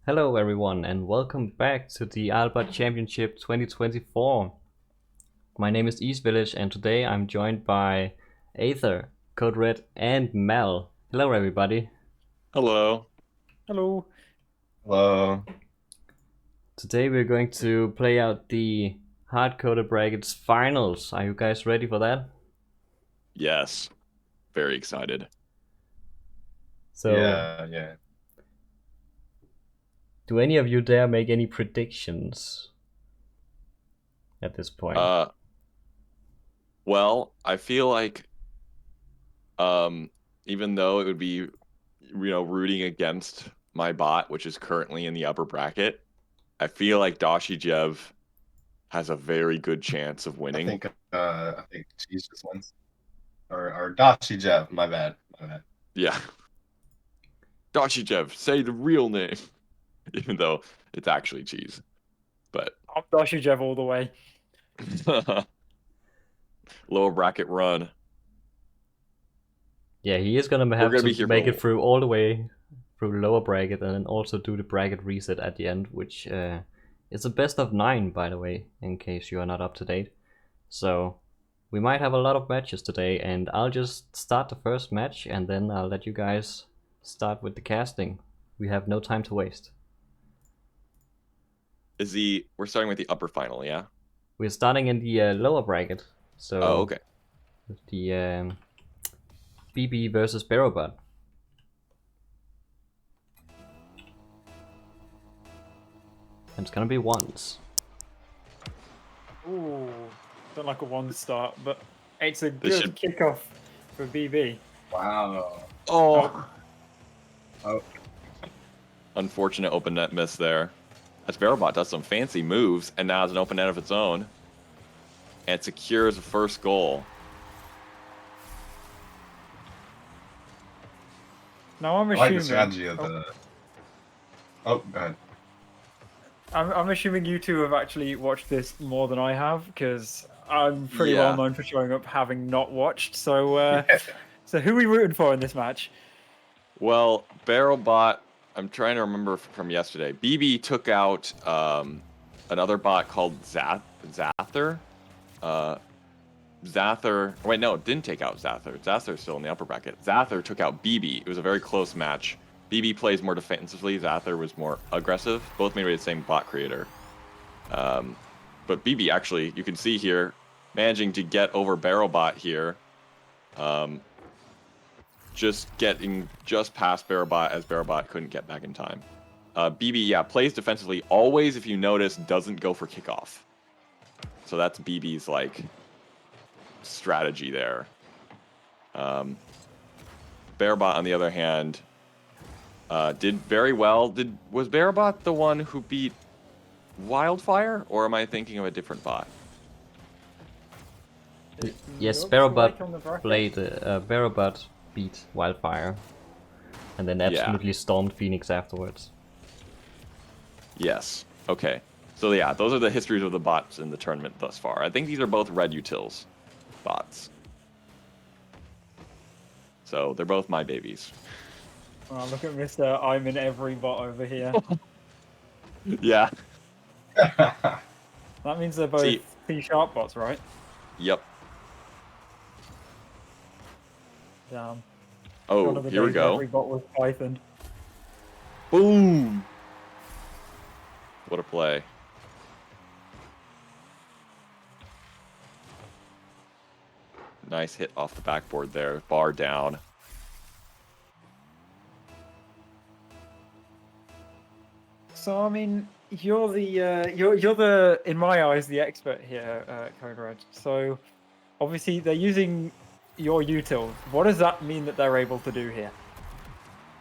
Hello everyone and welcome back to the RLBot Championship 2024. My name is Eastvillage and today I'm joined by Aether, CodeRed and Mel. Hello everybody. Hello. Hello. Hello. Today we're going to play out the hardcoded brackets finals. Are you guys ready for that? Yes. Very excited. So Yeah. do any of you dare make any predictions at this point? Well, I feel like even though it would be rooting against my bot, which is currently in the upper bracket, I feel like DoshyJev has a very good chance of winning. I think Cheese just wins. Or DoshyJev, my bad. Yeah. DoshyJev, say the real name. Even though it's actually Cheese. But I'm DoshyJev all the way. lower bracket run. Yeah, he is gonna have gonna to make it through all the way through lower bracket and then also do the bracket reset at the end, which is a best of 9, by the way, in case you are not up to date. So we might have a lot of matches today, and I'll just start the first match and then I'll let you guys start with the casting. We have no time to waste. We're starting with the upper final, yeah? We're starting in the lower bracket. So okay. With the BB versus Berrobot. And it's gonna be ones. Ooh, don't like a one start, but it's a good kickoff for BB. Wow. Oh. Oh. Unfortunate open net miss there. As Berrobot does some fancy moves and now has an open net of its own. And secures the first goal. Now I'm I assuming. like the strategy of the. Oh, go ahead. I'm assuming you two have actually watched this more than I have, because I'm pretty well known for showing up having not watched. So, so who are we rooting for in this match? Well, Berrobot, I'm trying to remember from yesterday. BB took out another bot called Xasthur. Xasthur. Wait, no, didn't take out Xasthur. Xasthur's still in the upper bracket. Xasthur took out BB. It was a very close match. BB plays more defensively. Xasthur was more aggressive. Both made by the same bot creator. But BB actually, you can see here, managing to get over Berrobot here. Just getting just past Berrobot as Berrobot couldn't get back in time. BB, yeah, plays defensively. Always, if you notice, doesn't go for kickoff. So that's BB's, like, strategy there. Berrobot, on the other hand, did very well. Was Berrobot the one who beat Wildfire, or am I thinking of a different bot? Yes, Berrobot played Berrobot beat Wildfire, and then absolutely stormed Phoenix afterwards. Yes. Okay. So yeah, those are the histories of the bots in the tournament thus far. I think these are both red utils bots. So they're both my babies. Oh, look at Mr. I'm in every bot over here. Yeah. That means they're both C-sharp bots, right? Yep. Damn. Oh, here we go. Every bot was Python. Boom! What a play. Nice hit off the backboard there. Bar down. So I mean, you're the in my eyes the expert here, CodeRed. So obviously they're using your util. What does that mean that they're able to do here?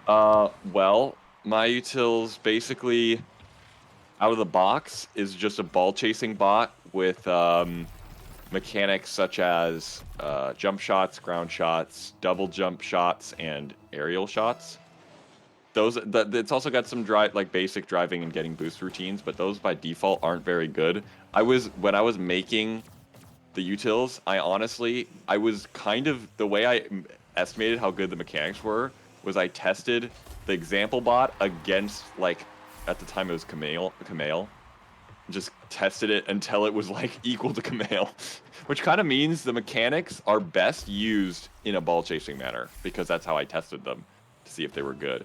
Well, my utils basically out of the box is just a ball chasing bot with mechanics such as jump shots, ground shots, double jump shots, and aerial shots. It's also got some basic driving and getting boost routines, but those by default aren't very good. When I was making the utils, I was kind of, the way I estimated how good the mechanics were was I tested the example bot against, like, at the time it was Kamale. Just tested it until it was, like, equal to Kamale. Which kind of means the mechanics are best used in a ball chasing manner, because that's how I tested them to see if they were good.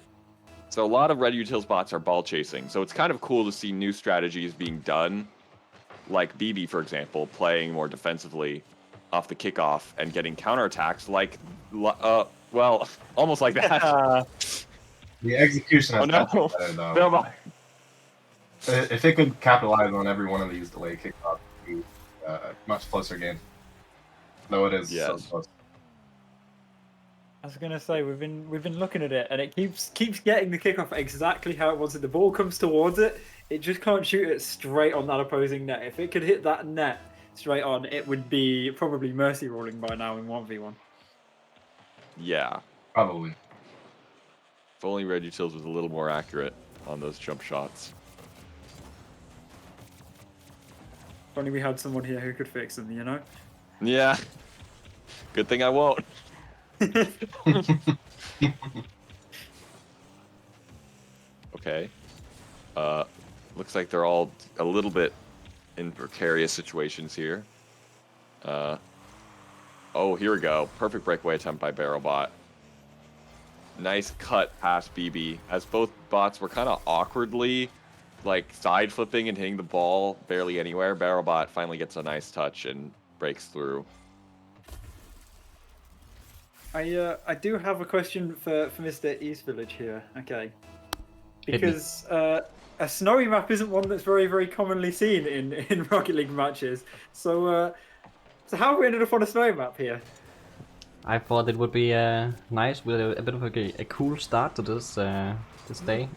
So a lot of red utils bots are ball chasing, so it's kind of cool to see new strategies being done, like BB, for example, playing more defensively off the kickoff and getting counterattacks, like, well, almost like that. The execution Oh has no! got better, though. No, If it could capitalize on every one of these delay kickoffs, it would be a much closer game. Though it is so Yes. close. I was gonna say we've been looking at it, and it keeps getting the kickoff exactly how it wants it. The ball comes towards it, it just can't shoot it straight on that opposing net. If it could hit that net straight on, it would be probably mercy rolling by now in 1v1. yeah. Probably. If only red utils was a little more accurate on those jump shots. If only we had someone here who could fix them, you know? Yeah. Good thing I won't. Okay. Looks like they're all a little bit in precarious situations here. Oh, here we go. Perfect breakaway attempt by Berrobot. Nice cut past BB, as both bots were kind of awkwardly, like, side flipping and hitting the ball barely anywhere. Berrobot finally gets a nice touch and breaks through. I do have a question for Mr. Eastvillage here. Okay, because a snowy map isn't one that's very, very commonly seen in Rocket League matches. So so how have we ended up on a snowy map here? I thought it would be nice with a bit of a cool start to this this day.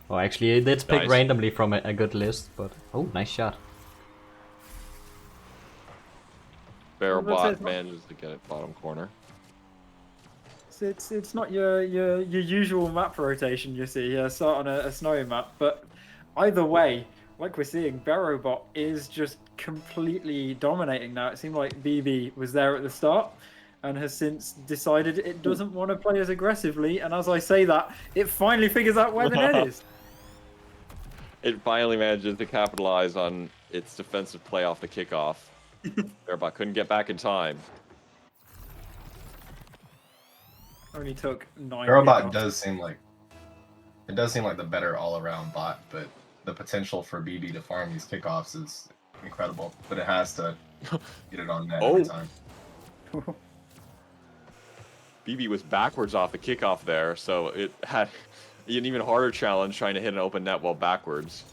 Well, actually, let's pick Nice. randomly from a good list, but oh, nice shot. Berrobot manages to get it bottom corner. So it's not your usual map rotation, you see. Start on a snowy map, but either way, like we're seeing, Berrobot is just completely dominating now. It seemed like BB was there at the start and has since decided it doesn't want to play as aggressively. And as I say that, it finally figures out where the net is. It finally manages to capitalize on its defensive play off the kickoff. Berrobot couldn't get back in time. Only took 9. Berrobot kickoffs. does seem like the better all-around bot, but the potential for BB to farm these kickoffs is incredible. But it has to get it on net every time. BB was backwards off the kickoff there, so it had an even harder challenge trying to hit an open net while backwards.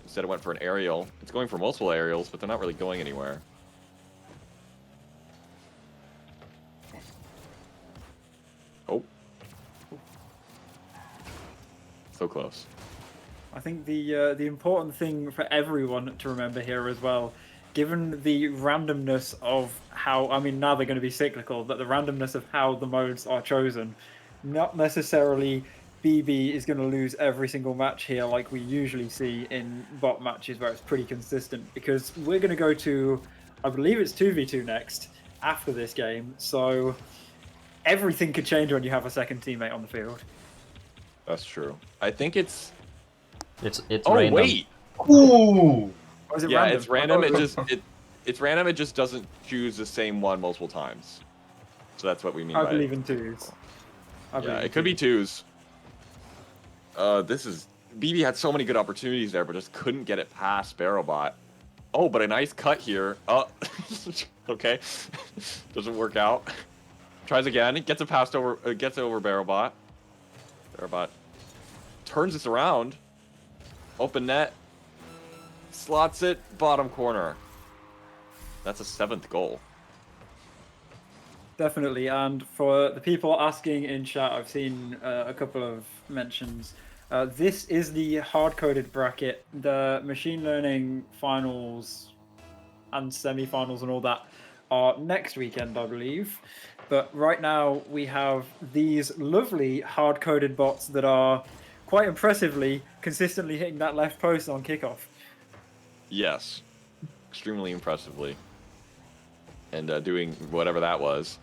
Instead it went for an aerial. It's going for multiple aerials, but they're not really going anywhere. Oh. So close. I think the important thing for everyone to remember here as well, given the randomness of how, I mean, now they're going to be cyclical, but the randomness of how the modes are chosen, not necessarily BB is going to lose every single match here like we usually see in bot matches where it's pretty consistent, because we're going to go to, I believe it's 2v2 next after this game, so everything could change when you have a second teammate on the field. That's true. I think it's... It's Oh, random. wait! Ooh! Or is it Yeah, random? it's random. It's random. It just doesn't choose the same one multiple times. So that's what we mean I by believe it. in twos. Yeah, it could be twos. BB had so many good opportunities there, but just couldn't get it past Berrobot. Oh, but a nice cut here. Okay. Doesn't work out. Tries again. Gets it passed over. Gets it over Berrobot. Berrobot turns this around. Open net. Slots it. Bottom corner. That's a 7th goal. Definitely, and for the people asking in chat, I've seen a couple of mentions. This is the hard-coded bracket. The machine learning finals and semi-finals and all that are next weekend, I believe. But right now we have these lovely hard-coded bots that are quite impressively consistently hitting that left post on kickoff. Yes. Extremely impressively. And doing whatever that was.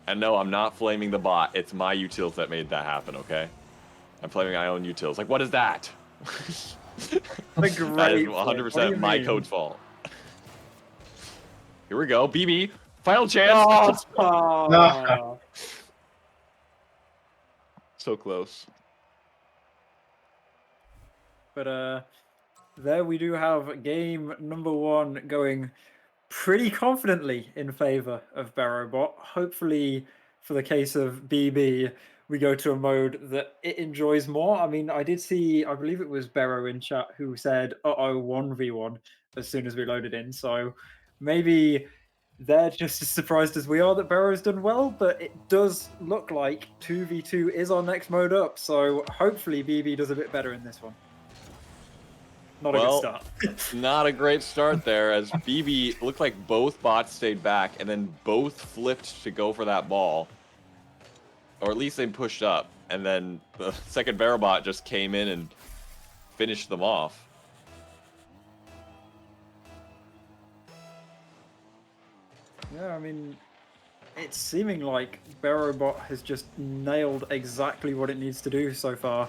And no, I'm not flaming the bot. It's my utils that made that happen, okay? I'm flaming my own utils. Like, what is that? That is great 100% my mean? code's fault. Here we go. BB. Final chance. Oh, So close. but there we do have game number 1 going pretty confidently in favor of Berrobot. Hopefully, for the case of BB, we go to a mode that it enjoys more. I mean, I did see, I believe it was Berro in chat who said, uh-oh, 1v1 as soon as we loaded in. So maybe they're just as surprised as we are that Berro's done well, but it does look like 2v2 is our next mode up. So hopefully BB does a bit better in this one. Not a good start. Not a great start there, as BB looked like both bots stayed back and then both flipped to go for that ball. Or at least they pushed up. And then the second Berrobot just came in and finished them off. Yeah, I mean, it's seeming like Berrobot has just nailed exactly what it needs to do so far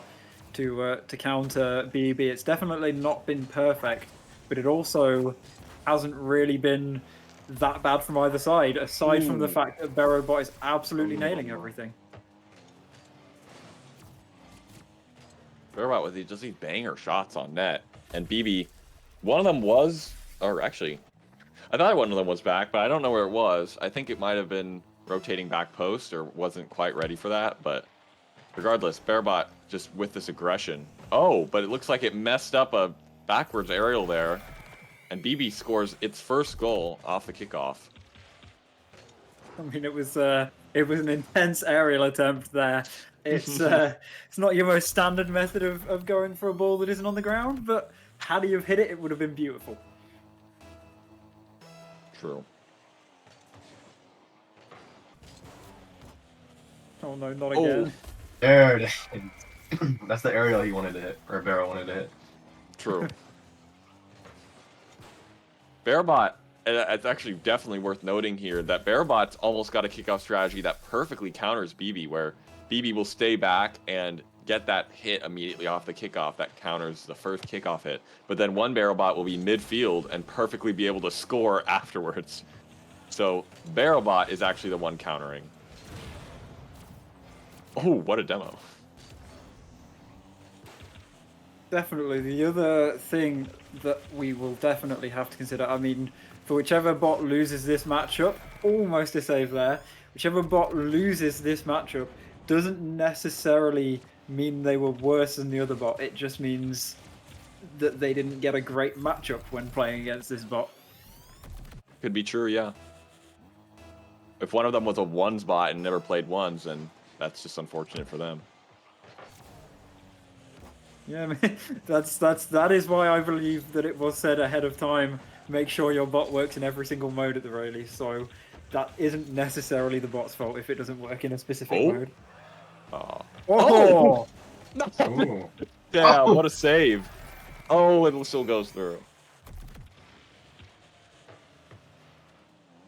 to counter BB. It's definitely not been perfect, but it also hasn't really been that bad from either side, aside from the fact that Berrobot is absolutely nailing everything. Berrobot with just these banger shots on net. And BB, one of them was, or actually, I thought one of them was back, but I don't know where it was. I think it might have been rotating back post or wasn't quite ready for that, but regardless, Berrobot just with this aggression. Oh, but it looks like it messed up a backwards aerial there, and BB scores its first goal off the kickoff. I mean, it was an intense aerial attempt there. It's not your most standard method of going for a ball that isn't on the ground, but had he have hit it, it would have been beautiful. True. Oh no, not again. There it is. That's the aerial he wanted to hit, or Berro wanted to hit. True. Berrobot, it's actually definitely worth noting here that Berrobot's almost got a kickoff strategy that perfectly counters BB, where BB will stay back and get that hit immediately off the kickoff that counters the first kickoff hit. But then one Berrobot will be midfield and perfectly be able to score afterwards. So Berrobot is actually the one countering. Oh, what a demo. Definitely. The other thing that we will definitely have to consider, I mean, for whichever bot loses this matchup, almost a save there, whichever bot loses this matchup doesn't necessarily mean they were worse than the other bot. It just means that they didn't get a great matchup when playing against this bot. Could be true, yeah. If one of them was a ones bot and never played ones, then that's just unfortunate for them. Yeah, I mean, that is why I believe that it was said ahead of time, make sure your bot works in every single mode at the very least. So that isn't necessarily the bot's fault if it doesn't work in a specific mode. Oh! Ooh. Yeah, what a save. Oh, it still goes through.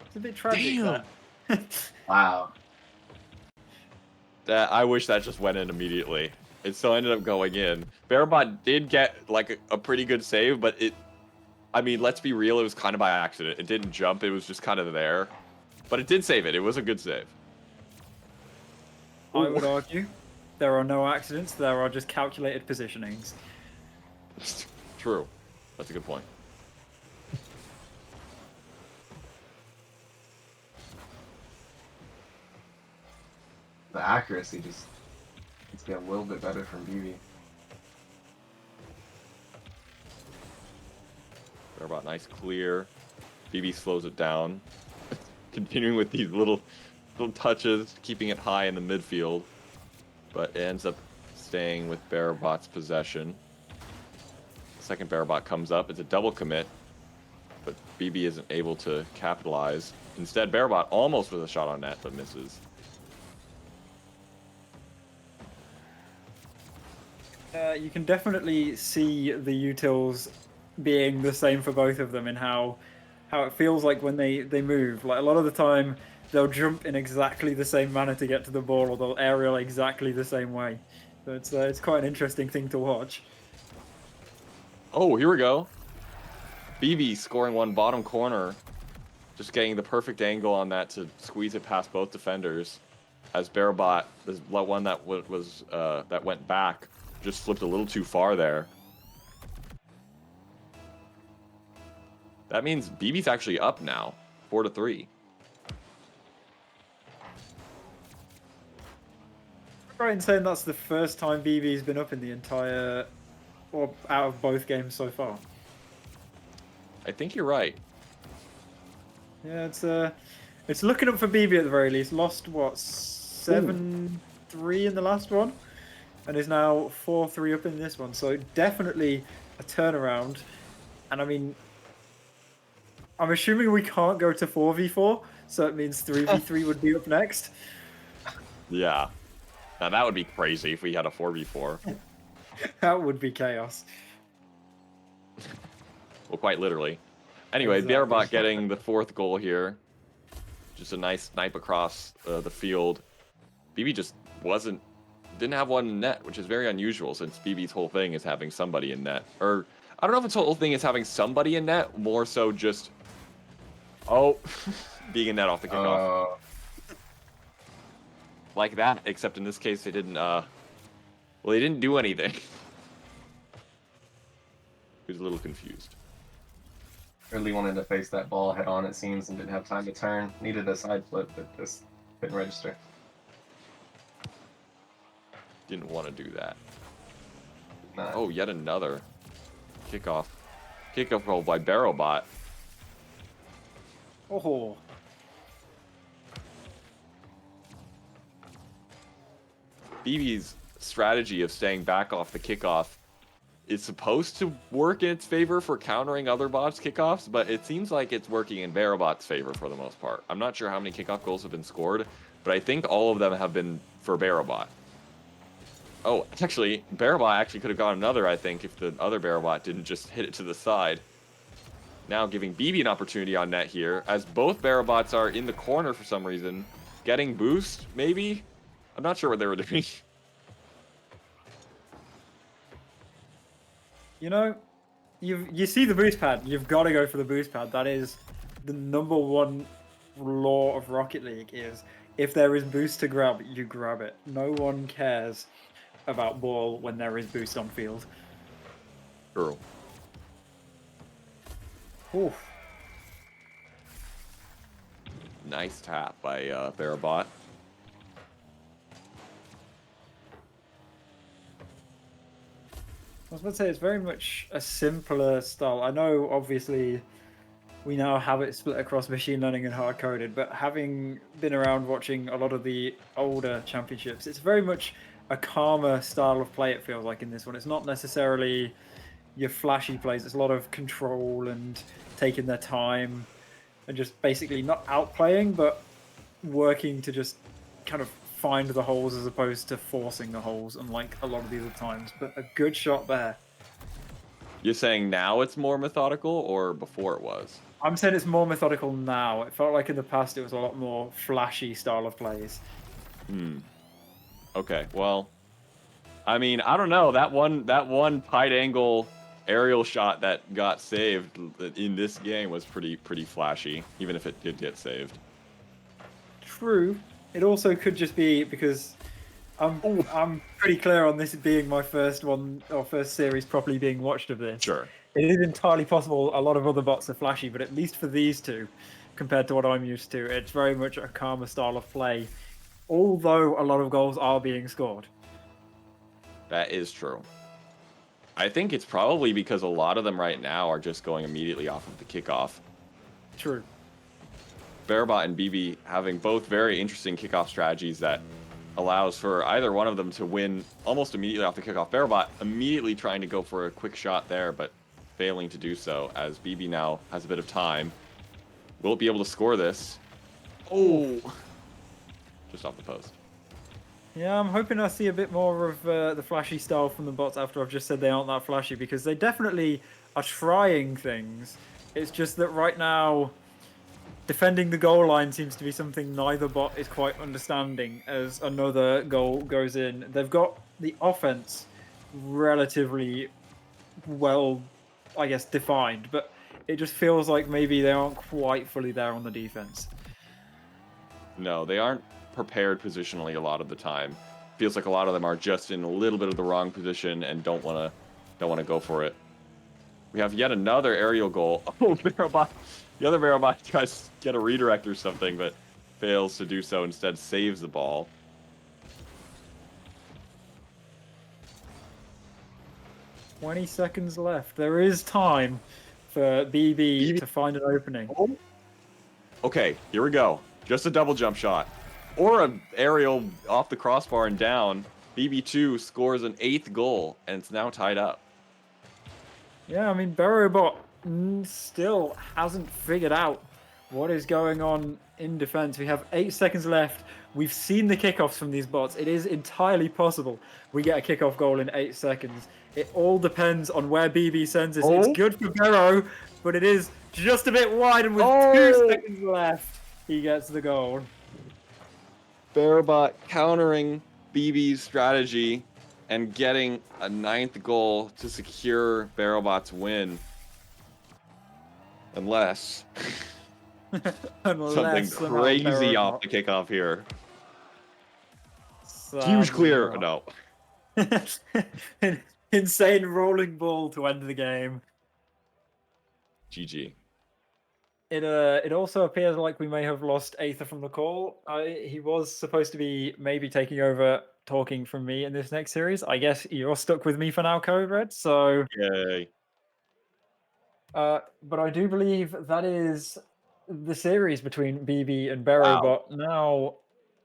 It's a bit tragic, that. Wow. I wish that just went in immediately. It still ended up going in. Berrobot did get like a pretty good save, but I mean, let's be real, it was kind of by accident. It didn't jump, it was just kind of there. But it did save it. It was a good save. I would argue there are no accidents, there are just calculated positionings. True. That's a good point. The accuracy just needs to get a little bit better from BB. Berrobot, nice clear. BB slows it down. Continuing with these little touches, keeping it high in the midfield. But it ends up staying with Berrobot's possession. Second Berrobot comes up. It's a double commit. But BB isn't able to capitalize. Instead, Berrobot almost with a shot on net, but misses. You can definitely see the utils being the same for both of them in how it feels like when they move. Like a lot of the time, they'll jump in exactly the same manner to get to the ball, or they'll aerial exactly the same way. So it's quite an interesting thing to watch. Oh, here we go. BB scoring one bottom corner. Just getting the perfect angle on that to squeeze it past both defenders. As Berrobot, the one that that went back, just slipped a little too far there. That means BB's actually up now, 4-3. Right in saying that's the first time BB's been up in the entire, or out of both games so far. I think you're right. Yeah, it's looking up for BB at the very least. Lost what, 7-3 in the last one, and is now 4-3 up in this one. So definitely a turnaround. And I mean, I'm assuming we can't go to 4v4, so it means 3v3 would be up next. Yeah. Now that would be crazy if we had a 4v4. That would be chaos. Well, quite literally. Anyway, Exactly. Berrobot getting the 4th goal here. Just a nice snipe across the field. BB just didn't have one in net, which is very unusual since BB's whole thing is having somebody in net. Or, I don't know if its whole thing is having somebody in net, more so just, being in net off the kickoff. Like that, except in this case they didn't, they didn't do anything. He was a little confused. Really wanted to face that ball head on, it seems, and didn't have time to turn. Needed a side flip, but just couldn't register. Didn't want to do that. Nah. Oh, yet another kickoff. Kickoff roll by Berrobot. Oh. BB's strategy of staying back off the kickoff is supposed to work in its favor for countering other bots' kickoffs, but it seems like it's working in Berrobot's favor for the most part. I'm not sure how many kickoff goals have been scored, but I think all of them have been for Berrobot. Oh, actually, Berrobot actually could have got another, I think, if the other Berrobot didn't just hit it to the side. Now giving BB an opportunity on net here, as both Berrobots are in the corner for some reason. Getting boost, maybe? I'm not sure what they were doing. You know, you see the boost pad, you've got to go for the boost pad. That is the #1 law of Rocket League, is if there is boost to grab, you grab it. No one cares about ball when there is boost on field. True. Oof. Nice tap by Berrobot. I was about to say, it's very much a simpler style. I know, obviously, we now have it split across machine learning and hard-coded, but having been around watching a lot of the older championships, it's very much a calmer style of play, it feels like, in this one. It's not necessarily your flashy plays. It's a lot of control and taking their time and just basically not outplaying, but working to just kind of find the holes as opposed to forcing the holes, unlike a lot of the other times. But a good shot there. You're saying now it's more methodical, or before it was? I'm saying it's more methodical now. It felt like in the past it was a lot more flashy style of plays. Okay, well, I mean, I don't know. That one tight angle aerial shot that got saved in this game was pretty flashy, even if it did get saved. True. It also could just be because I'm pretty clear on this being my first one, or first series properly being watched of this. Sure. It is entirely possible a lot of other bots are flashy, but at least for these two, compared to what I'm used to, it's very much a calmer style of play, although a lot of goals are being scored. That is true. I think it's probably because a lot of them right now are just going immediately off of the kickoff. True. Berrobot and BB having both very interesting kickoff strategies that allows for either one of them to win almost immediately off the kickoff. Berrobot immediately trying to go for a quick shot there, but failing to do so, as BB now has a bit of time. Will it be able to score this? Oh! Just off the post. Yeah, I'm hoping I see a bit more of the flashy style from the bots after I've just said they aren't that flashy, because they definitely are trying things. It's just that right now, defending the goal line seems to be something neither bot is quite understanding as another goal goes in. They've got the offense relatively well, I guess, defined, but it just feels like maybe they aren't quite fully there on the defense. No, they aren't prepared positionally a lot of the time. Feels like a lot of them are just in a little bit of the wrong position and don't want to go for it. We have yet another aerial goal. Oh, Berrobot. The other Berrobot tries to get a redirect or something, but fails to do so. Instead, saves the ball. "20 seconds left. There is time for BB to find an opening." Okay, here we go. Just a double jump shot. Or an aerial off the crossbar and down. BB2 scores an 8th goal, and it's now tied up. Yeah, I mean, Berrobot still hasn't figured out what is going on in defense. We have 8 seconds left. We've seen the kickoffs from these bots. It is entirely possible we get a kickoff goal in 8 seconds. It all depends on where BB sends us. It's good for Berro, but it is just a bit wide, and with 2 seconds left, he gets the goal. Berrobot countering BB's strategy and getting a 9th goal to secure Berrobot's win. Unless something crazy off the kickoff here. Huge clear. No. Insane rolling ball to end the game. GG. It also appears like we may have lost Aether from the call. He was supposed to be maybe taking over talking from me in this next series. I guess you're stuck with me for now, CodeRed. So Yay. but I do believe that is the series between BB and Berrobot. Wow. Now,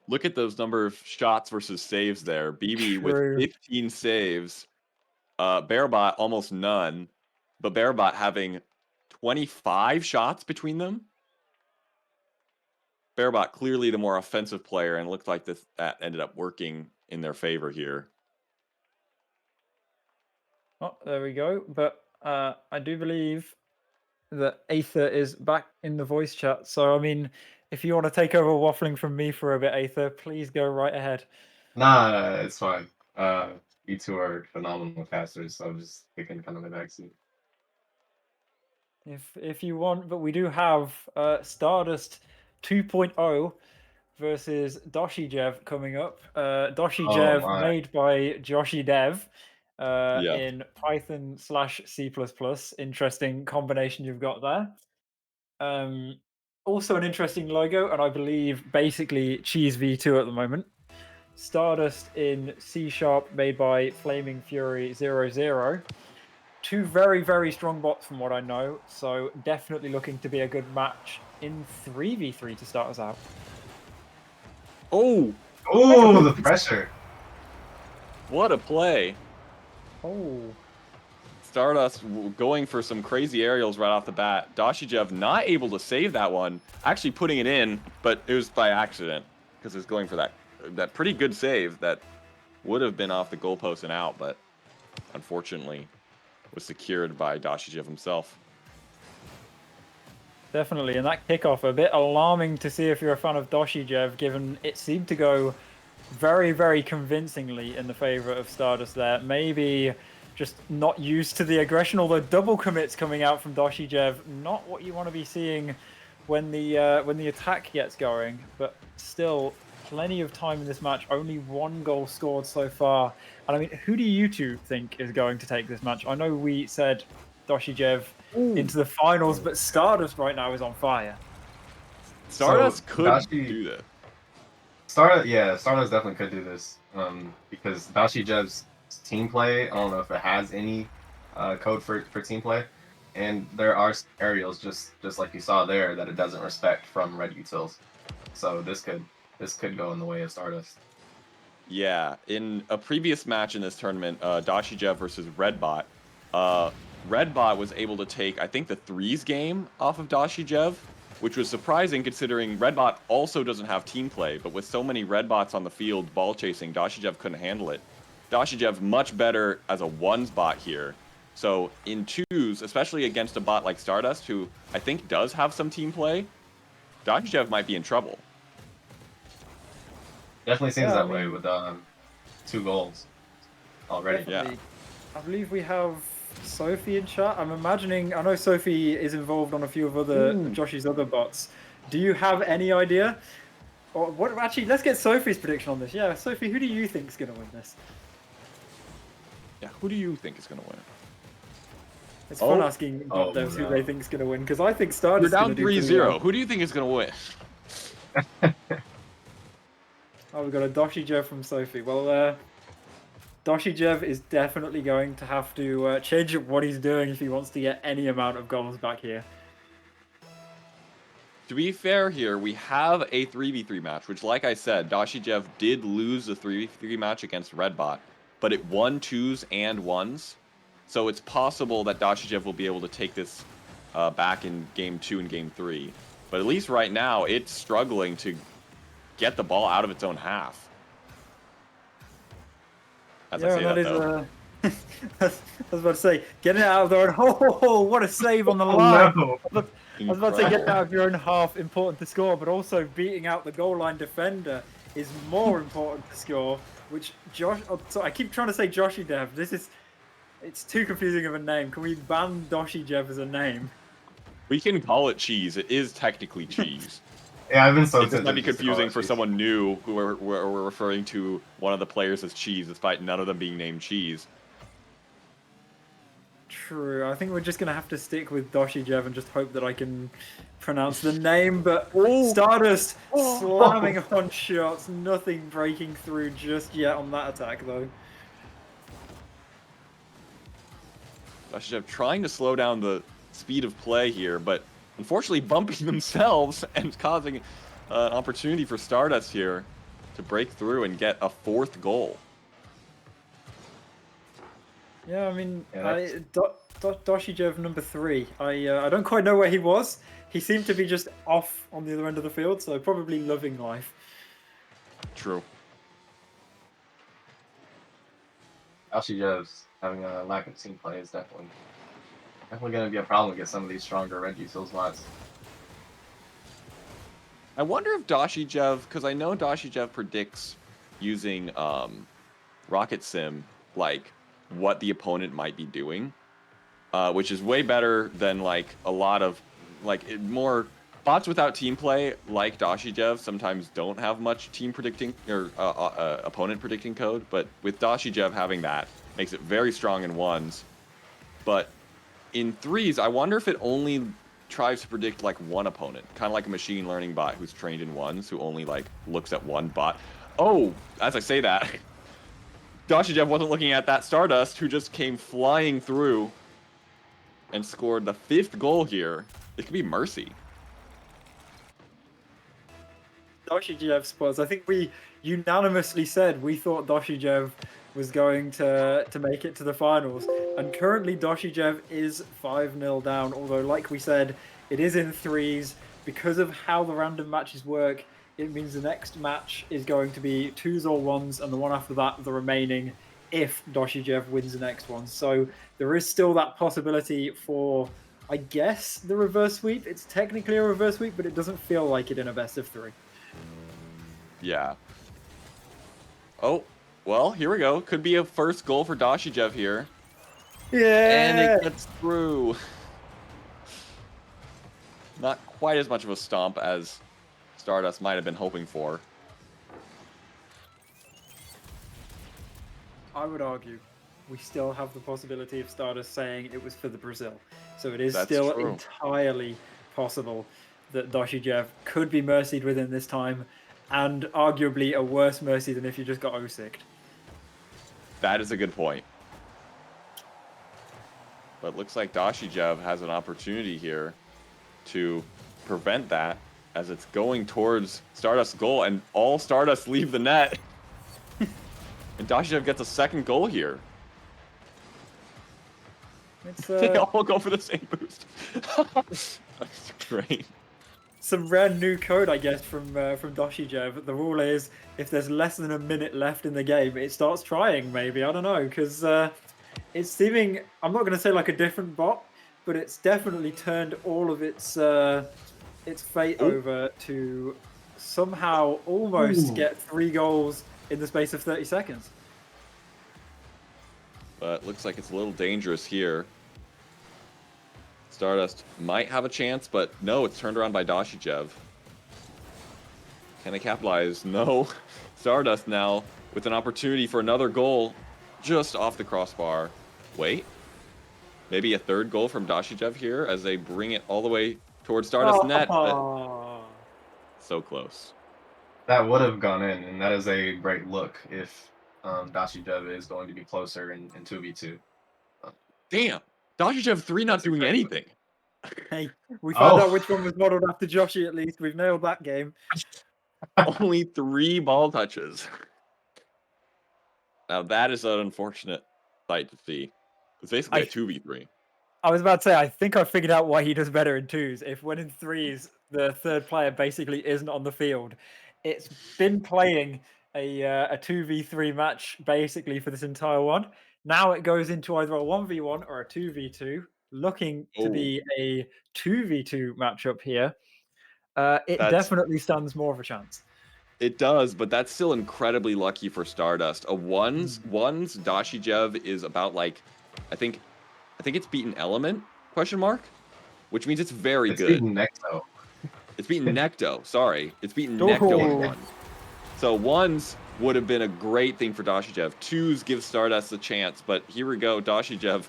look at those number of shots versus saves there. BB with 15 saves. Berrobot almost none. But Berrobot having 25 shots between them. Berrobot clearly the more offensive player, and it looked like that ended up working in their favor here. Oh, there we go. But I do believe that Aether is back in the voice chat. So, I mean, if you want to take over waffling from me for a bit, Aether, please go right ahead. Nah, it's fine. You two are phenomenal casters, so I'm just taking kind of a backseat. If you want, but we do have Stardust 2.0 versus DoshyJev coming up. DoshyJev made by JoshyDev in Python/C++. Interesting combination you've got there. Also an interesting logo, and I believe basically Cheese V2 at the moment. Stardust in C# made by Flaming Fury 00. 2 very, very strong bots from what I know, so definitely looking to be a good match in 3v3 to start us out. Oh, the pressure. What a play. Oh. Stardust going for some crazy aerials right off the bat. DoshyJev not able to save that one, actually putting it in, but it was by accident because it's going for that pretty good save that would have been off the goalpost and out, but unfortunately was secured by DoshyJev himself. Definitely, and that kickoff, a bit alarming to see if you're a fan of DoshyJev, given it seemed to go very, very convincingly in the favor of Stardust there. Maybe just not used to the aggression, although double commits coming out from DoshyJev, not what you want to be seeing when the attack gets going, but still plenty of time in this match. Only 1 goal scored so far. And I mean, who do you two think is going to take this match? I know we said DoshyJev into the finals, but Stardust right now is on fire. Stardust could do that. Stardust definitely could do this. Because DoshyJev's team play, I don't know if it has any code for team play. And there are aerials just like you saw there that it doesn't respect from red utils. So this could go in the way of Stardust. Yeah, in a previous match in this tournament, DoshyJev versus RedBot, RedBot was able to take, I think, the 3s game off of DoshyJev, which was surprising considering RedBot also doesn't have team play, but with so many RedBots on the field ball chasing, DoshyJev couldn't handle it. DoshyJev much better as a 1s bot here. So in 2s, especially against a bot like Stardust, who I think does have some team play, DoshyJev might be in trouble. Definitely seems Yeah, that I way mean- with 2 goals already. Definitely. I believe we have Sophie in chat. I'm imagining. I know Sophie is involved on a few of other Joshy's other bots. Do you have any idea? Or what? Actually, let's get Sophie's prediction on this. Yeah, Sophie, who do you think is going to win this? Yeah, who do you think is going to win? It's fun Oh. asking bot devs who no. they think is going to win because I think You're Stardust is down going to do pretty 3-0. well. Who do you think is going to win? Oh, we've got a DoshyJev from Sophie. Well, DoshyJev is definitely going to have to change up what he's doing if he wants to get any amount of goals back here. To be fair here, we have a 3v3 match, which, like I said, DoshyJev did lose the 3v3 match against RedBot, but it won 2s and 1s. So it's possible that DoshyJev will be able to take this back in Game 2 and Game 3. But at least right now, it's struggling to get the ball out of its own half. As I say that, though. I was about to say, get it out of their own. Oh, what a save on the line! no. I was about to say, get it Incredible. out of your own half, important to score, but also beating out the goal line defender is more important to score. Which Josh, oh, so I keep trying to say JoshyDev. It's too confusing of a name. Can we ban DoshyJev as a name? We can call it cheese. It is technically cheese. Yeah, I've been so It just tempted might be to just call confusing it for cheese. someone new who we're referring to one of the players as cheese, despite none of them being named cheese. True. I think we're just gonna have to stick with DoshyJev and just hope that I can pronounce the name. But Stardust slamming on shots, nothing breaking through just yet on that attack though. DoshyJev trying to slow down the speed of play here, but unfortunately bumping themselves and causing an opportunity for Stardust here to break through and get a 4th goal. Yeah, I mean, Yeah, DoshyJev number 3. I don't quite know where he was. He seemed to be just off on the other end of the field, so probably loving life. True. DoshyJev's having a lack of team play is definitely going to be a problem against some of these stronger red utils bots. I wonder if DoshyJev, because I know DoshyJev predicts using Rocket Sim, like, what the opponent might be doing, which is way better than, like, a lot of, like, more bots without team play, like DoshyJev, sometimes don't have much team predicting, or opponent predicting code, but with DoshyJev having that, makes it very strong in 1s. But in 3s, I wonder if it only tries to predict like one opponent, kind of like a machine learning bot who's trained in 1s, who only like looks at one bot. Oh, as I say that, DoshyJev wasn't looking at that Stardust, who just came flying through and scored the 5th goal here. It could be mercy. DoshyJev spots. I think we unanimously said we thought DoshyJev was going to make it to the finals, and currently DoshyJev is 5-0 down, although like we said, it is in 3s. Because of how the random matches work, it means the next match is going to be 2s or 1s, and the one after that the remaining, if DoshyJev wins the next one. So there is still that possibility for, I guess, the reverse sweep. It's technically a reverse sweep, but it doesn't feel like it in a best of 3. Yeah. Oh, well, here we go. Could be a first goal for DoshyJev here. Yeah. And it gets through. Not quite as much of a stomp as Stardust might have been hoping for. I would argue we still have the possibility of Stardust saying it was for the Brazil. So it is That's still true. entirely possible that DoshyJev could be mercied within this time, and arguably a worse mercy than if you just got OSIC'd. That is a good point. But it looks like DoshyJev has an opportunity here to prevent that as it's going towards Stardust's goal, and all Stardust leave the net. And DoshyJev gets a 2nd goal here. It's They all go for the same boost. That's great. some rare new code, I guess, from DoshyJev. The rule is if there's less than a minute left in the game, it starts trying, maybe. I don't know, because it's seeming, I'm not going to say like a different bot, but it's definitely turned all of its its fate Oh. over to somehow almost get 3 goals in the space of 30 seconds. But looks like it's a little dangerous here. Stardust might have a chance, but no, it's turned around by DoshyJev. Can they capitalize? No. Stardust now with an opportunity for another goal just off the crossbar. Wait. Maybe a third goal from DoshyJev here as they bring it all the way towards Stardust net. But so close. That would have gone in, and that is a great look if DoshyJev is going to be closer in 2v2. Damn. DoshyJev 3 not doing anything. Hey, we found Oh. out which one was modeled after Joshy at least. We've nailed that game. Only 3 ball touches. Now that is an unfortunate sight to see. It's basically a 2v3. I was about to say, I think I figured out why he does better in 2s. If when in 3s, the third player basically isn't on the field. It's been playing a 2v3 match basically for this entire one. Now it goes into either a 1v1 or a 2v2, looking to be a 2v2 matchup here. It definitely stands more of a chance. It does, but that's still incredibly lucky for Stardust. A ones DoshyJev is about like, I think it's beaten Element ? Which means it's very good. It's beaten Necto. It's beaten Necto. Sorry, it's beaten Necto in 1. So 1s would have been a great thing for DoshyJev. 2s give Stardust a chance, but here we go. DoshyJev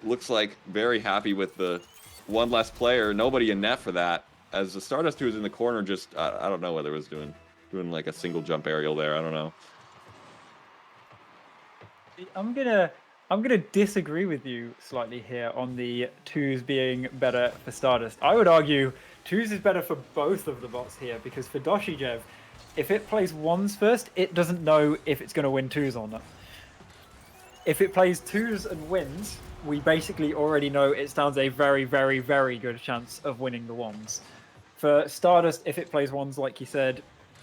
looks like very happy with the one less player. Nobody in net for that. As the Stardust who was in the corner, just I don't know whether it was doing like a single jump aerial there. I don't know. I'm gonna disagree with you slightly here on the 2s being better for Stardust. I would argue 2s is better for both of the bots here because for DoshyJev, if it plays 1s first, it doesn't know if it's going to win 2s or not. If it plays 2s and wins, we basically already know it stands a very, very, very good chance of winning the 1s. For Stardust, if it plays 1s, like you said,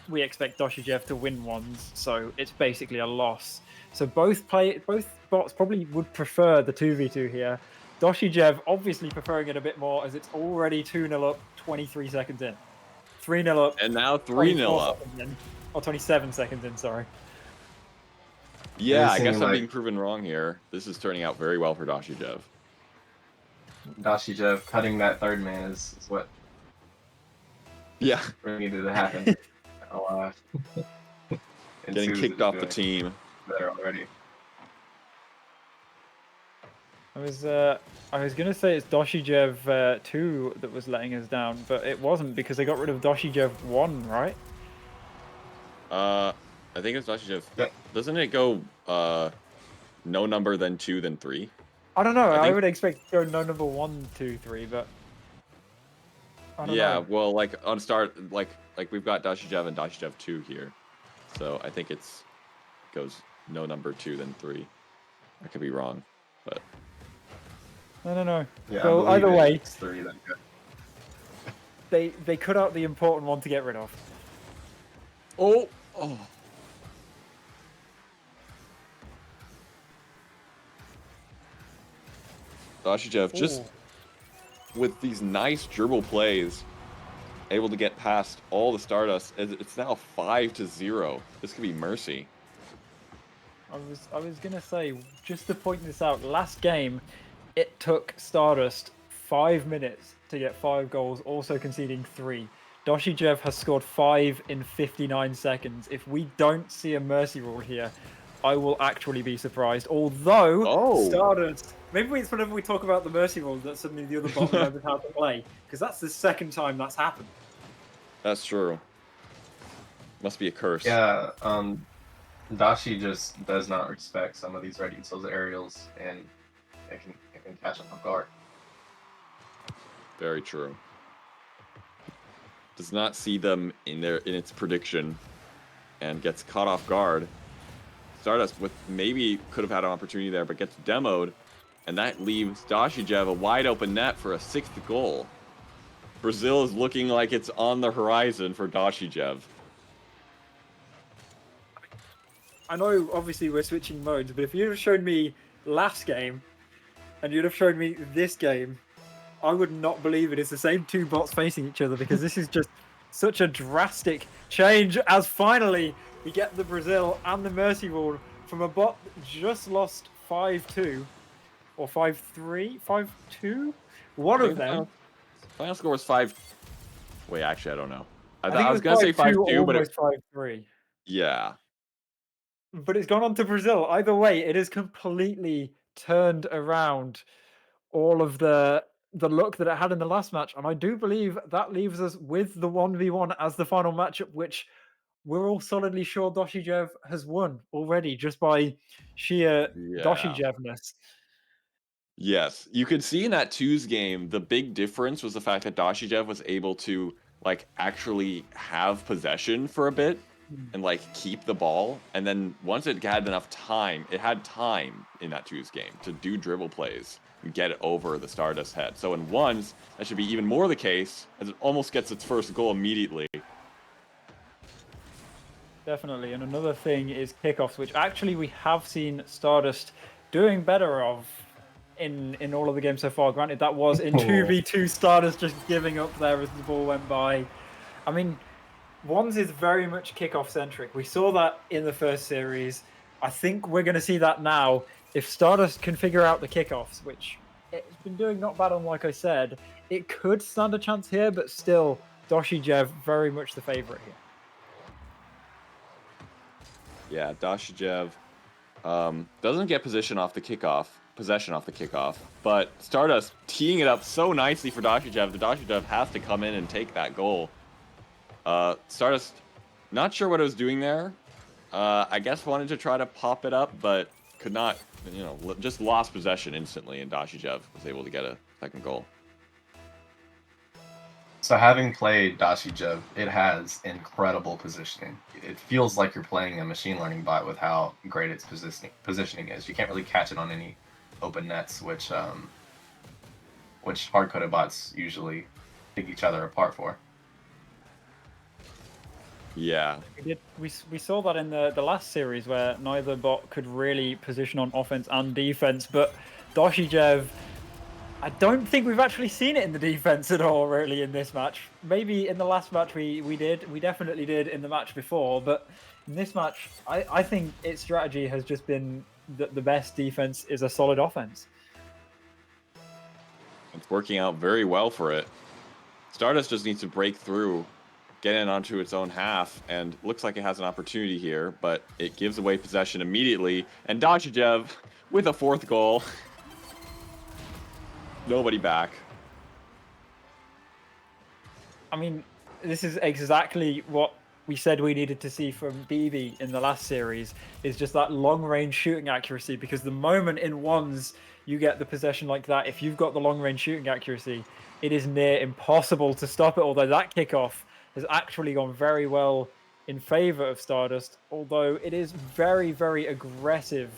we expect DoshyJev to win 1s, so it's basically a loss. So both bots probably would prefer the 2v2 here. DoshyJev obviously preferring it a bit more as it's already 2-0 up 23 seconds in. 3-0 up. And now 3-0 up. Or 27 seconds in, sorry. Yeah, I guess I'm being proven wrong here. This is turning out very well for DoshyJev. DoshyJev cutting that third man is what really needed to happen. Getting kicked off the team. Better already. I was gonna say it's DoshyJev 2 that was letting us down, but it wasn't because they got rid of DoshyJev 1, right? I think it's DoshyJev. Yeah. Doesn't it go no number then 2 then 3? I don't know. I would expect to go no number 1, 2, 3, but I don't know. Well, like on start, like we've got DoshyJev and DoshyJev 2 here, so I think it's goes no number 2 then 3. I could be wrong, but No. Yeah, so either way, it's 3 then good. they cut out the important one to get rid of. oh. DoshyJev just with these nice dribble plays, able to get past all the Stardust. It's now 5-0. This could be mercy. I was gonna say, just to point this out, last game it took Stardust 5 minutes to get 5 goals, also conceding 3. DoshyJev has scored 5 in 59 seconds. If we don't see a mercy rule here, I will actually be surprised. Although Stardust, maybe it's whenever we talk about the mercy rule that suddenly the other bot remembers how to play, because that's the second time that's happened. That's true. Must be a curse. Yeah, Dashi just does not respect some of these red utils aerials, and it can catch them off guard. Very true. Does not see them in its prediction, and gets caught off guard. Stardust with maybe could have had an opportunity there, but gets demoed, and that leaves DoshyJev a wide open net for a 6th goal. Brazil is looking like it's on the horizon for DoshyJev. I know, obviously, we're switching modes, but if you'd have shown me last game, and you'd have shown me this game, I would not believe it is the same two bots facing each other, because this is just such a drastic change as finally we get the Brazil and the Mercy Rule from a bot that just lost 5-2 or 5-3, 5-2. One of them. Final score was 5. Wait, actually, I don't know. I think I it was was gonna say 5-2, 5-2, but almost 5-3. yeah. But it's gone on to Brazil. Either way, it has completely turned around all of the look that it had in the last match, and I do believe that leaves us with the 1v1 as the final matchup, which we're all solidly sure DoshyJev has won already just by sheer Yeah. DoshyJevness. Yes, you could see in that twos game, the big difference was the fact that DoshyJev was able to like actually have possession for a bit and like keep the ball, and then once it had enough time, it had time in that twos game to do dribble plays and get it over the Stardust head. So in ones, that should be even more the case, as it almost gets its first goal immediately. Definitely, and another thing is kickoffs, which actually we have seen Stardust doing better of in all of the games so far. Granted, that was in 2v2 Stardust just giving up there as the ball went by. I mean, ones is very much kickoff centric. We saw that in the first series. I think we're going to see that now. If Stardust can figure out the kickoffs, which it's been doing not bad on, like I said, it could stand a chance here, but still, DoshyJev very much the favorite here. Yeah, DoshyJev doesn't get possession off the kickoff, but Stardust teeing it up so nicely for DoshyJev. The DoshyJev has to come in and take that goal. Stardust, not sure what it was doing there. I guess wanted to try to pop it up, but could not, just lost possession instantly, and DoshyJev was able to get a second goal. So having played DoshyJev, it has incredible positioning. It feels like you're playing a machine learning bot with how great its positioning is. You can't really catch it on any open nets, which hard-coded bots usually pick each other apart for. Yeah. We saw that in the last series where neither bot could really position on offense and defense, but DoshyJev, I don't think we've actually seen it in the defense at all, really, in this match. Maybe in the last match we did. We definitely did in the match before, but in this match, I think its strategy has just been that the best defense is a solid offense. It's working out very well for it. Stardust just needs to break through, get in onto its own half, and looks like it has an opportunity here, but it gives away possession immediately, and DoshyJev with a fourth goal. Nobody back. I mean, this is exactly what we said we needed to see from BB in the last series, is just that long-range shooting accuracy, because the moment in ones you get the possession like that, if you've got the long-range shooting accuracy, it is near impossible to stop it, although that kickoff has actually gone very well in favor of Stardust, although it is very, very aggressive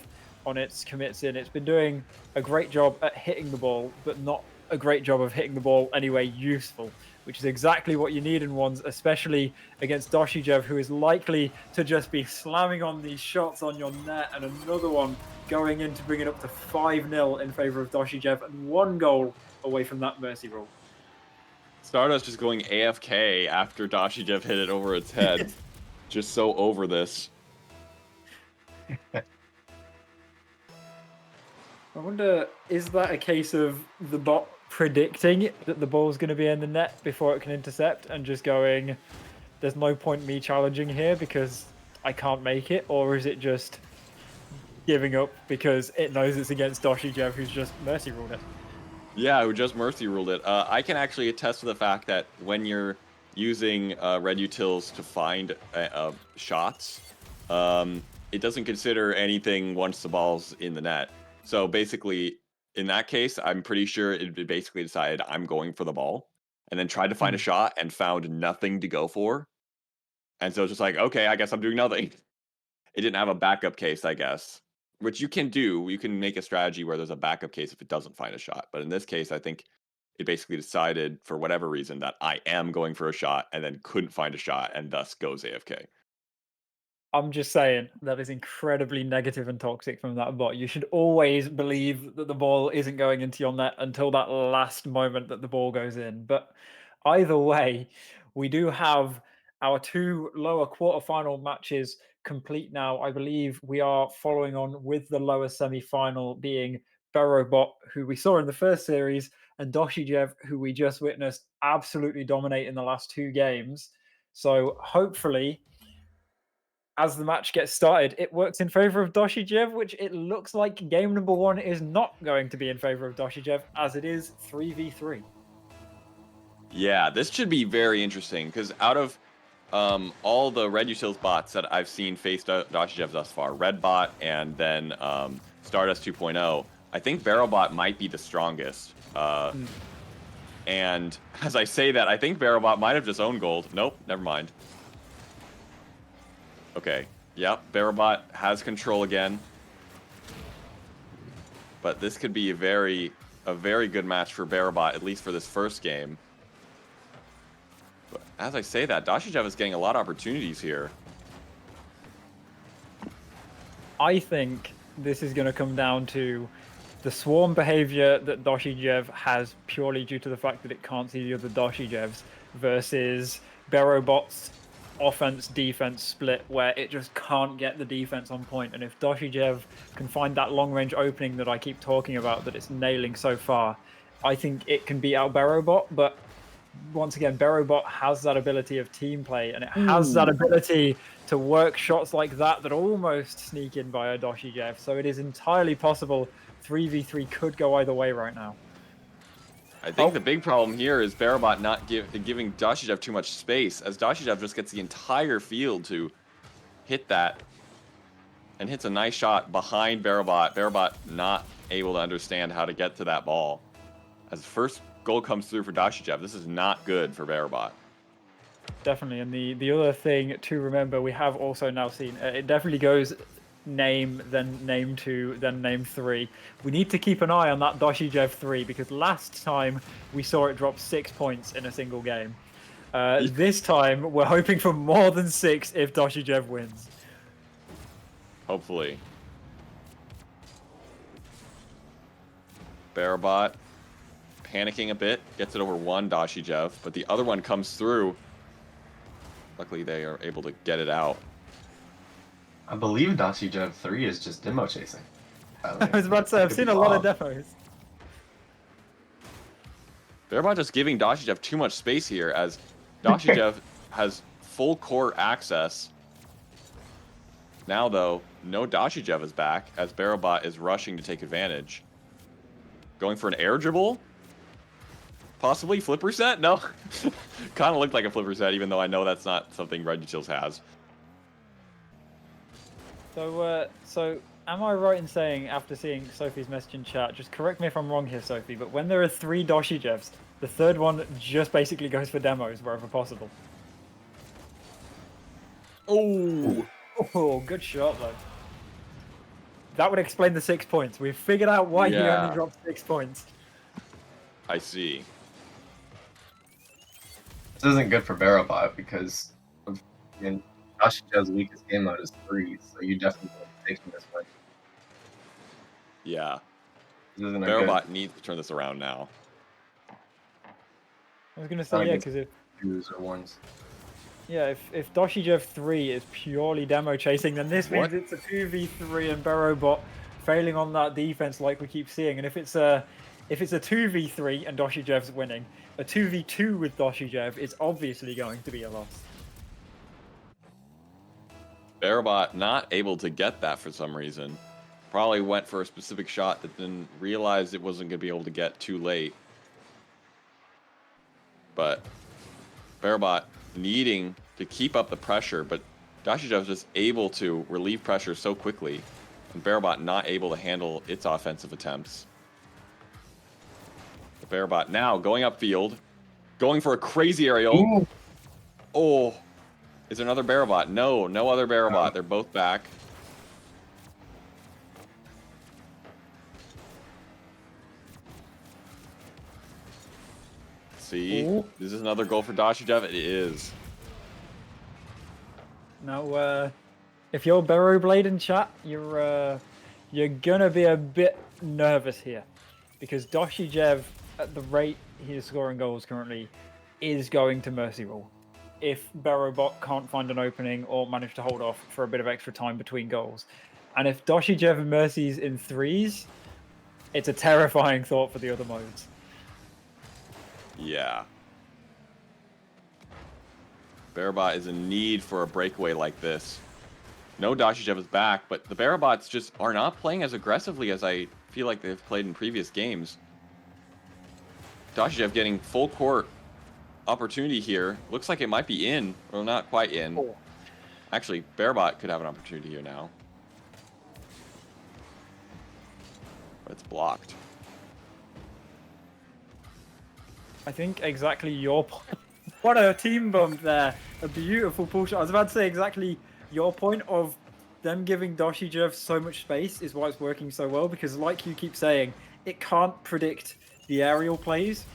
on its commits in. It's been doing a great job at hitting the ball, but not a great job of hitting the ball anyway useful, which is exactly what you need in ones, especially against DoshyJev, who is likely to just be slamming on these shots on your net, and another one going in to bring it up to 5-0 in favor of DoshyJev, and 1 goal away from that mercy rule. Stardust just going AFK after DoshyJev hit it over its head. Just so over this. I wonder, is that a case of the bot predicting that the ball's going to be in the net before it can intercept and just going, there's no point me challenging here because I can't make it? Or is it just giving up because it knows it's against DoshyJev, who's just mercy ruled it? Yeah, who just mercy ruled it. I can actually attest to the fact that when you're using red utils to find shots, it doesn't consider anything once the ball's in the net. So basically, in that case, I'm pretty sure it basically decided I'm going for the ball, and then tried to find a shot and found nothing to go for. And so it's just like, okay, I guess I'm doing nothing. It didn't have a backup case, I guess, which you can do. You can make a strategy where there's a backup case if it doesn't find a shot. But in this case, I think it basically decided, for whatever reason, that I am going for a shot and then couldn't find a shot and thus goes AFK. I'm just saying that is incredibly negative and toxic from that bot. You should always believe that the ball isn't going into your net until that last moment that the ball goes in. But either way, we do have our 2 lower quarterfinal matches complete now. I believe we are following on with the lower semi-final being Berrobot, who we saw in the first series, and DoshyJev, who we just witnessed absolutely dominate in the last 2 games. So hopefully, as the match gets started, it works in favor of DoshyJev, which it looks like game number 1 is not going to be in favor of DoshyJev, as it is 3v3. Yeah, this should be very interesting because out of all the Red Utils bots that I've seen face DoshyJev thus far, RedBot and then Stardust 2.0, I think Berrobot might be the strongest. And as I say that, I think Berrobot might have just owned gold. Nope, never mind. Okay, yep, Berrobot has control again. But this could be a very good match for Berrobot, at least for this first game. But as I say that, DoshyJev is getting a lot of opportunities here. I think this is going to come down to the swarm behavior that DoshyJev has purely due to the fact that it can't see the other DoshyJevs versus Berrobot's offense-defense split where it just can't get the defense on point. And if DoshyJev can find that long-range opening that I keep talking about that it's nailing so far, I think it can beat out Berrobot. But once again, Berrobot has that ability of team play, and it has that ability to work shots like that almost sneak in by a DoshyJev. So it is entirely possible 3v3 could go either way right now. I think the big problem here is Berrobot not giving DoshyJev too much space, as DoshyJev just gets the entire field to hit that, and hits a nice shot behind Berrobot. Berrobot not able to understand how to get to that ball. As the first goal comes through for DoshyJev, this is not good for Berrobot. Definitely, and the other thing to remember, we have also now seen, it definitely goes name, then name 2, then name 3. We need to keep an eye on that DoshyJev 3 because last time we saw it drop 6 points in a single game. This time we're hoping for more than 6 if DoshyJev wins. Hopefully. Berrobot panicking a bit, gets it over one DoshyJev, but the other one comes through. Luckily they are able to get it out. I believe DoshyJev 3 is just demo chasing. I was about to say, I've seen a lot of demos. Berrobot just giving DoshyJev too much space here, as DoshyJev has full court access. Now, though, no DoshyJev is back, as Berrobot is rushing to take advantage. Going for an air dribble? Possibly flip reset? No. Kind of looked like a flip reset, even though I know that's not something Red Utils has. So am I right in saying, after seeing Sophie's message in chat, just correct me if I'm wrong here, Sophie, but when there are 3 DoshyJevs, the third one just basically goes for demos wherever possible? Oh! Oh, good shot, though. That would explain the 6 points. We've figured out why he only dropped 6 points. I see. This isn't good for Berrobot because DoshyJev's weakest game mode is 3, so you definitely want to take this one. Yeah. Berrobot needs to turn this around now. I was going to say, yeah, because if... 2s or 1s. Yeah, if DoshyJev 3 is purely demo chasing, then this means it's a 2v3 and Berrobot failing on that defense like we keep seeing. And if it's a 2v3 and DoshyJev's winning, a 2v2 with DoshyJev is obviously going to be a loss. Berrobot not able to get that for some reason. Probably went for a specific shot that then realized it wasn't going to be able to get too late. But Berrobot needing to keep up the pressure, but DoshyJev is just able to relieve pressure so quickly, and Berrobot not able to handle its offensive attempts. But Berrobot now going upfield, going for a crazy aerial. Ooh. Oh, is there another Berrobot? No, no other Berrobot. They're both back. See, is this another goal for DoshyJev? It is. Now, if you're Berroblade in chat, you're gonna be a bit nervous here, because DoshyJev, at the rate he is scoring goals currently, is going to mercy rule if Berrobot can't find an opening or manage to hold off for a bit of extra time between goals. And if DoshyJev mercies in threes, it's a terrifying thought for the other modes. Yeah. Berrobot is in need for a breakaway like this. No DoshyJev is back, but the Berrobots just are not playing as aggressively as I feel like they've played in previous games. DoshyJev getting full court opportunity here. Looks like it might be in, or not quite in. Oh. Actually, Berrobot could have an opportunity here now. But it's blocked. I think exactly your point. What a team bump there. A beautiful pull shot. I was about to say exactly your point of them giving DoshyJev so much space is why it's working so well, because like you keep saying, it can't predict the aerial plays,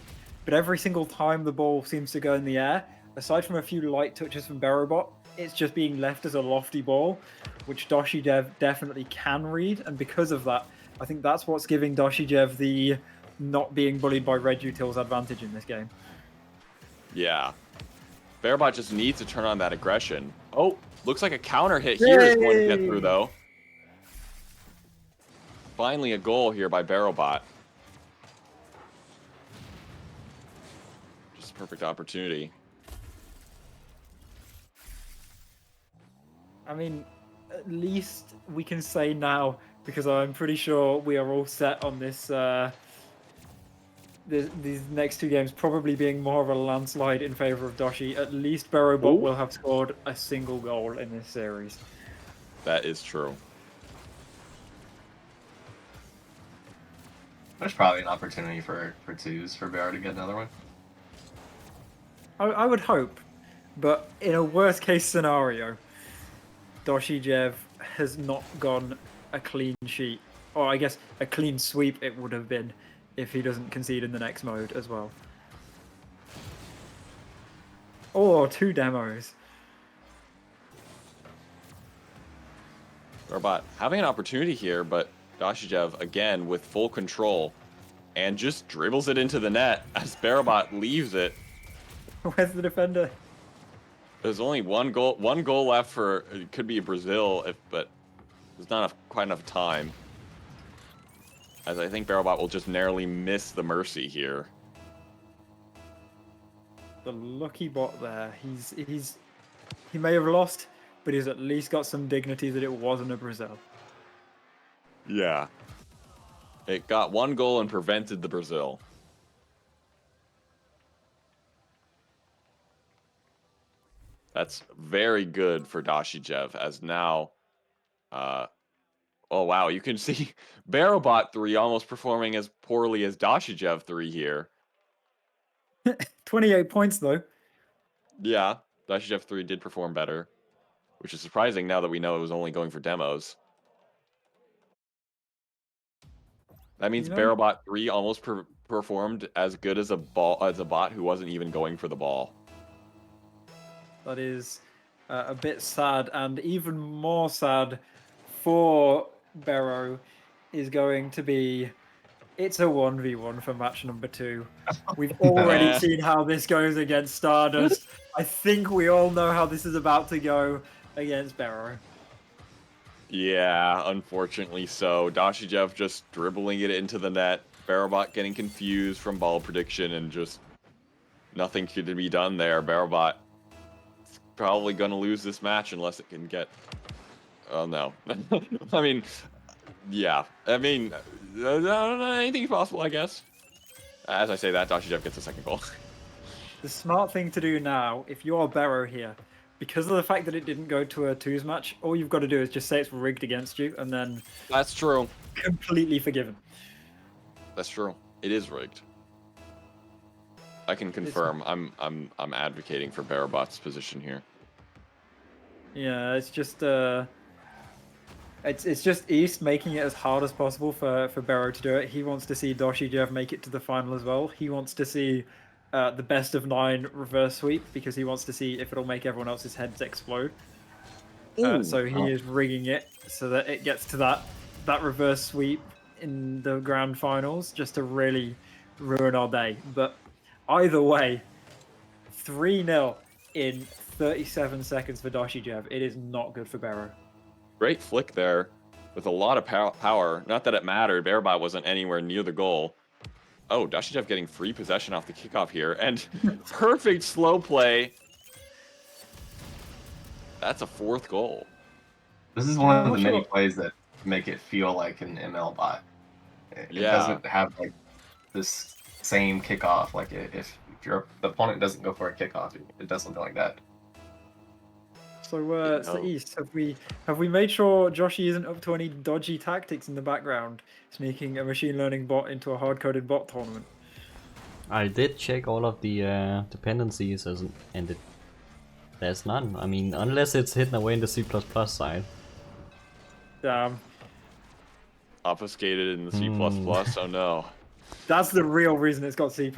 but every single time the ball seems to go in the air, aside from a few light touches from Berrobot, it's just being left as a lofty ball, which DoshyJev definitely can read, and because of that, I think that's what's giving DoshyJev the not being bullied by red utils advantage in this game. Yeah. Berrobot just needs to turn on that aggression. Oh, looks like a counter hit here is going to get through, though. Finally a goal here by Berrobot. Just a perfect opportunity. I mean, at least we can say now, because I'm pretty sure we are all set on this, these next two games probably being more of a landslide in favor of Doshy. At least Berrobot will have scored a single goal in this series. That is true. There's probably an opportunity for twos for Berro to get another one. I would hope, but in a worst case scenario, DoshyJev has not gone a clean sheet, or I guess a clean sweep it would have been if he doesn't concede in the next mode as well. Or two demos. Berrobot having an opportunity here, but DoshyJev again with full control and just dribbles it into the net as Berrobot leaves it. Where's the defender? There's only one goal left for it could be Brazil, but there's not quite enough time. As I think Berrobot will just narrowly miss the mercy here. The lucky bot there. He may have lost, but he's at least got some dignity that it wasn't a Brazil. Yeah. It got one goal and prevented the Brazil. That's very good for DoshyJev, as now oh wow, you can see Berrobot 3 almost performing as poorly as DoshyJev 3 here. 28 points though. Yeah, DoshyJev 3 did perform better, which is surprising now that we know it was only going for demos. That means Berrobot 3 almost performed as good as a bot who wasn't even going for the ball. That is a bit sad, and even more sad for Berro is going to be it's a 1v1 for match number 2. We've already seen how this goes against Stardust. I think we all know how this is about to go against Berro. Yeah, unfortunately so. DoshyJev just dribbling it into the net. Berrobot getting confused from ball prediction and just nothing could be done there. Berrobot probably going to lose this match unless it can get... Oh, no. I mean, yeah. I mean, anything's possible, I guess. As I say that, DoshyJev gets a second goal. The smart thing to do now, if you're Berro here, because of the fact that it didn't go to a twos match, all you've got to do is just say it's rigged against you, and then... That's true. Completely forgiven. That's true. It is rigged. I can confirm. I'm advocating for Berrobot's position here. Yeah, it's just it's just East making it as hard as possible for Berro to do it. He wants to see DoshyJev make it to the final as well. He wants to see the best of 9 reverse sweep because he wants to see if it'll make everyone else's heads explode. So he is rigging it so that it gets to that reverse sweep in the grand finals, just to really ruin our day. But either way, 3-0 in 37 seconds for DoshyJev. It is not good for Berro. Great flick there with a lot of power. Not that it mattered. Berrobot wasn't anywhere near the goal. Oh, DoshyJev getting free possession off the kickoff here. And perfect slow play. That's a 4th goal. This is one of the many plays that make it feel like an ML bot. It doesn't have like this same kickoff. Like if the opponent doesn't go for a kickoff, it does something like that. So, East, have we made sure Joshy isn't up to any dodgy tactics in the background, sneaking a machine learning bot into a hard-coded bot tournament? I did check all of the dependencies, and there's none. I mean, unless it's hidden away in the C++ side. Damn. Obfuscated in the C++. Oh no. That's the real reason it's got C++.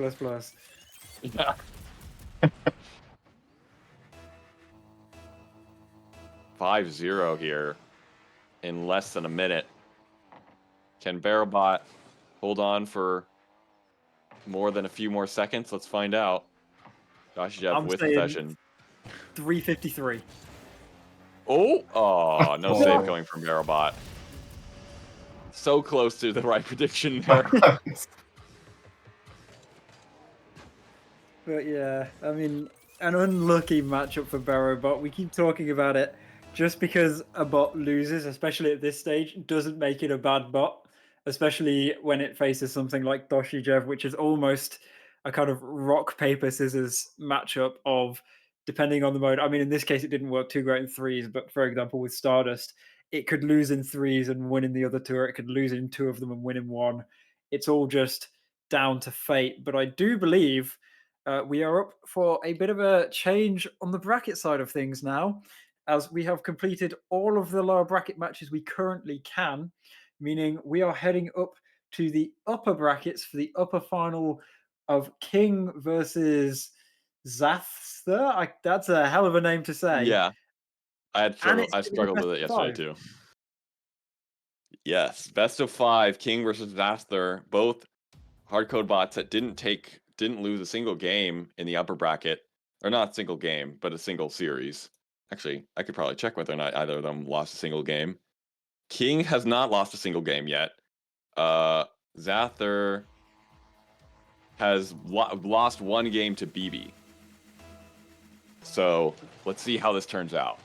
Yeah. 5-0 here in less than a minute. Can Berrobot hold on for more than a few more seconds? Let's find out. DoshyJev with possession. 3:53. Oh, no save going from Berrobot. So close to the right prediction there. But yeah, I mean, an unlucky matchup for Berrobot. We keep talking about it. Just because a bot loses, especially at this stage, doesn't make it a bad bot, especially when it faces something like DoshyJev, which is almost a kind of rock, paper, scissors matchup of, depending on the mode. I mean, in this case, it didn't work too great in 3s, but for example, with Stardust, it could lose in 3s and win in the other 2, or it could lose in 2 of them and win in 1. It's all just down to fate. But I do believe we are up for a bit of a change on the bracket side of things now, as we have completed all of the lower bracket matches we currently can, meaning we are heading up to the upper brackets for the upper final of King versus Xasthur. That's a hell of a name to say. Yeah. I struggled with it yesterday too. Yes, best of 5, King versus Xasthur, both hardcode bots that didn't lose a single game in the upper bracket, or not a single game, but a single series. Actually, I could probably check whether or not either of them lost a single game. King has not lost a single game yet. Xasthur has lost 1 game to BB. So let's see how this turns out.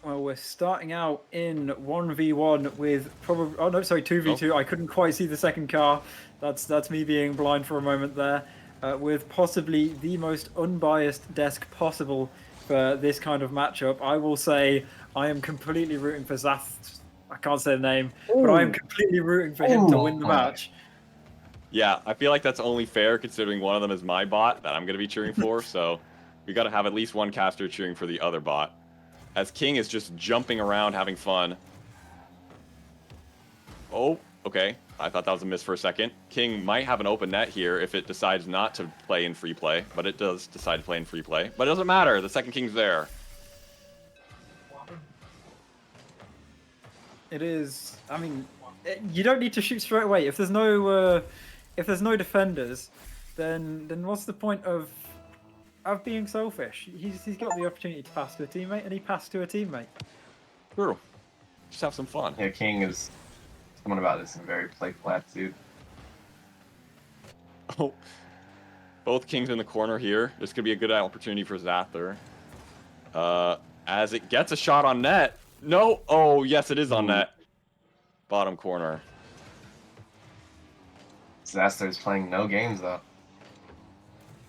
Well, we're starting out in 1v1 with probably... Oh, no, sorry, 2v2. Oh. I couldn't quite see the second car. That's me being blind for a moment there. With possibly the most unbiased desk possible for this kind of matchup. I will say I am completely rooting for Xasthur. I can't say the name, but I am completely rooting for him to win the match. Yeah, I feel like that's only fair considering one of them is my bot that I'm going to be cheering for, so we got to have at least one caster cheering for the other bot. As King is just jumping around, having fun. Oh, okay. I thought that was a miss for a second. King might have an open net here if it decides not to play in free play, but it does decide to play in free play. But it doesn't matter. The second King's there. It is. I mean, you don't need to shoot straight away. If there's no defenders, then what's the point of being selfish? He's got the opportunity to pass to a teammate, and he passed to a teammate. True. Just have some fun. Yeah, King is coming about this in a very playful attitude. Oh, both Kings in the corner here. This could be a good opportunity for Xasthur. As it gets a shot on net. No. Oh, yes, it is on net. Bottom corner. Xasthur is playing no games, though.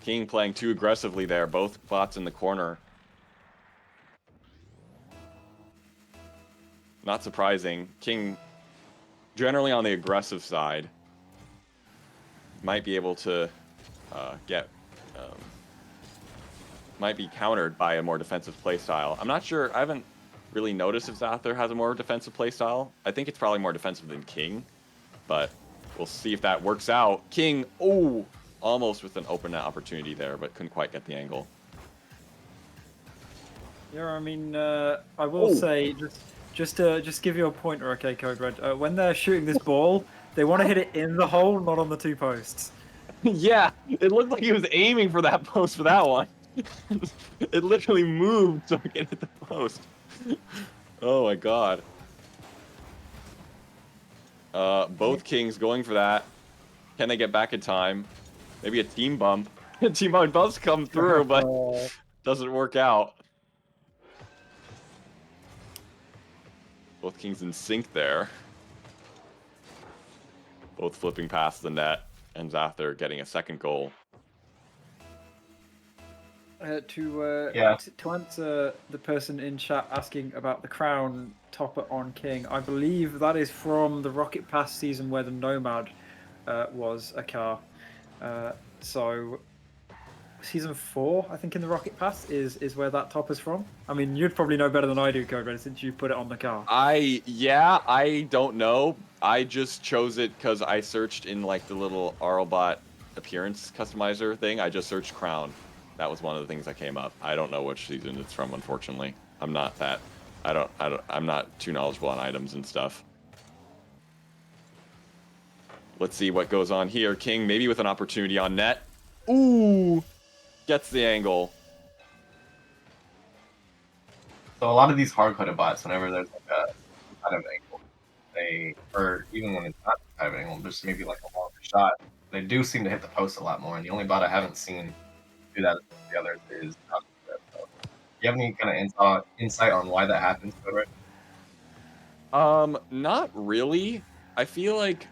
King playing too aggressively there. Both bots in the corner. Not surprising. King generally on the aggressive side. Might be able to might be countered by a more defensive playstyle. I'm not sure. I haven't really noticed if Xasthur has a more defensive playstyle. I think it's probably more defensive than King, but we'll see if that works out. King, oh, almost with an open net opportunity there, but couldn't quite get the angle. Yeah, I mean, I will say just give you a pointer, okay, CodeRed. When they're shooting this ball, they want to hit it in the hole, not on the 2 posts. Yeah, it looked like he was aiming for that post for that one. It literally moved so it could hit the post. Oh my god. Both kings going for that. Can they get back in time? Maybe a team bump. Team bump does come through, but doesn't work out. Both kings in sync there. Both flipping past the net, and Xasthur getting a second goal. To answer the person in chat asking about the crown topper on King, I believe that is from the Rocket Pass season where the Nomad was a car. So season 4, I think, in the Rocket Pass is where that topper's from. I mean, you'd probably know better than I do, CodeRed, since you put it on the car. I don't know. I just chose it because I searched in like the little RLBot appearance customizer thing. I just searched crown. That was one of the things that came up. I don't know which season it's from, unfortunately. I'm not too knowledgeable on items and stuff. Let's see what goes on here. King maybe with an opportunity on net. Ooh, gets the angle. So a lot of these hard-coded bots, whenever there's like a kind of angle, or even when it's not a kind of angle, just maybe like a longer shot, they do seem to hit the post a lot more. And the only bot I haven't seen do that as the others is DoshyJev. So, do you have any kind of insight on why that happens, CodeRed? Not really. I feel like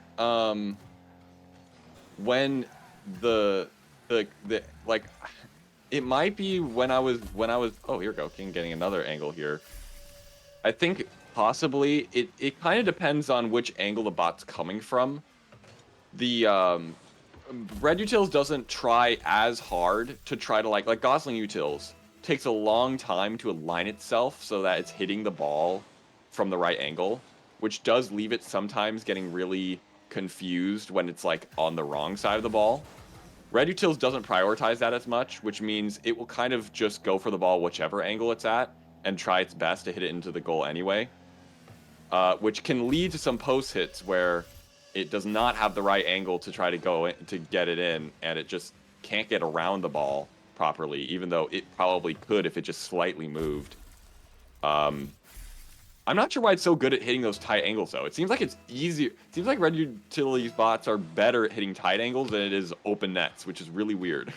when the like, it might be when I was oh, here we go, King getting another angle here. I think possibly it kind of depends on which angle the bot's coming from. The Red Utils doesn't try as hard to try to like Gosling Utils takes a long time to align itself so that it's hitting the ball from the right angle, which does leave it sometimes getting really confused when it's like on the wrong side of the ball. Red Utils doesn't prioritize that as much, which means it will kind of just go for the ball whichever angle it's at and try its best to hit it into the goal anyway, which can lead to some post hits where it does not have the right angle to try to go in, to get it in, and it just can't get around the ball properly, even though it probably could if it just slightly moved. I'm not sure why it's so good at hitting those tight angles, though. It seems like it's easier. It seems like Red Utilities bots are better at hitting tight angles than it is open nets, which is really weird.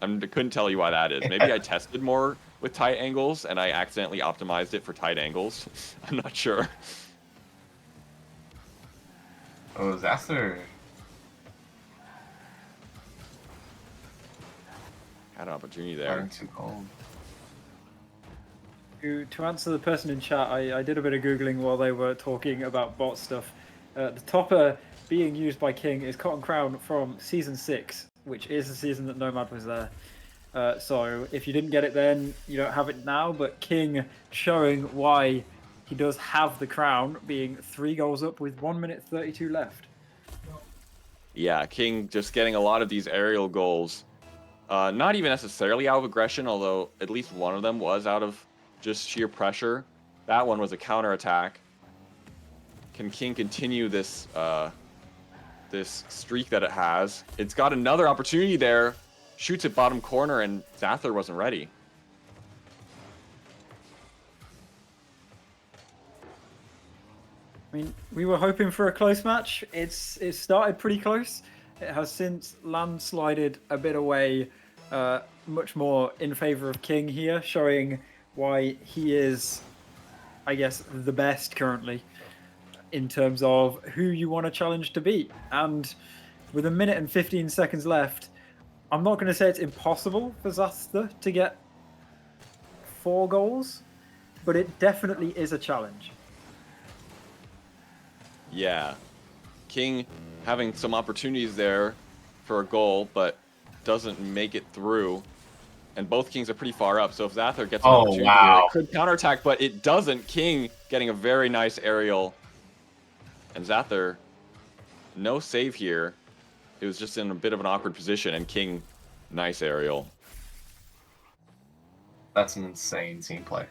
I couldn't tell you why that is. Maybe I tested more with tight angles, and I accidentally optimized it for tight angles. I'm not sure. Oh, Xasthur. Had an opportunity there. Too cold. To answer the person in chat, I did a bit of Googling while they were talking about bot stuff. The topper being used by King is Cotton Crown from Season 6, which is the season that Nomad was there. So if you didn't get it then, you don't have it now, but King showing why he does have the crown, being 3 goals up with 1 minute 32 left. Yeah, King just getting a lot of these aerial goals. Not even necessarily out of aggression, although at least one of them was out of just sheer pressure. That one was a counterattack. Can King continue this this streak that it has? It's got another opportunity there. Shoots at bottom corner, and Xasthur wasn't ready. I mean, we were hoping for a close match. It started pretty close. It has since landslided a bit away, much more in favor of King here, showing why he is, I guess, the best currently in terms of who you want to challenge to beat. And with 1 minute and 15 seconds left, I'm not going to say it's impossible for Xasthur to get 4 goals, but it definitely is a challenge. Yeah. King having some opportunities there for a goal, but doesn't make it through. And both Kings are pretty far up, so if Xasthur gets an opportunity here, it could counterattack, but it doesn't. King getting a very nice aerial. And Xasthur, no save here. It was just in a bit of an awkward position, and King, nice aerial. That's an insane team play.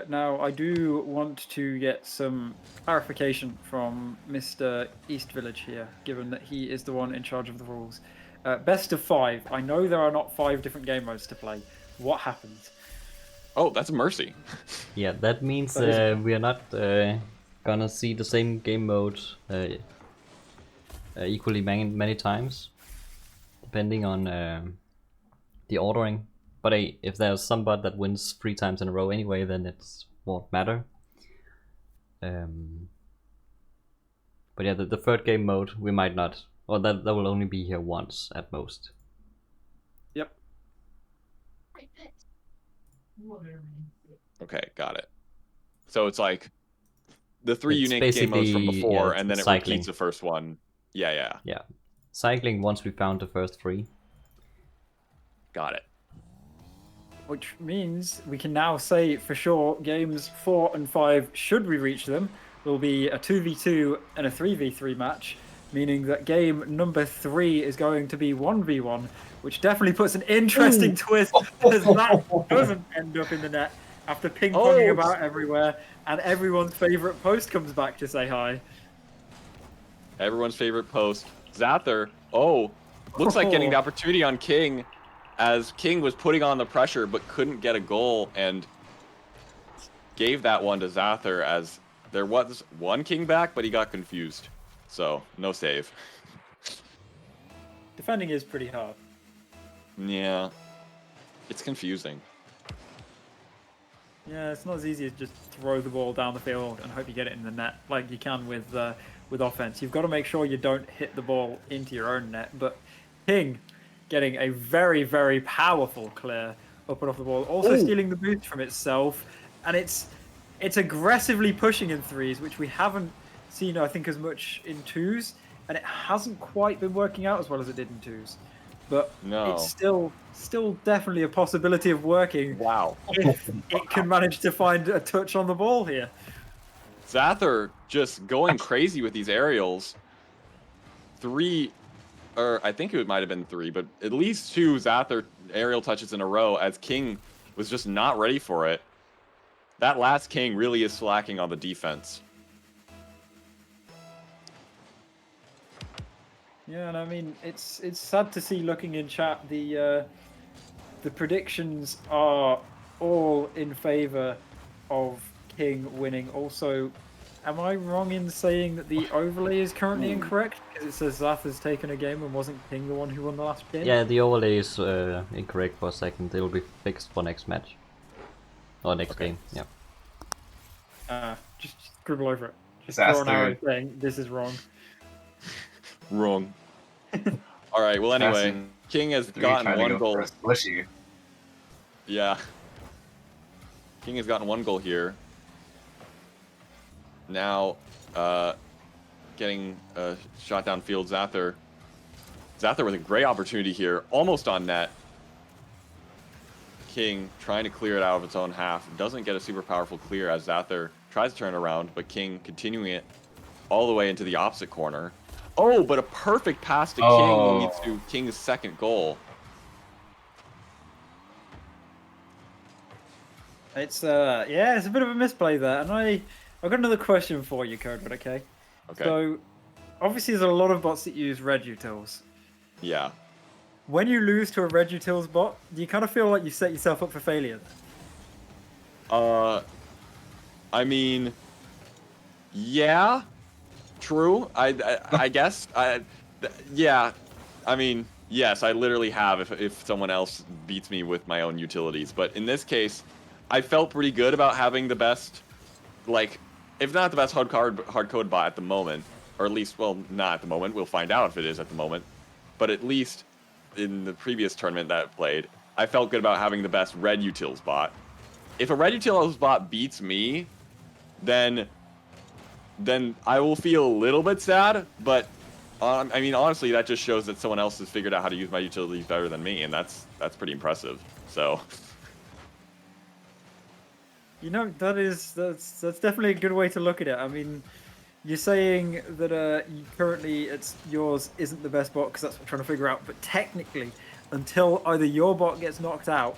Now, I do want to get some clarification from Mr. Eastvillage here, given that he is the one in charge of the rules. Best of 5. I know there are not 5 different game modes to play. What happens? Oh, that's a mercy. Yeah, that means That we are not gonna see the same game mode equally many times, depending on the ordering. But hey, if there's somebody that wins 3 times in a row anyway, then it won't matter. But yeah, the third game mode we might not, or that will only be here once at most. Yep. Okay, got it. So it's like the 3 It's unique game modes from basically, before, yeah, and then it cycling. repeats the first one. Yeah. Yeah, cycling once we found the first 3. Got it. Which means we can now say for sure games 4 and 5, should we reach them, will be a 2v2 and a 3v3 match, meaning that game number 3 is going to be 1v1, which definitely puts an interesting twist as that doesn't end up in the net after ping-ponging about everywhere, and everyone's favorite post comes back to say hi. Everyone's favorite post. Xasthur. Oh, looks like getting the opportunity on King, as King was putting on the pressure but couldn't get a goal, and gave that one to Xasthur, as there was one King back, but he got confused. So, no save. Defending is pretty hard. Yeah. It's confusing. Yeah, it's not as easy as just throw the ball down the field and hope you get it in the net like you can with offense. You've got to make sure you don't hit the ball into your own net. But King getting a very, very powerful clear up and off the ball, also stealing the boost from itself, and it's aggressively pushing in 3s, which we haven't seen, I think, as much in 2s, and it hasn't quite been working out as well as it did in 2s. But it's still definitely a possibility of working. Wow. If it can manage to find a touch on the ball here. Xasthur just going crazy with these aerials. 3, or I think it might have been 3, but at least 2 Xasthur aerial touches in a row, as King was just not ready for it. That last King really is slacking on the defense. Yeah, and I mean, it's sad to see, looking in chat, the predictions are all in favor of King winning. Also, am I wrong in saying that the overlay is currently incorrect? Because it says Xasthur's taken a game and wasn't King the one who won the last game? Yeah, the overlay is incorrect for a second. It will be fixed for next match. Or next game, yeah. Just scribble over it. Just Xasthur. throw an arrow saying this is wrong. Wrong. All right, well, anyway, Xasthur King has 3 gotten trying to 1 go goal. for a slushy. Yeah. King has gotten 1 goal here. Now, getting a shot downfield, Xasthur. Xasthur with a great opportunity here, almost on net. King trying to clear it out of its own half. Doesn't get a super powerful clear as Xasthur tries to turn around, but King continuing it all the way into the opposite corner. Oh, but a perfect pass to King leads to King's second goal. It's it's a bit of a misplay there, and I've got another question for you, CodeRed. Okay. Okay. So, obviously, there's a lot of bots that use red utils. Yeah. When you lose to a red utils bot, do you kind of feel like you set yourself up for failure? I mean, yeah, true. I guess. Yeah. I mean, yes, I literally have if someone else beats me with my own utilities. But in this case, I felt pretty good about having the best, like, if not the best hardcode bot at the moment, or at least, well, not at the moment. We'll find out if it is at the moment. But at least in the previous tournament that I played, I felt good about having the best red utils bot. If a red utils bot beats me, then I will feel a little bit sad. But I mean, honestly, that just shows that someone else has figured out how to use my utilities better than me, and that's pretty impressive. So. You know, that's definitely a good way to look at it. I mean, you're saying that currently yours isn't the best bot because that's what I'm trying to figure out. But technically, until either your bot gets knocked out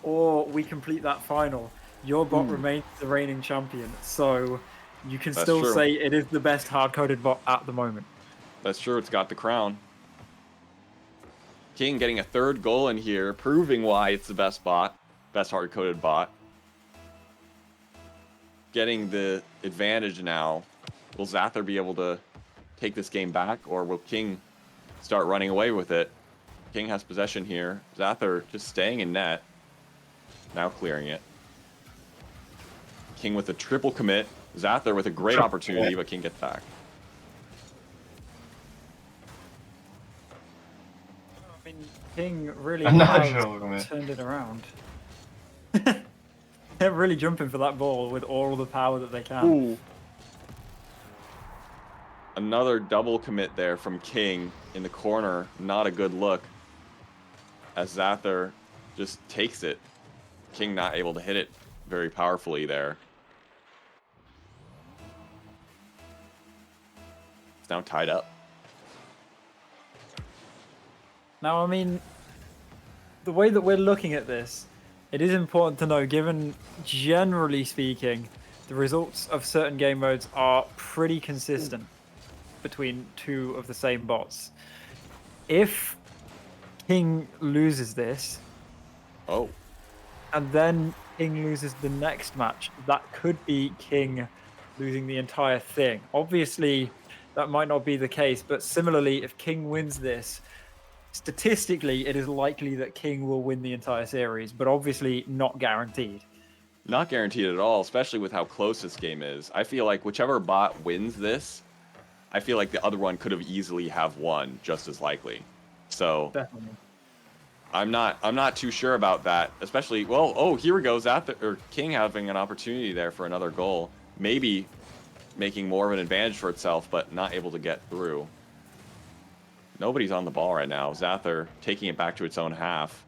or we complete that final, your bot remains the reigning champion. So you can That's still true. say it is the best hard-coded bot at the moment. That's true. It's got the crown. King getting a 3rd goal in here, proving why it's the best bot, best hard-coded bot. Getting the advantage now. Will Xasthur be able to take this game back, or will King start running away with it? King has possession here. Xasthur just staying in net. Now clearing it. King with a triple commit. Xasthur with a great opportunity, but King gets back. I mean, King really Another has triple commit. turned it around. They're really jumping for that ball with all the power that they can. Ooh. Another double commit there from King in the corner. Not a good look. As Xasthur just takes it. King not able to hit it very powerfully there. It's now tied up. Now, I mean, the way that we're looking at this, it is important to know, given, generally speaking, the results of certain game modes are pretty consistent between 2 of the same bots. If King loses this, Oh. and then King loses the next match, that could be King losing the entire thing. Obviously, that might not be the case, but similarly, if King wins this, statistically, it is likely that King will win the entire series, but obviously not guaranteed. Not guaranteed at all, especially with how close this game is. I feel like whichever bot wins this, I feel like the other one could have easily have won just as likely. So Definitely. I'm not too sure about that, especially, well, oh, here we go. King having an opportunity there for another goal. Maybe making more of an advantage for itself, but not able to get through. Nobody's on the ball right now. Xasthur taking it back to its own half,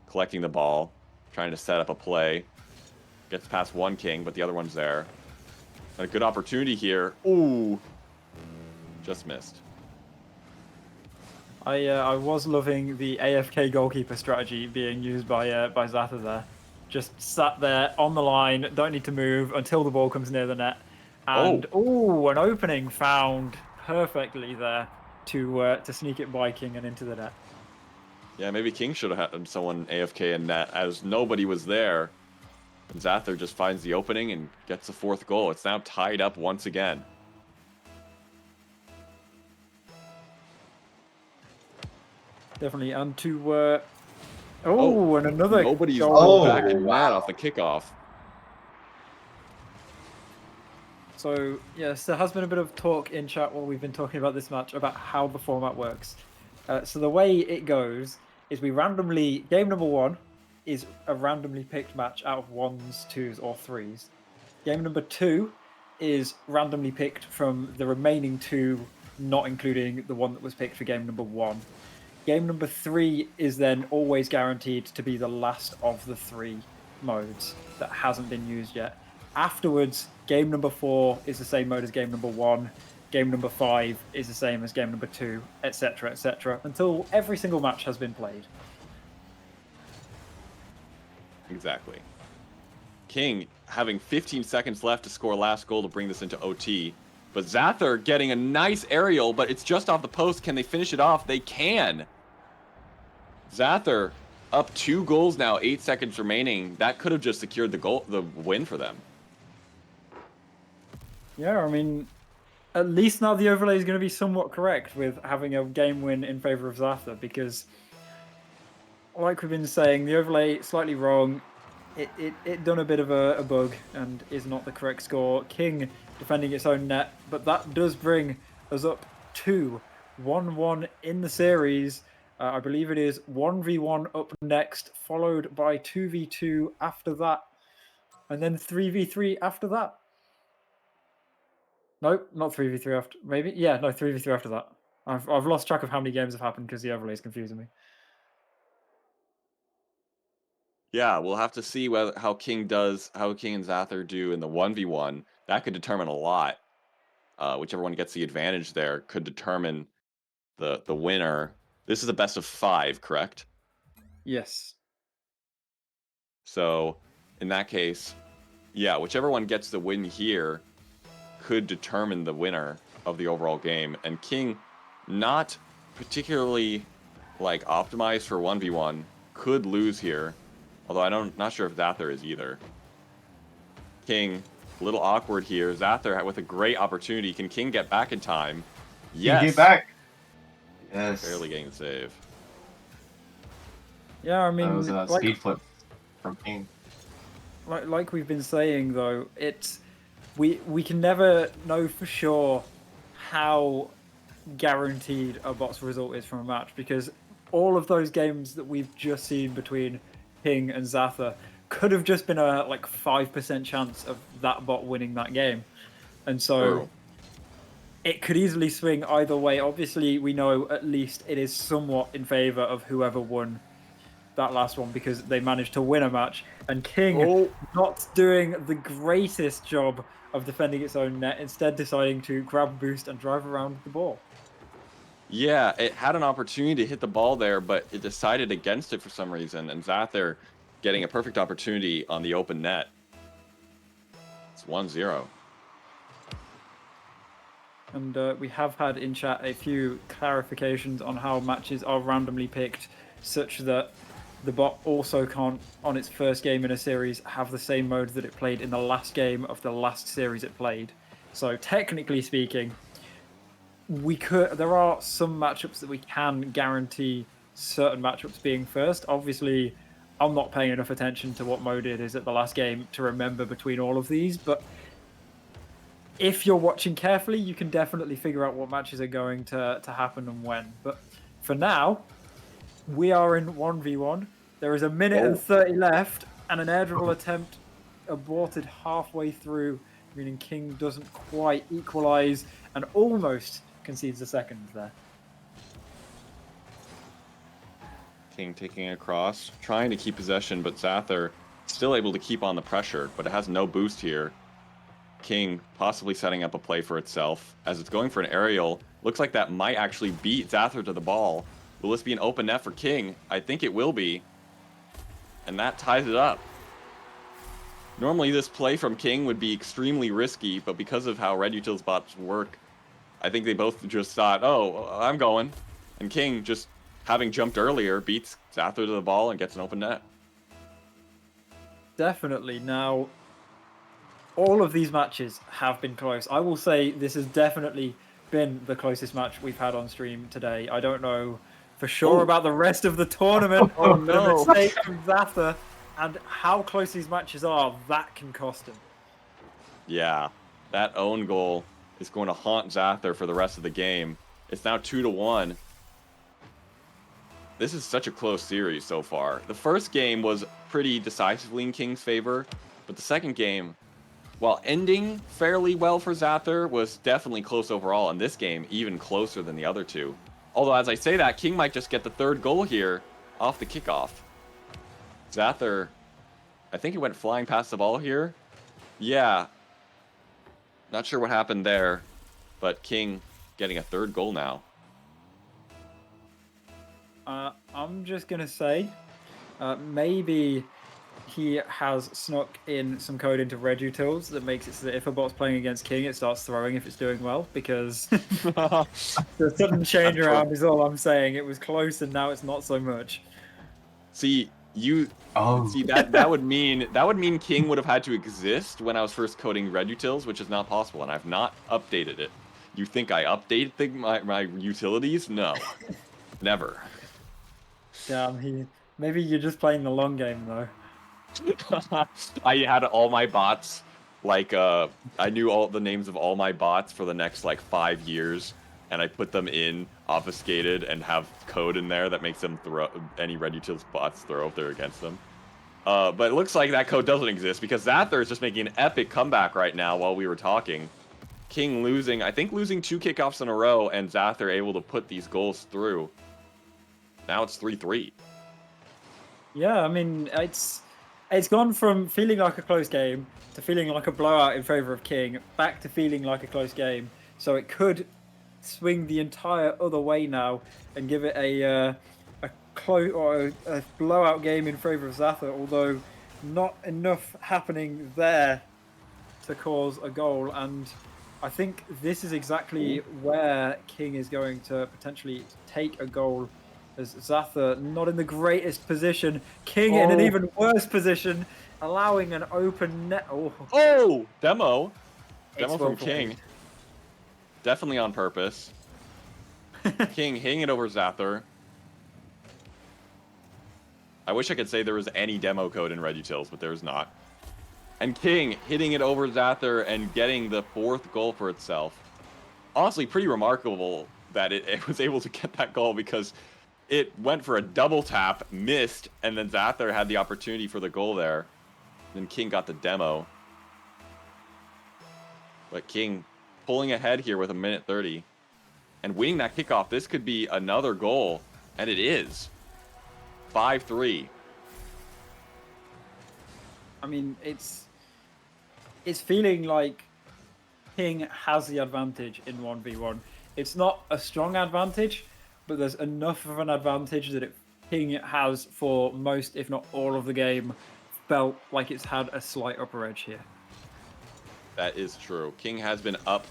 collecting the ball, trying to set up a play. Gets past one King, but the other one's there. And a good opportunity here. Ooh. Just missed. I was loving the AFK goalkeeper strategy being used by Xasthur there. Just sat there on the line, don't need to move until the ball comes near the net. And an opening found perfectly there to sneak it by King and into the net. Yeah, maybe King should have had someone AFK in net as nobody was there. And Xasthur just finds the opening and gets the 4th goal. It's now tied up once again. Definitely, and to and another Nobody's goal. back in net off the kickoff. So yes, there has been a bit of talk in chat while we've been talking about this match about how the format works. So the way it goes is we randomly, game number 1 is a randomly picked match out of 1s, 2s, or 3s. Game number 2 is randomly picked from the remaining 2, not including the one that was picked for game number 1. Game number 3 is then always guaranteed to be the last of the 3 modes that hasn't been used yet. Afterwards, game number 4 is the same mode as game number 1. Game number 5 is the same as game number 2, etc., until every single match has been played. Exactly. King having 15 seconds left to score last goal to bring this into OT. But Xasthur getting a nice aerial, but it's just off the post. Can they finish it off? They can. Xasthur up 2 goals now, 8 seconds remaining. That could have just secured the win for them. Yeah, I mean, at least now the overlay is going to be somewhat correct with having a game win in favor of Xasthur, because, like we've been saying, the overlay slightly wrong. It done a bit of a bug and is not the correct score. King defending its own net, but that does bring us up to 1-1 in the series. I believe it is 1v1 up next, followed by 2v2 after that, and then 3v3 after that. Nope, not 3v3 after. Maybe? Yeah, no, 3v3 after that. I've lost track of how many games have happened because the overlay is confusing me. Yeah, we'll have to see how King and Xasthur do in the 1v1. That could determine a lot. Whichever one gets the advantage there could determine the winner. This is a best of 5, correct? Yes. So in that case, yeah, whichever one gets the win here could determine the winner of the overall game. And King, not particularly like optimized for 1v1, could lose here. Although not sure if Xasthur is either. King, a little awkward here. Xasthur with a great opportunity. Can King get back in time? Yes. Get back. Yes. Barely getting the save. Yeah, I mean, That was a like, speed flip from King. like we've been saying though, it's we can never know for sure how guaranteed a bot's result is from a match, because all of those games that we've just seen between King and Xasthur could have just been a like 5% chance of that bot winning that game, and so it could easily swing either way. Obviously, we know at least it is somewhat in favor of whoever won that last one because they managed to win a match, and King not doing the greatest job of defending its own net, instead deciding to grab a boost and drive around the ball. Yeah, it had an opportunity to hit the ball there, but it decided against it for some reason, and Xasthur getting a perfect opportunity on the open net. It's 1-0. And we have had in chat a few clarifications on how matches are randomly picked, such that the bot also can't, on its first game in a series, have the same mode that it played in the last game of the last series it played. So technically speaking, there are some matchups that we can guarantee certain matchups being first. Obviously, I'm not paying enough attention to what mode it is at the last game to remember between all of these, but if you're watching carefully, you can definitely figure out what matches are going to happen and when. But for now, we are in 1v1. There is a minute and 30 left, and an air dribble attempt aborted halfway through, meaning King doesn't quite equalize and almost concedes a second there. King taking across, trying to keep possession, but Xasthur still able to keep on the pressure, but it has no boost here. King possibly setting up a play for itself as it's going for an aerial. Looks like that might actually beat Xasthur to the ball. Will this be an open net for King? I think it will be. And that ties it up. Normally this play from King would be extremely risky, but because of how Red Utils bots work, I think they both just thought, oh, I'm going. And King, just having jumped earlier, beats Xasthur to the ball and gets an open net. Definitely. Now, all of these matches have been close. I will say this has definitely been the closest match we've had on stream today. I don't know for sure about the rest of the tournament. Oh no! The mistake from Xasthur and how close these matches are, that can cost him. Yeah, that own goal is going to haunt Xasthur for the rest of the game. It's now 2-1. This is such a close series so far. The first game was pretty decisively in King's favor, but the second game, while ending fairly well for Xasthur, was definitely close overall, and this game even closer than the other two. Although, as I say that, King might just get the third goal here off the kickoff. Xasthur, I think he went flying past the ball here. Yeah. Not sure what happened there, but King getting a third goal now. I'm just going to say, maybe he has snuck in some code into Red Utils that makes it so that if a bot's playing against King, it starts throwing if it's doing well, because the sudden change around is all I'm saying. It was close and now it's not so much. See, see that would mean King would have had to exist when I was first coding Red Utils, which is not possible, and I've not updated it. You think I updated my utilities? No. Never. Damn, maybe you're just playing the long game though. I had all my bots, like, I knew all the names of all my bots for the next, like, 5 years, and I put them in obfuscated and have code in there that makes them throw, any Red Utils bots throw if they're against them. But it looks like that code doesn't exist, because Xasthur is just making an epic comeback right now while we were talking. King losing, I think losing 2 kickoffs in a row, and Xasthur able to put these goals through. Now it's 3-3. Yeah, I mean, it's gone from feeling like a close game to feeling like a blowout in favor of King, back to feeling like a close game. So it could swing the entire other way now and give it a close or a blowout game in favor of Xasthur, although not enough happening there to cause a goal. And I think this is exactly where King is going to potentially take a goal, as Xasthur not in the greatest position. King in an even worse position, allowing an open net. Oh, demo It's from well King. played. Definitely on purpose. King hitting it over Xasthur. I wish I could say there was any demo code in RedUtils, but there's not. And King hitting it over Xasthur and getting the 4th goal for itself. Honestly, pretty remarkable that it was able to get that goal, because it went for a double tap, missed, and then Xasthur had the opportunity for the goal there. Then King got the demo. But King pulling ahead here with 1:30 and winning that kickoff. This could be another goal, and it is. 5-3. I mean, it's feeling like King has the advantage in 1v1. It's not a strong advantage, but there's enough of an advantage that King has for most, if not all of the game, felt like it's had a slight upper edge here. That is true. King has been up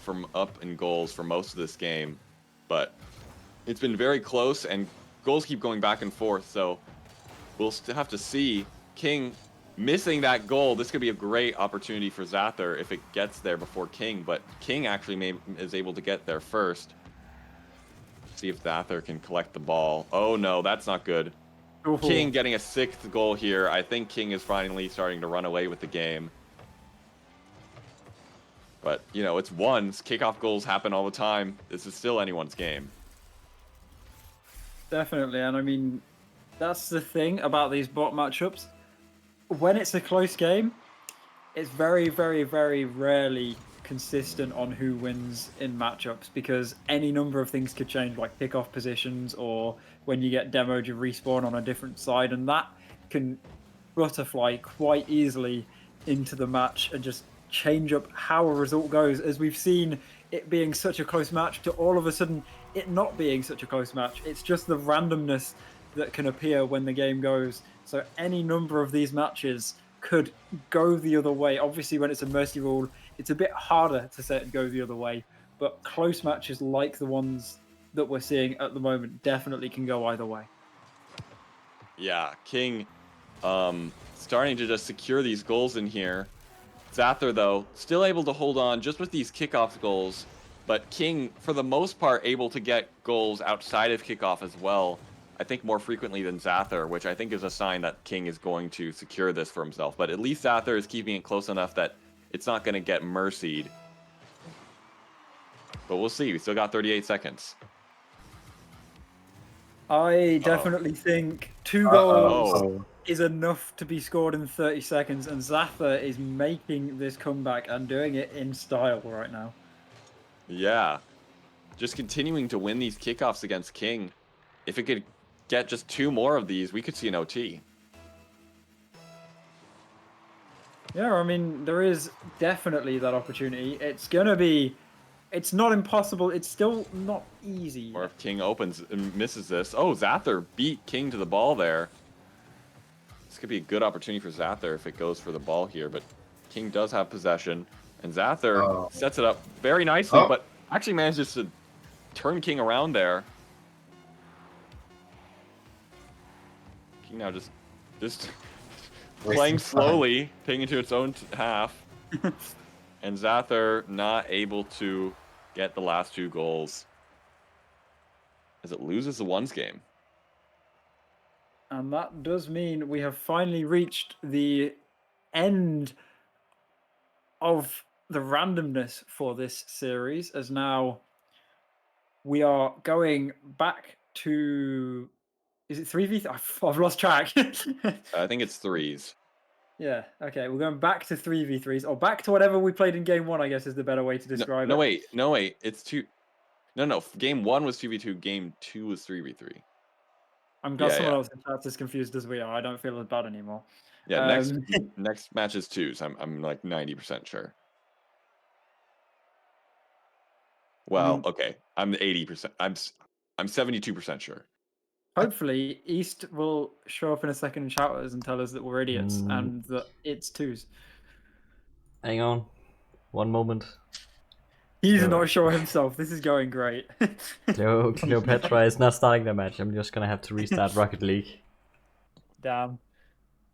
in goals for most of this game, but it's been very close, and goals keep going back and forth, so we'll still have to see. King missing that goal. This could be a great opportunity for Xasthur if it gets there before King, but King actually is able to get there first. See if Xasthur can collect the ball. Oh no, that's not good. Ooh. King getting a 6th goal here. I think King is finally starting to run away with the game. But, you know, it's ones. Kickoff goals happen all the time. This is still anyone's game. Definitely, and I mean, that's the thing about these bot matchups. When it's a close game, it's very, very, very rarely consistent on who wins in matchups, because any number of things could change, like kickoff positions, or when you get demoed, you respawn on a different side, and that can butterfly quite easily into the match and just change up how a result goes, as we've seen it being such a close match to all of a sudden it not being such a close match. It's just the randomness that can appear when the game goes. So any number of these matches could go the other way. Obviously, when it's a mercy rule, it's a bit harder to say it go the other way, but close matches like the ones that we're seeing at the moment definitely can go either way. Yeah, King starting to just secure these goals in here. Xasthur, though, still able to hold on just with these kickoff goals, but King, for the most part, able to get goals outside of kickoff as well. I think more frequently than Xasthur, which I think is a sign that King is going to secure this for himself. But at least Xasthur is keeping it close enough that it's not going to get mercied. But we'll see. We still got 38 seconds. I definitely think 2 goals is enough to be scored in 30 seconds, and Xasthur is making this comeback and doing it in style right now. Yeah. Just continuing to win these kickoffs against King. If it could get just 2 more of these, we could see an OT. Yeah, I mean, there is definitely that opportunity. It's going to be... It's not impossible. It's still not easy. Or if King opens and misses this. Oh, Xasthur beat King to the ball there. This could be a good opportunity for Xasthur if it goes for the ball here, but King does have possession, and Xasthur sets it up very nicely, but actually manages to turn King around there. King now just playing slowly, taking it to its own half, and Xasthur not able to get the last 2 goals as it loses the ones game. And that does mean we have finally reached the end of the randomness for this series, as now we are going back to... Is it 3v3? I've lost track. I think it's 3s. Yeah, okay. We're going back to 3v3s, or back to whatever we played in game 1, I guess is the better way to describe it. No, wait. It's 2. No. Game 1 was 2v2. Game 2 was 3v3. I'm glad someone else in chat as confused as we are. I don't feel as bad anymore. Yeah, next match is 2s. I'm like 90% sure. Well, okay. I'm 80%. I'm 72% sure. Hopefully, East will show up in a second and shout at us and tell us that we're idiots and that it's twos. Hang on. One moment. He's Sure. not sure himself. This is going great. Cleopatra is not starting the match. I'm just gonna have to restart Rocket League. Damn.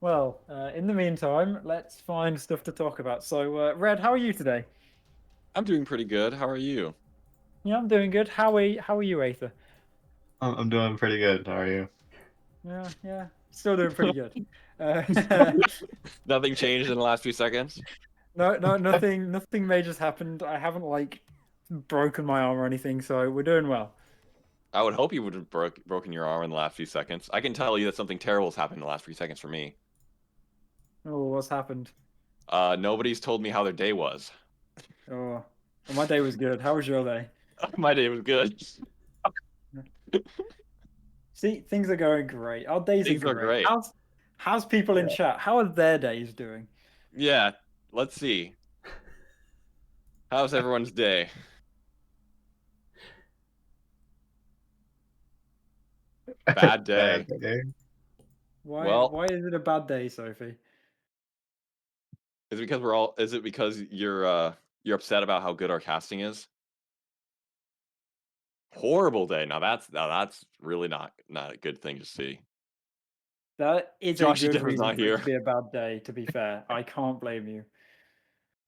Well, in the meantime, let's find stuff to talk about. So, Red, how are you today? I'm doing pretty good. How are you? Yeah, I'm doing good. How are you, Aether? I'm doing pretty good. How are you? Yeah, still doing pretty good. Nothing changed in the last few seconds? No, nothing major's happened. I haven't like broken my arm or anything, so we're doing well. I would hope you would have broken your arm in the last few seconds. I can tell you that something terrible has happened in the last few seconds for me. Oh, what's happened? Nobody's told me how their day was. Oh, well, my day was good. How was your day? My day was good. See, things are going great. Our days Things are great. How's people in chat? How are their days doing? Yeah, let's see. How's everyone's day? Bad day. Bad day. Why is it a bad day, Sophie? Is it because you're upset about how good our casting is? Horrible day. Now that's really not a good thing to see. That is a JoshyDev good is reason not for it here. to be a bad day, to be fair. I can't blame you.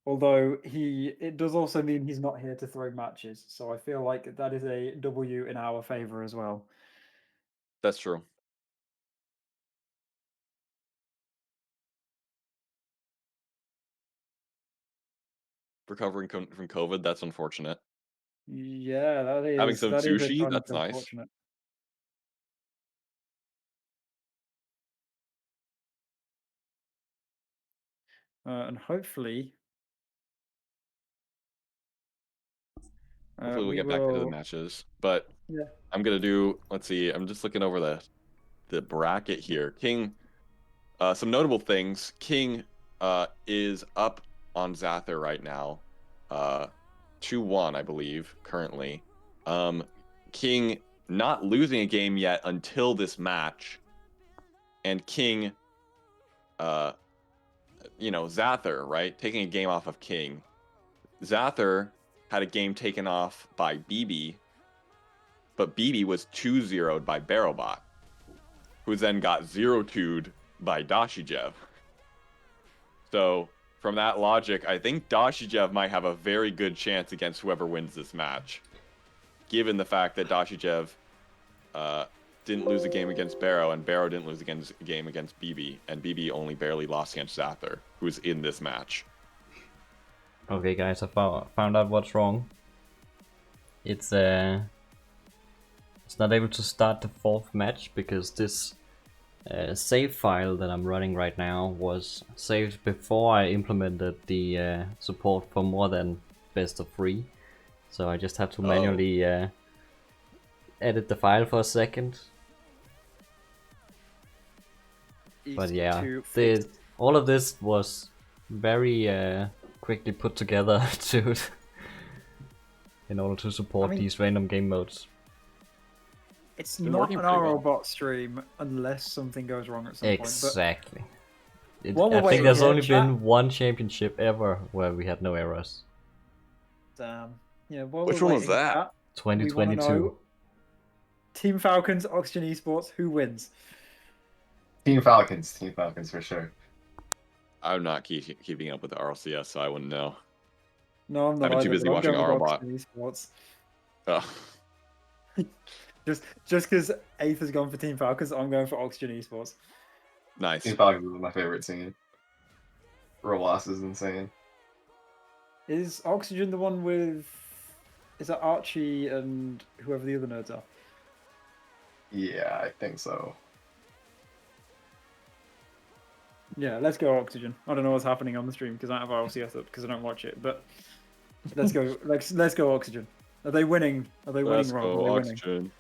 Although it does also mean he's not here to throw matches, so I feel like that is a W in our favor as well. That's true. Recovering from COVID, that's unfortunate. Yeah, that is Having some that is a sushi, kind that's of nice. unfortunate. And hopefully Hopefully we get back into the matches. But Yeah. I'm gonna do. Let's see. I'm just looking over the bracket here. King. Some notable things. King is up on Xasthur right now. 2-1, I believe, currently. King not losing a game yet until this match. And King, Xasthur, right? Taking a game off of King. Xasthur had a game taken off by BB, but BB was 2-0'd by Berrobot, who then got 0-2'd by DoshyJev. So, from that logic, I think DoshyJev might have a very good chance against whoever wins this match, given the fact that DoshyJev didn't lose a game against Berro, and Berro didn't lose a game against BB, and BB only barely lost against Xasthur, who's in this match. Okay, guys, I found out what's wrong. It's not able to start the fourth match because this save file that I'm running right now was saved before I implemented the support for more than best of 3. So I just have to manually edit the file for a second. But yeah, all of this was very quickly put together to in order to support these random game modes. It's not an RLBot stream unless something goes wrong at some Exactly. point. I think there's only been one championship ever where we had no errors. Damn. Yeah. Which one was that? 2022. Team Falcons, Oxygen Esports, who wins? Team Falcons for sure. I'm not keeping up with the RLCS, so I wouldn't know. No, I'm not. I'm too busy watching RLBot. Esports. Oh. Just because Aether's gone for Team Falcons, I'm going for Oxygen Esports. Nice. Team Falcons is my favorite team. Rowas is insane. Is Oxygen the one with... Is that Archie and whoever the other nerds are? Yeah, I think so. Yeah, let's go Oxygen. I don't know what's happening on the stream because I don't have RLCS up because I don't watch it, but let's go. Let's go Oxygen. Are they winning? Are they winning wrong? Go Oxygen.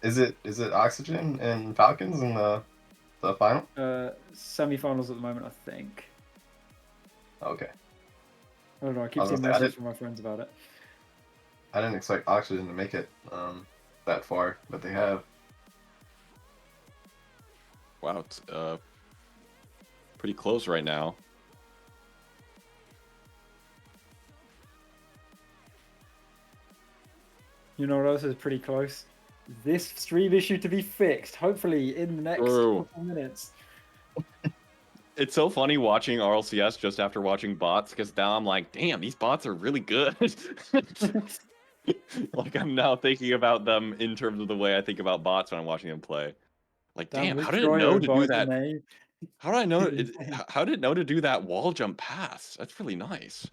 Is it Oxygen and Falcons in the final? Semi-finals at the moment, I think. Okay. I don't know. I keep seeing messages from my friends about it. I didn't expect Oxygen to make it that far, but they have. Wow, it's pretty close right now. You know what else is pretty close? This stream issue to be fixed, hopefully in the next True. couple minutes. It's so funny watching RLCS just after watching bots, because now I'm like, damn, these bots are really good. Like, I'm now thinking about them in terms of the way I think about bots when I'm watching them play. Like, damn, how did it know to do that? How did I know it? How did it know to do that wall jump pass? That's really nice.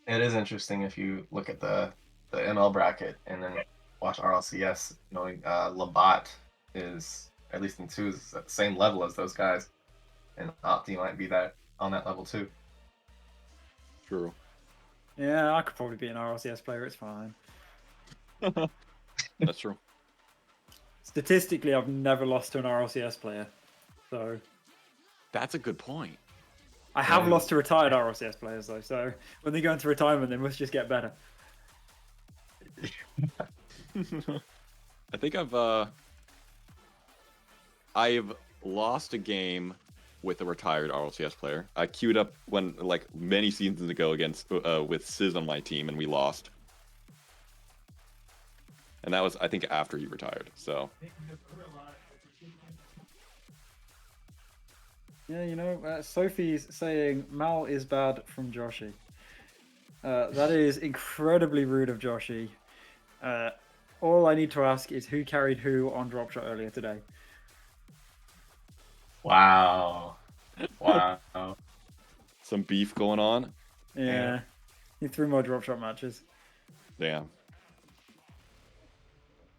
It is interesting if you look at the ML bracket and then watch RLCS, knowing RLBot is, at least in 2, is at the same level as those guys. And Opti might be on that level too. True. Yeah, I could probably be an RLCS player, it's fine. That's true. Statistically, I've never lost to an RLCS player. So That's a good point. I have lost to retired RLCS players though, so when they go into retirement they must just get better. I think I've lost a game with a retired RLCS player. I queued up when, like, many seasons ago against with Sizz on my team, and we lost. And that was, I think, after he retired. So Yeah, you know, Sophie's saying Mal is bad from Joshy. That is incredibly rude of Joshy. All I need to ask is who carried who on drop shot earlier today. Wow. Wow. some beef going on. Yeah, he threw more drop shot matches. Damn.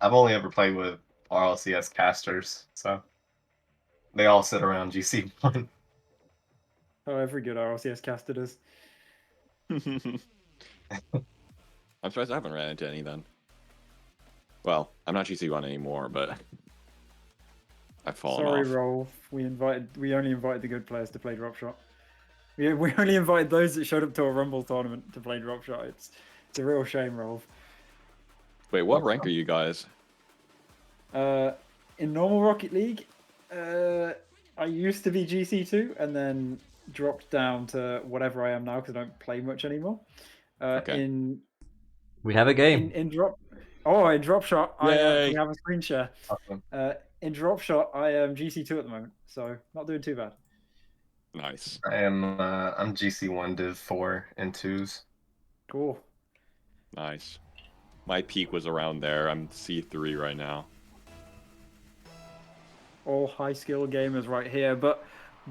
I've only ever played with RLCS casters, so they all sit around GC1. Oh, every good RLCS caster does. I'm surprised I haven't ran into any then. Well, I'm not GC1 anymore, but I've fallen Sorry, off. Rolf. We only invited the good players to play drop shot. We only invited those that showed up to a Rumble tournament to play drop shot. It's a real shame, Rolf. Wait, what rank are you guys? In normal Rocket League, I used to be GC2 and then dropped down to whatever I am now because I don't play much anymore. Okay. We have a game. In drop shot, we have a screen share. Awesome. In drop shot, I am GC2 at the moment, so not doing too bad. Nice. I'm GC1 Div 4 and 2s. Cool. Nice. My peak was around there. I'm C3 right now. All high skill gamers right here. But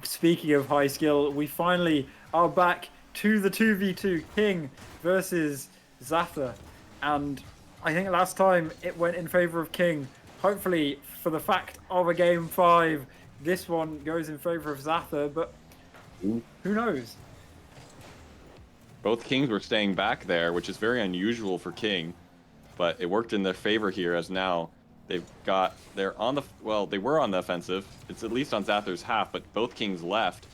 speaking of high skill, we finally are back to the 2v2 King versus Xasthur. And I think last time it went in favor of King. Hopefully, for the fact of a game 5, this one goes in favor of Xasthur, but who knows? Both Kings were staying back there, which is very unusual for King, but it worked in their favor here, as now they were on the offensive. It's at least on Xasthur's half, but both Kings left.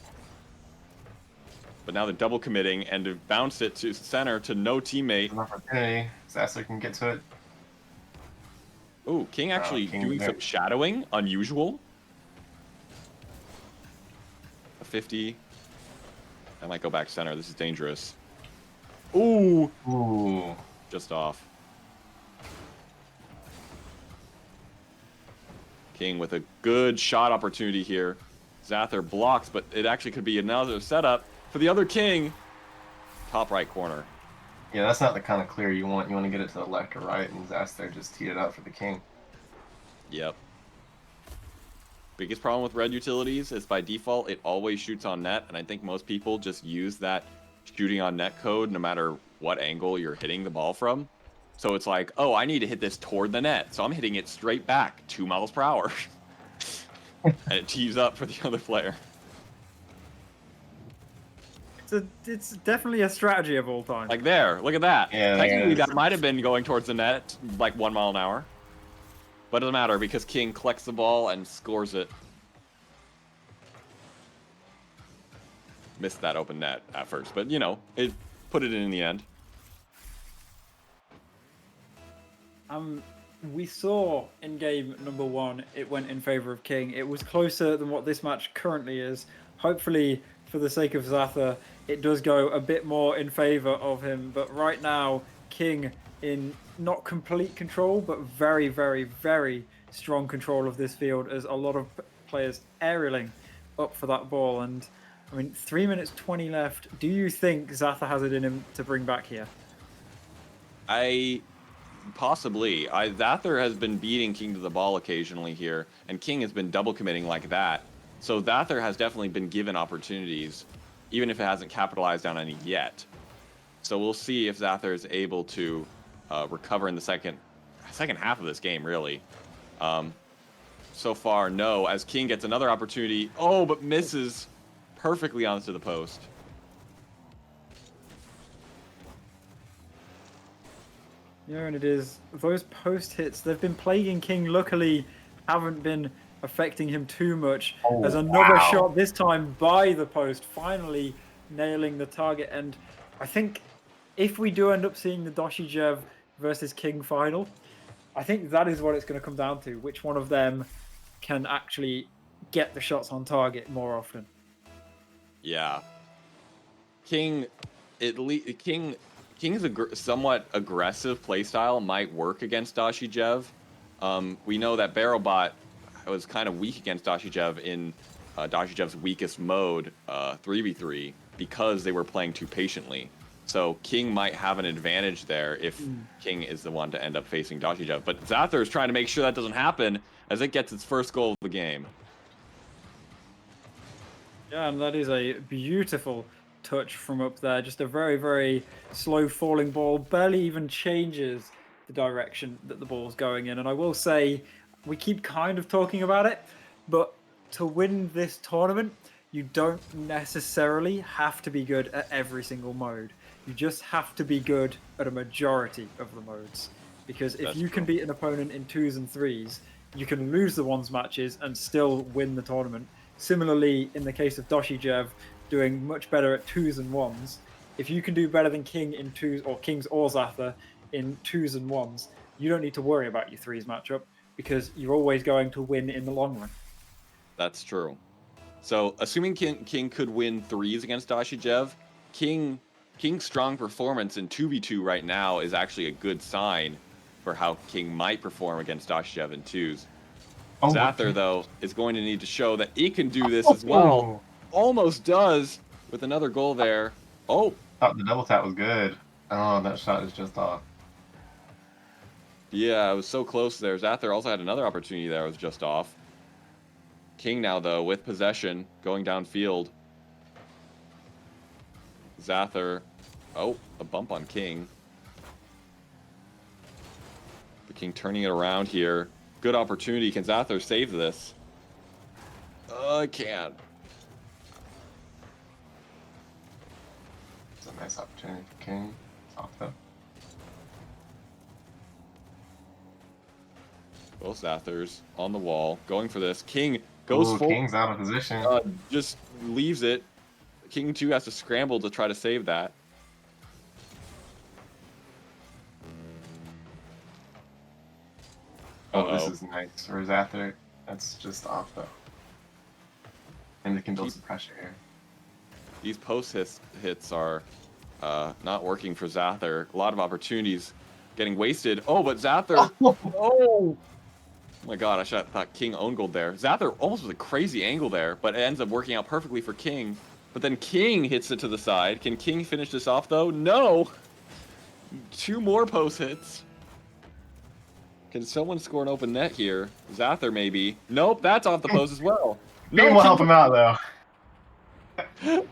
But now they're double committing and to bounce it to center to no teammate. An opportunity. Xasthur can get to it. Ooh, King actually doing some shadowing, unusual. A 50. I might go back center. This is dangerous. Ooh. Ooh. Just off. King with a good shot opportunity here. Xasthur blocks, but it actually could be another setup for the other King. Top right corner. Yeah, that's not the kind of clear you want. You want to get it to the left or right, and Xasthur just teed it up for the King. Yep. Biggest problem with red utilities is by default, it always shoots on net, and I think most people just use that shooting on net code no matter what angle you're hitting the ball from. So it's like, oh, I need to hit this toward the net, so I'm hitting it straight back 2 miles per hour. And it tees up for the other player. It's definitely a strategy of all time. Like there, look at that. Yeah, technically, that might have been going towards the net, like 1 mile an hour. But it doesn't matter because King collects the ball and scores it. Missed that open net at first, but you know, it put it in the end. we saw in game number 1, it went in favor of King. It was closer than what this match currently is. Hopefully, for the sake of Xasthur, it does go a bit more in favor of him. But right now, King in not complete control, but very, very, very strong control of this field, as a lot of players aerialing up for that ball. And I mean, 3 minutes 20 left. Do you think Xasthur has it in him to bring back here? Possibly. Xasthur has been beating King to the ball occasionally here, and King has been double committing like that. So Xasthur has definitely been given opportunities, even if it hasn't capitalized on any yet. So we'll see if Xasthur is able to recover in the second half of this game, really. So far, no, as King gets another opportunity. Oh, but misses perfectly onto the post. Yeah, and it is. Those post hits, they've been plaguing King. Luckily, haven't been affecting him too much. Oh, As another wow. shot, this time by the post, finally nailing the target. And I think if we do end up seeing the DoshyJev versus King final, I think that is what it's going to come down to. Which one of them can actually get the shots on target more often? Yeah. King's somewhat aggressive playstyle might work against DoshyJev. We know that Berrobot was kind of weak against DoshyJev in DoshyJev's weakest mode, 3v3, because they were playing too patiently. So King might have an advantage there if King is the one to end up facing DoshyJev. But Xasthur is trying to make sure that doesn't happen as it gets its first goal of the game. Yeah, and that is a beautiful touch from up there. Just a very, very slow falling ball. Barely even changes the direction that the ball's going in. And I will say, we keep kind of talking about it, but to win this tournament, you don't necessarily have to be good at every single mode. You just have to be good at a majority of the modes. Because if you can beat an opponent in 2s and 3s, you can lose the 1s matches and still win the tournament. Similarly, in the case of DoshyJev, doing much better at 2s and 1s, if you can do better than King in 2s, or Kings or Xasthur in 2s and 1s, you don't need to worry about your 3s matchup, because you're always going to win in the long run. That's true. So, assuming King could win 3s against DoshyJev, King's strong performance in 2v2 right now is actually a good sign for how King might perform against DoshyJev in 2s. Xasthur, though, is going to need to show that he can do this as well. Almost does with another goal there. Oh! Thought the double tap was good. Oh, that shot is just off. Yeah, it was so close there. Xasthur also had another opportunity there. It was just off. King now, though, with possession, going downfield. Xasthur. Oh, a bump on King. The King turning it around here. Good opportunity. Can Xasthur save this? I can't. It's a nice opportunity for King. It's off though. Both Xasthurs on the wall, going for this. King goes forward. King's out of position. Just leaves it. King 2 has to scramble to try to save that. Oh, this is nice for Xasthur. That's just off though. And they can build some pressure here. These post hits are not working for Xasthur. A lot of opportunities getting wasted. Oh, but Xasthur. Oh my god, I thought King own gold there. Xasthur almost was a crazy angle there, but it ends up working out perfectly for King. But then King hits it to the side. Can King finish this off though? No! 2 more post hits. Can someone score an open net here? Xasthur maybe. Nope, that's off the post as well. King will help him out though.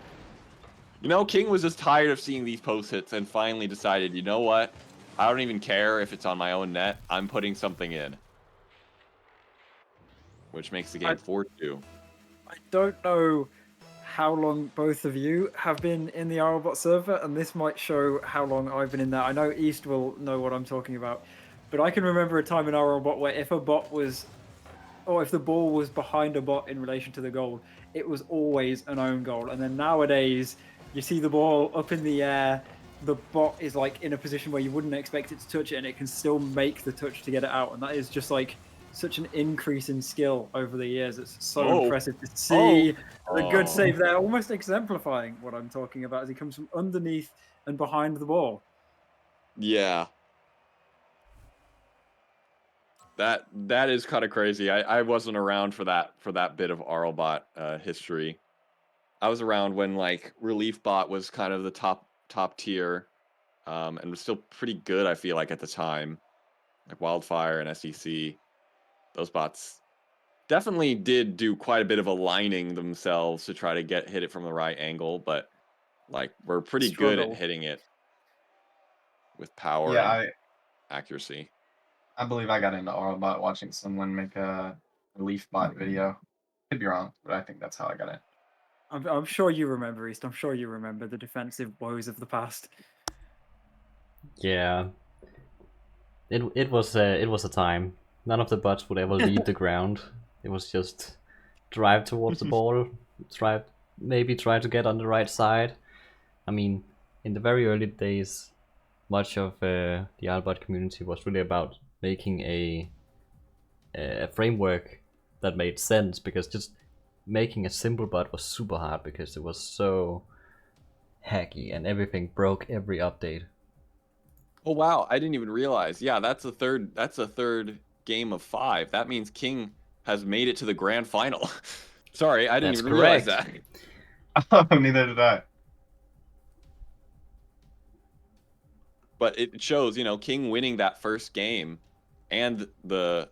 You know, King was just tired of seeing these post hits and finally decided, you know what? I don't even care if it's on my own net. I'm putting something in. Which makes the game 4-2. I don't know how long both of you have been in the RLBot server, and this might show how long I've been in there. I know East will know what I'm talking about, but I can remember a time in RLBot where if a bot was, or if the ball was behind a bot in relation to the goal, it was always an own goal. And then nowadays, you see the ball up in the air, the bot is like in a position where you wouldn't expect it to touch it, and it can still make the touch to get it out, and that is just like such an increase in skill over the years. It's so impressive to see the good save there, almost exemplifying what I'm talking about as he comes from underneath and behind the ball. Yeah. That is kind of crazy. I wasn't around for that bit of RLBot history. I was around when like Relief Bot was kind of the top tier, and was still pretty good. I feel like at the time, like Wildfire and SEC, those bots definitely did do quite a bit of aligning themselves to try to hit it from the right angle, but like we're pretty good at hitting it with power and accuracy. I believe I got into RLBot watching someone make a Relief Bot video. Could be wrong, but I think that's how I got in. I'm sure you remember, East. I'm sure you remember the defensive woes of the past. Yeah. It was a time. None of the bots would ever leave the ground. It was just drive towards the ball, maybe try to get on the right side. I mean, in the very early days, much of the RLBot community was really about making a framework that made sense, because just making a simple bot was super hard because it was so hacky and everything broke every update. Oh wow, I didn't even realize. Yeah, that's a third game of 5. That means King has made it to the grand final. Sorry, I didn't even realize that. Neither did I. But it shows, you know, King winning that first game and the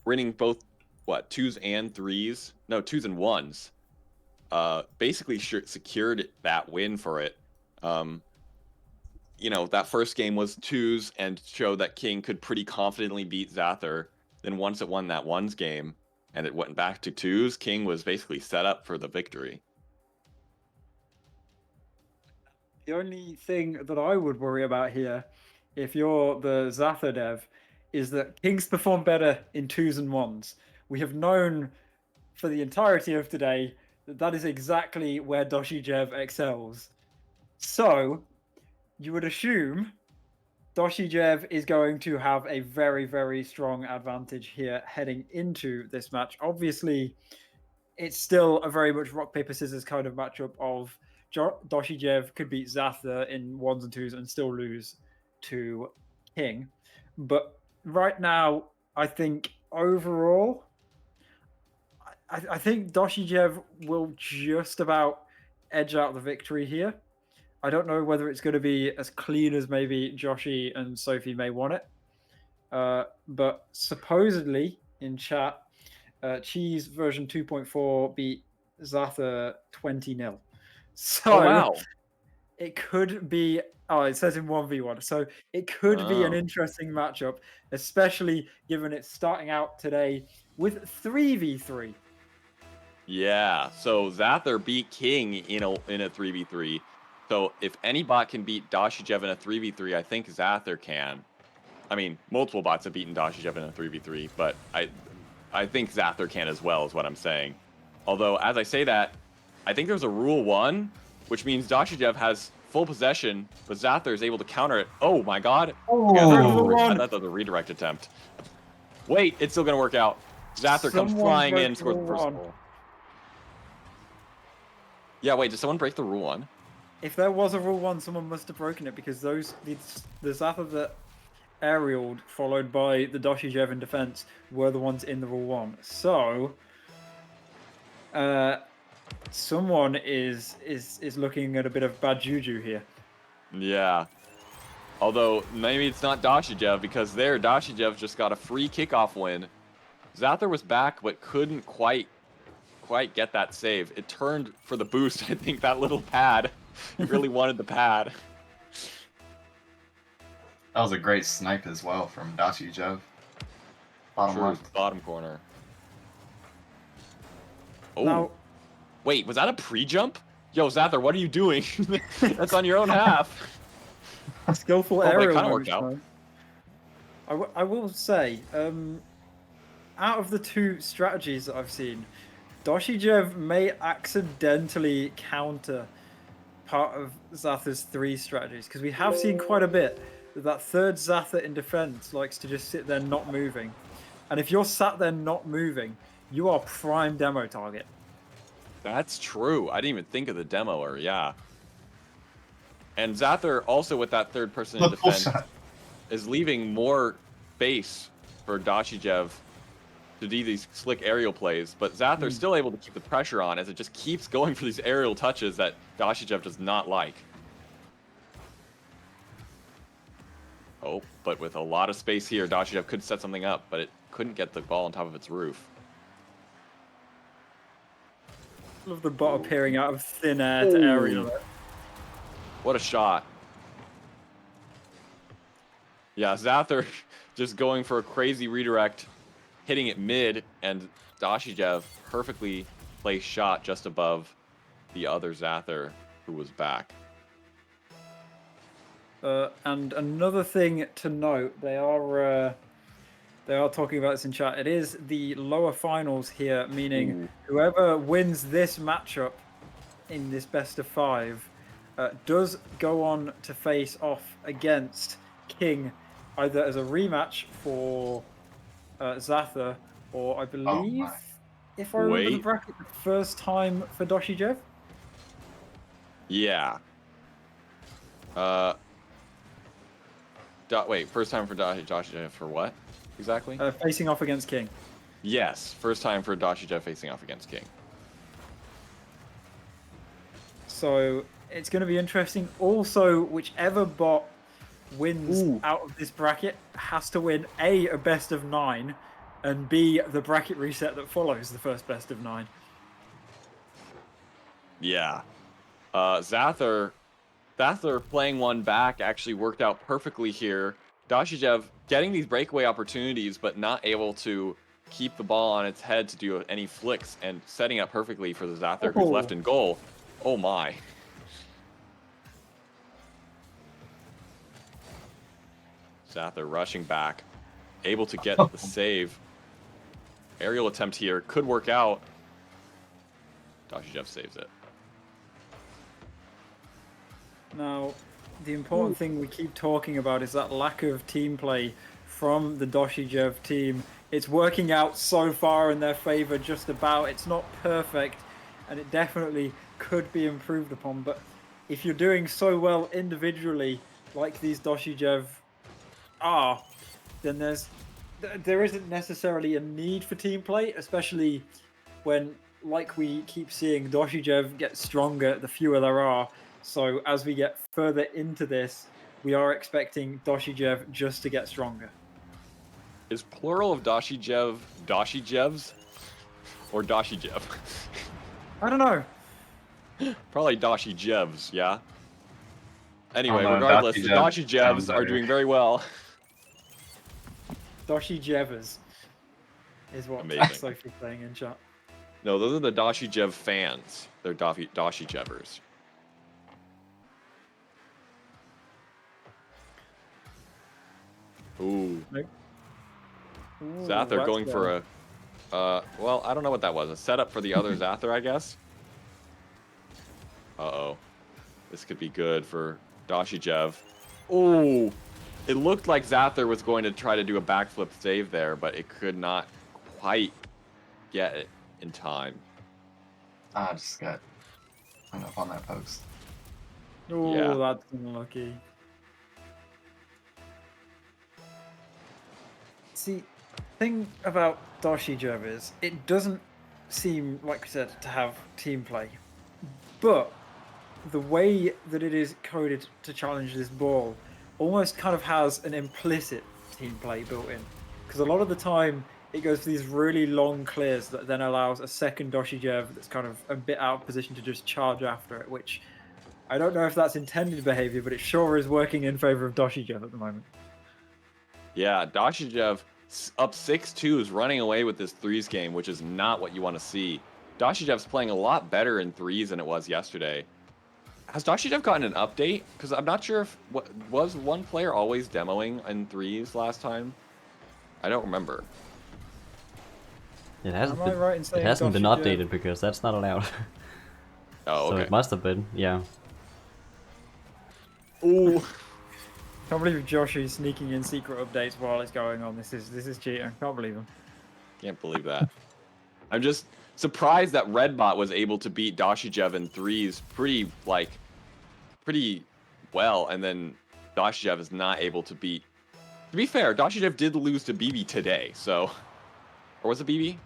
winning both, what, 2s and 3s? No, 2s and 1s. Basically secured that win for it. You know, that first game was 2s and showed that King could pretty confidently beat Xasthur. Then once it won that 1s game and it went back to 2s, King was basically set up for the victory. The only thing that I would worry about here, if you're the Xasthur dev, is that Kings perform better in 2s and 1s. We have known for the entirety of today that that is exactly where DoshyJev excels. So, you would assume DoshyJev is going to have a very, very strong advantage here heading into this match. Obviously, it's still a very much rock, paper, scissors kind of matchup of DoshyJev could beat Xasthur in 1s and 2s and still lose to King. But right now, I think overall, I think DoshyJev will just about edge out the victory here. I don't know whether it's going to be as clean as maybe Joshy and Sophie may want it. But supposedly in chat, Cheese version 2.4 beat Xasthur 20-0. So it could be, it says in 1v1. So it could be an interesting matchup, especially given it's starting out today with 3v3. Yeah, so Xasthur beat King in a 3v3. So if any bot can beat DoshyJev in a 3v3, I think Xasthur can. I mean, multiple bots have beaten DoshyJev in a 3v3, but I think Xasthur can as well, is what I'm saying. Although, as I say that, I think there's a rule 1, which means DoshyJev has full possession, but Xasthur is able to counter it. Oh my god. Oh, that was a redirect attempt. Wait, it's still going to work out. Xasthur comes flying in, scores the first goal. Yeah, wait, did someone break the rule 1? If there was a rule 1, someone must have broken it, because the Xasthur that aerialed, followed by the DoshyJev in defense, were the ones in the rule 1. So, someone is looking at a bit of bad juju here. Yeah. Although, maybe it's not DoshyJev, because there, DoshyJev just got a free kickoff win. Xasthur was back, but couldn't quite get that save. It turned for the boost, I think, that little pad. He really wanted the pad. That was a great snipe as well from DoshyJev. Bottom left. Bottom corner. Oh. Now, wait, was that a pre-jump? Yo, Xasthur, what are you doing? That's on your own half. Skillful aerial. Kind of worked out. I will say, out of the two strategies that I've seen, DoshyJev may accidentally counter part of Xasthur's 3 strategies, because we have seen quite a bit that third Xasthur in defense likes to just sit there not moving. And if you're sat there not moving, you are prime demo target. That's true. I didn't even think of the demoer, yeah. And Xasthur, also with that third person in defense, is leaving more space for DoshyJev to do these slick aerial plays, but Xasthur's still able to keep the pressure on as it just keeps going for these aerial touches that DoshyJev does not like. Oh, but with a lot of space here, DoshyJev could set something up, but it couldn't get the ball on top of its roof. Love the bot appearing out of thin air to aerial it. What a shot. Yeah, Xasthur just going for a crazy redirect, hitting it mid, and DoshyJev perfectly placed shot just above the other Xasthur who was back. And another thing to note, they are talking about this in chat. It is the lower finals here, meaning whoever wins this matchup in this best of 5 does go on to face off against King, either as a rematch for Xasthur, or I believe, if I remember the bracket, the first time for DoshyJev. Yeah. Wait, first time for DoshyJev for what exactly? Facing off against King. Yes, first time for DoshyJev facing off against King. So it's going to be interesting. Also, whichever bot wins out of this bracket has to win A, a best of 9, and B, the bracket reset that follows the first best of 9. Yeah. Xasthur playing one back actually worked out perfectly here. DoshyJev getting these breakaway opportunities, but not able to keep the ball on its head to do any flicks, and setting up perfectly for the Xasthur who's left in goal. Oh my. Xasthur rushing back, able to get the save. Aerial attempt here could work out. DoshyJev saves it. Now, the important thing we keep talking about is that lack of team play from the DoshyJev team. It's working out so far in their favor, just about. It's not perfect, and it definitely could be improved upon. But if you're doing so well individually, like these DoshyJev are, then there isn't necessarily a need for team play, especially when, like we keep seeing, DoshyJev get stronger the fewer there are. So as we get further into this, we are expecting DoshyJev just to get stronger. Is plural of DoshyJev DoshyJevs or DoshyJev? I don't know. Probably DoshyJevs, yeah? Anyway, know, regardless, the DoshyJev DoshyJevs are doing very well. DoshyJevers is what Amazing. Sophie's saying in chat. No, those are the DoshyJev fans. They're DoshyJevers. Ooh. Nope. Xasthur going for a... well, I don't know what that was. A setup for the other Xasthur, I guess? Uh-oh. This could be good for DoshyJev. Ooh! It looked like Xasthur was going to try to do a backflip save there, but it could not quite get it in time. I just got hung up on that post. Oh, Yeah. that's unlucky. See, thing about DoshyJev is it doesn't seem, like we said, to have team play, but the way that it is coded to challenge this ball almost kind of has an implicit team play built in, because a lot of the time it goes for these really long clears that then allows a second DoshyJev that's kind of a bit out of position to just charge after it, which I don't know if that's intended behavior, but it sure is working in favor of DoshyJev at the moment. Yeah, DoshyJev up 6-2 is running away with this threes game, which is not what you want to see. DoshyJev's playing a lot better in threes than it was yesterday. Has DoshyJev gotten an update? Because I'm not sure if... was one player always demoing in threes last time? I don't remember. It hasn't Am I right in saying been DoshyJev? updated because that's not allowed. Oh, okay. So it must have been, yeah. Ooh. Can't believe Josh is sneaking in secret updates while it's going on. This is cheating. Can't believe him. Can't believe that. I'm just surprised that RedBot was able to beat DoshyJev in threes pretty well, and then DoshyJev is not able to beat. To be fair, DoshyJev did lose to BB today, so, or was it BB?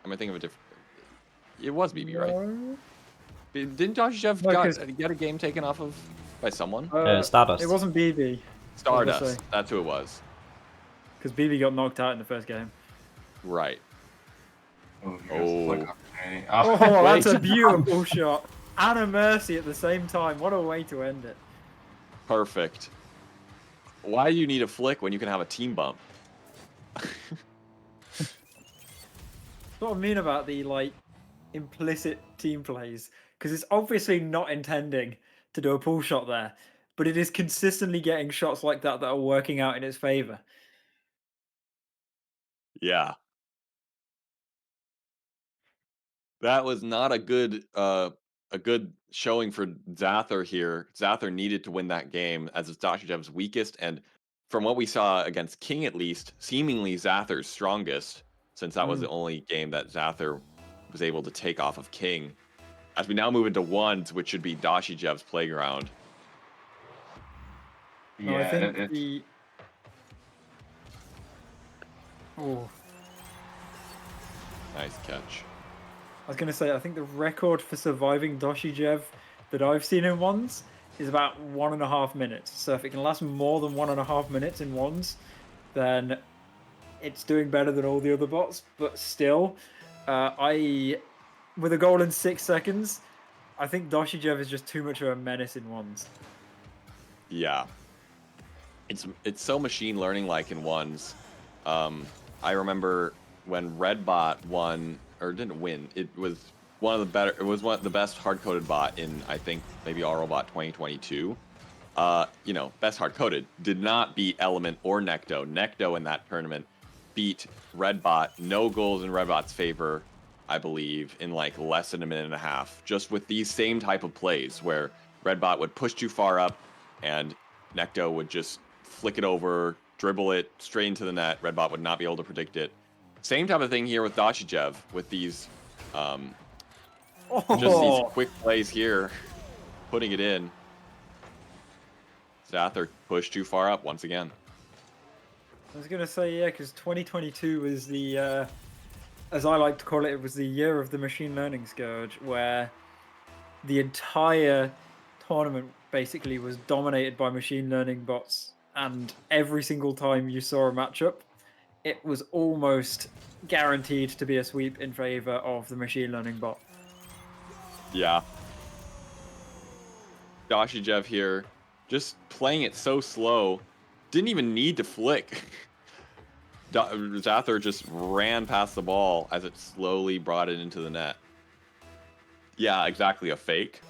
Am I thinking of a different? It was BB, right? No. Didn't DoshyJev No, get a game taken off of by someone? Stardust. It wasn't BB. Stardust. That's who it was. Because BB got knocked out in the first game. Right. Oh, here's a flick opportunity. Oh, that's a beautiful shot. And a mercy at the same time. What a way to end it. Perfect. Why do you need a flick when you can have a team bump? That's what I mean about the like implicit team plays, because it's obviously not intending to do a pull shot there, but it is consistently getting shots like that that are working out in its favor. Yeah. That was not a good showing for Xasthur here. Xasthur needed to win that game as it's DoshyJev's weakest, and from what we saw against King at least, seemingly Xathur's strongest, since that was the only game that Xasthur was able to take off of King. As we now move into ones, which should be DoshyJev's playground. No, Yeah, I think the... Oh, Nice catch. I was going to say, I think the record for surviving DoshyJev that I've seen in ones is about 1.5 minutes. So if it can last more than 1.5 minutes in ones, then it's doing better than all the other bots. But still, with a goal in 6 seconds, I think DoshyJev is just too much of a menace in ones. Yeah. It's so machine learning like in ones. I remember when RedBot won, or didn't win, it was one of the best hard-coded bot in, I think, maybe RLBot 2022. Best hard-coded. Did not beat Element or Necto. Necto in that tournament beat RedBot. No goals in RedBot's favor, I believe, in like less than a minute and a half. Just with these same type of plays where RedBot would push too far up and Necto would just flick it over, dribble it straight into the net. RedBot would not be able to predict it. Same type of thing here with DoshyJev with these just these quick plays here, putting it in. Xasthur pushed too far up once again. I was going to say, yeah, because 2022 was the, as I like to call it, it was the year of the machine learning scourge, where the entire tournament basically was dominated by machine learning bots, and every single time you saw a matchup, it was almost guaranteed to be a sweep in favor of the machine learning bot. Yeah. DoshyJev here, just playing it so slow, didn't even need to flick. Xasthur just ran past the ball as it slowly brought it into the net. Yeah, exactly, a fake.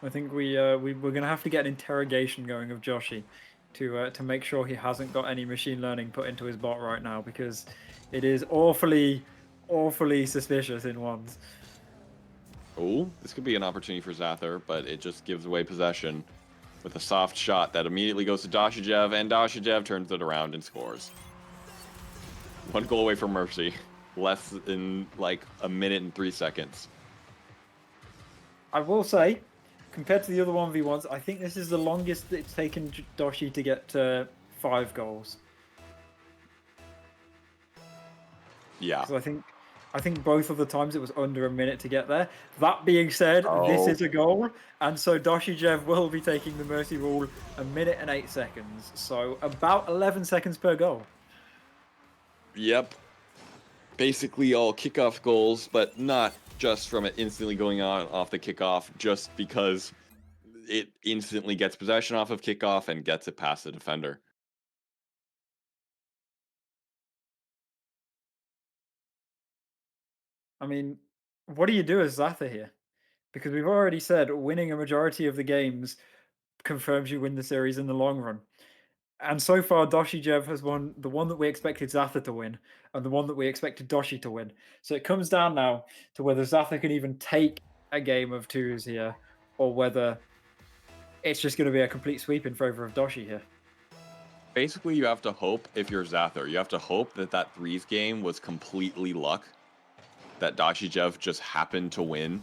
I think we're gonna have to get an interrogation going of Joshy to make sure he hasn't got any machine learning put into his bot right now, because it is awfully suspicious in ones. Oh, this could be an opportunity for Xasthur, but it just gives away possession with a soft shot that immediately goes to DoshyJev, and DoshyJev turns it around and scores. 1 goal away from mercy, less than like a minute and 3 seconds. I will say, compared to the other 1v1s, I think this is the longest it's taken Doshy to get 5 goals. Yeah. So I think both of the times it was under a minute to get there. That being said, this is a goal, and so DoshyJev will be taking the mercy rule 1 minute and 8 seconds. So about 11 seconds per goal. Yep. Basically all kickoff goals, but not just from it instantly going on off the kickoff, just because it instantly gets possession off of kickoff and gets it past the defender. I mean, what do you do as Xasthur here? Because we've already said winning a majority of the games confirms you win the series in the long run. And so far, DoshyJev has won the one that we expected Xasthur to win, and the one that we expected Doshy to win. So it comes down now to whether Xasthur can even take a game of twos here, or whether it's just going to be a complete sweep in favor of Doshy here. Basically, you have to hope, if you're Xasthur, you have to hope that that threes game was completely luck, that DoshyJev just happened to win,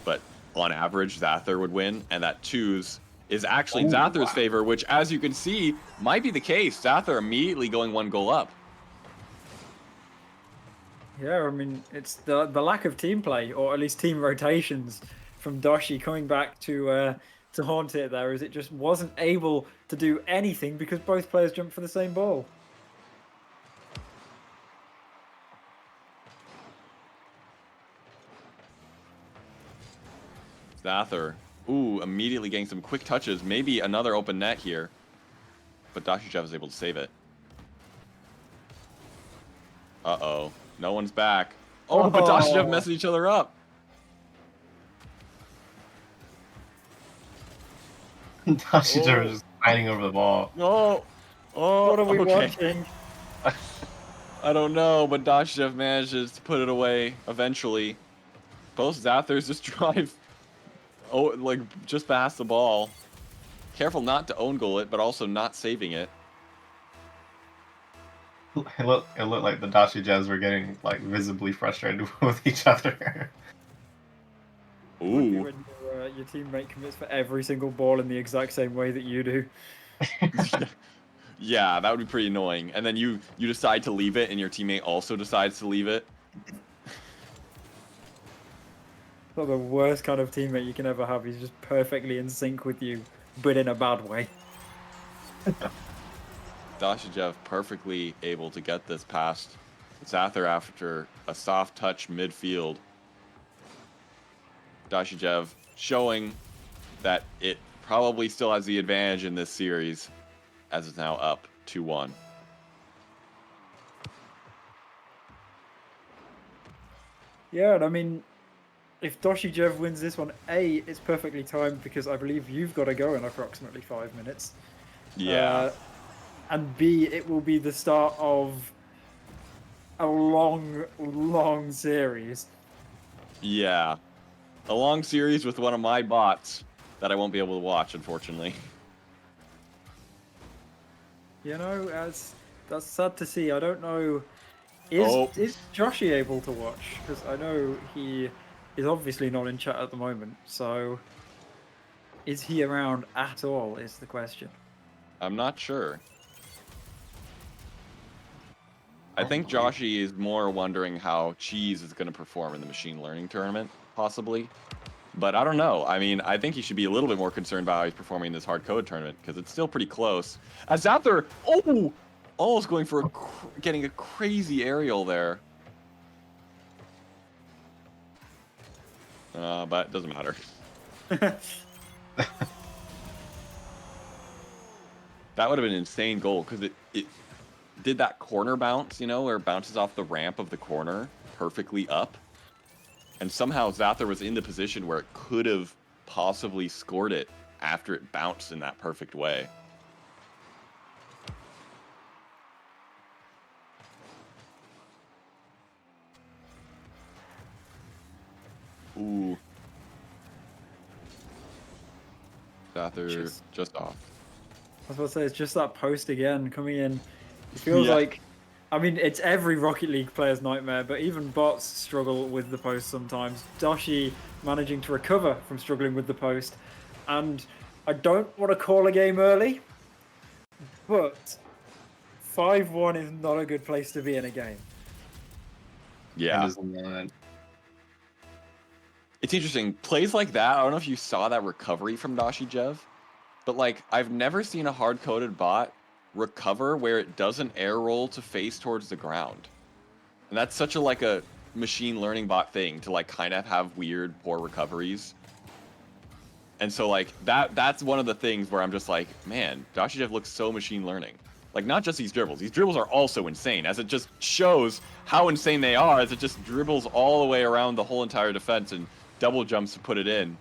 but on average, Xasthur would win, and that twos is actually in Xathur's favor, which, as you can see, might be the case. Xasthur immediately going 1 goal up. Yeah, I mean, it's the lack of team play, or at least team rotations from Doshy coming back to haunt it there, as it just wasn't able to do anything because both players jumped for the same ball. Xasthur, ooh, immediately getting some quick touches. Maybe another open net here. But DoshyJev is able to save it. Uh-oh. No one's back. Oh, but DoshyJev messed each other up. DoshyJev is just fighting over the ball. No. Oh, What are we okay. watching? I don't know, but DoshyJev manages to put it away eventually. Both Xathurs just drive, like, just past the ball. Careful not to own goal it, but also not saving it. It looked like the DoshyJevs were getting like visibly frustrated with each other. Would be Ooh. when your teammate commits for every single ball in the exact same way that you do. Yeah, that would be pretty annoying. And then you decide to leave it, and your teammate also decides to leave it. Not the worst kind of teammate you can ever have. He's just perfectly in sync with you, but in a bad way. DoshyJev perfectly able to get this past Xasthur after a soft touch midfield. DoshyJev showing that it probably still has the advantage in this series, as it's now up 2-1. Yeah, and I mean, if DoshyJev wins this one, A, it's perfectly timed because I believe you've got to go in approximately 5 minutes. Yeah. And B, it will be the start of a long, long series. Yeah. A long series with one of my bots that I won't be able to watch, unfortunately. You know, that's sad to see. I don't know. Is Joshy able to watch? Because I know he is obviously not in chat at the moment. So, is he around at all? Is the question. I'm not sure. I think Joshy is more wondering how Cheese is going to perform in the machine learning tournament, possibly. But I don't know. I mean, I think he should be a little bit more concerned about how he's performing in this hard code tournament, because it's still pretty close. As Xasthur, almost going for getting a crazy aerial there. But it doesn't matter. That would have been an insane goal, because it did that corner bounce, you know, where it bounces off the ramp of the corner perfectly up. And somehow Xasthur was in the position where it could have possibly scored it after it bounced in that perfect way. Ooh. Xasthur just off. I was about to say, it's just that post again coming in. It feels like, I mean, it's every Rocket League player's nightmare, but even bots struggle with the post sometimes. Doshy managing to recover from struggling with the post. And I don't want to call a game early, but 5-1 is not a good place to be in a game. Yeah. It's interesting. Plays like that, I don't know if you saw that recovery from DoshyJev, but like, I've never seen a hard-coded bot recover where it doesn't air roll to face towards the ground. And that's such a like a machine learning bot thing to like kind of have weird poor recoveries. And so like that's one of the things where I'm just like, man, DoshyJev looks so machine learning. Like not just these dribbles. These dribbles are also insane, as it just shows how insane they are, as it just dribbles all the way around the whole entire defense and double jumps to put it in.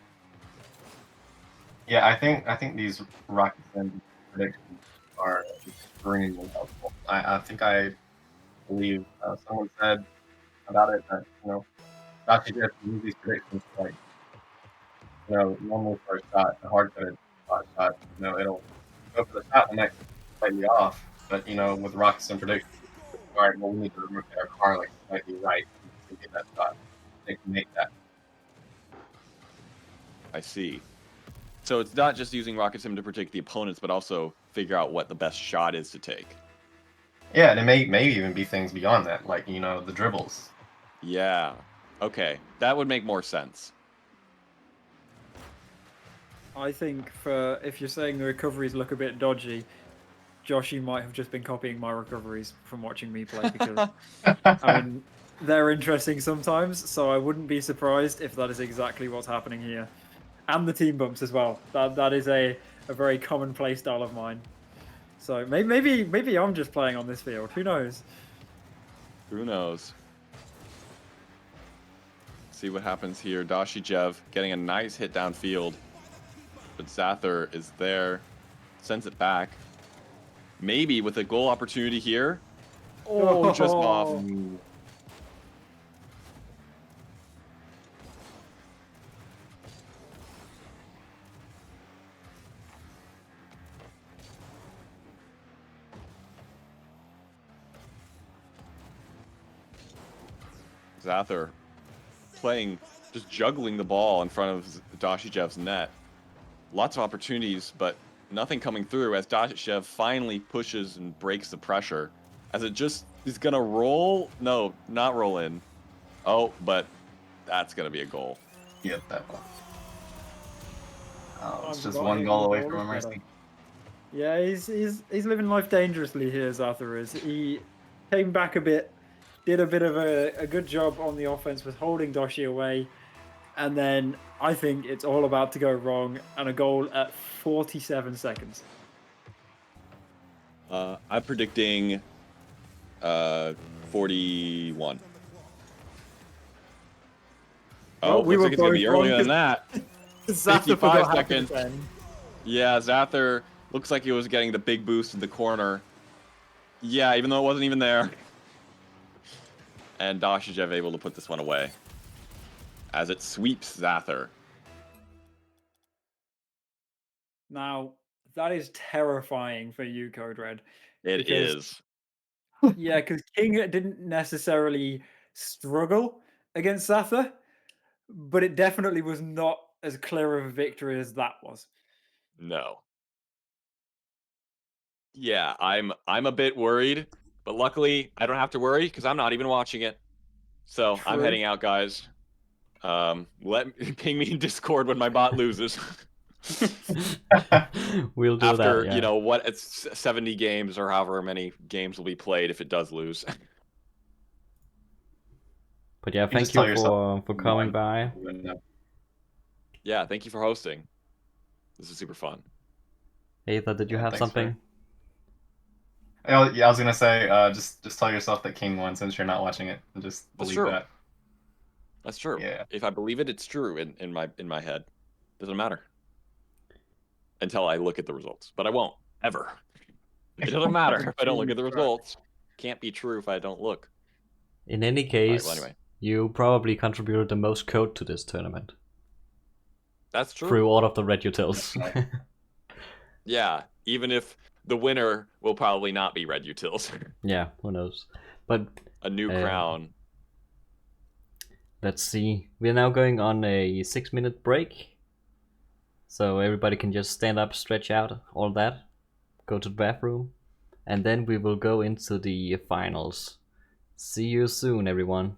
Yeah, I think these Rocket League predictions are extremely helpful. I think I believe someone said about it that, you know, DoshyJev use these predictions to like Normally for a shot, a hard-coded shot, it'll go for the shot and might slightly off, but with rockets and prediction, all right, well, we need to rotate our car like slightly right to get that shot. They can make that. I see. So it's not just using rocket sim to predict the opponents, but also figure out what the best shot is to take. Yeah, and it may even be things beyond that, like the dribbles. Yeah. Okay, that would make more sense. I think if you're saying the recoveries look a bit dodgy, Joshy might have just been copying my recoveries from watching me play because I mean they're interesting sometimes, so I wouldn't be surprised if that is exactly what's happening here. And the team bumps as well. That is a very common play style of mine. So maybe I'm just playing on this field. Who knows? Who knows? See what happens here. DoshyJev getting a nice hit downfield, but Xasthur is there, sends it back. Maybe with a goal opportunity here. Oh, just off. Xasthur playing, just juggling the ball in front of DoshyJev's net. Lots of opportunities, but nothing coming through as DoshyJev finally pushes and breaks the pressure. As it just is going to roll. No, not roll in. Oh, but that's going to be a goal. Yep, that one. Oh, it's just Got one him, goal the away goal from a is better. mercy. Yeah, he's living life dangerously here, Xasthur is. He came back a bit, did a bit of a good job on the offense with holding Doshy away, and then I think it's all about to go wrong and a goal at 47 seconds. I'm predicting 41. Oh, we looks were like it's going to both be wrong earlier than that. Xasthur 55 forgot seconds. how to defend. Yeah, Xasthur looks like he was getting the big boost in the corner. Yeah, even though it wasn't even there. And DoshyJev able to put this one away as it sweeps Xasthur. Now, that is terrifying for you, CodeRed. It is. Yeah, because King didn't necessarily struggle against Xasthur, but it definitely was not as clear of a victory as that was. No. Yeah, I'm a bit worried, but luckily I don't have to worry because I'm not even watching it. So I'm True. heading out, guys. Ping me in Discord when my bot loses. We'll do After, that, yeah. what it's 70 games or however many games will be played if it does lose. But yeah, You thank just tell you yourself for coming by. Yeah, thank you for hosting. This is super fun. Aether, did you have thanks, something? Yeah, I was gonna say, just tell yourself that King won since you're not watching it, and just That's believe true. that. That's true. Yeah. If I believe it, it's true in my head. Doesn't matter. Until I look at the results. But I won't. Ever. It doesn't matter if I don't look at the results. Can't be true if I don't look. In any case, well, anyway. you probably contributed the most code to this tournament. That's true. Through all of the red utils. Yeah, even if the winner will probably not be red utils. Yeah, who knows. But a new crown. Let's see. We're now going on a 6-minute break. So everybody can just stand up, stretch out, all that. Go to the bathroom. And then we will go into the finals. See you soon, everyone.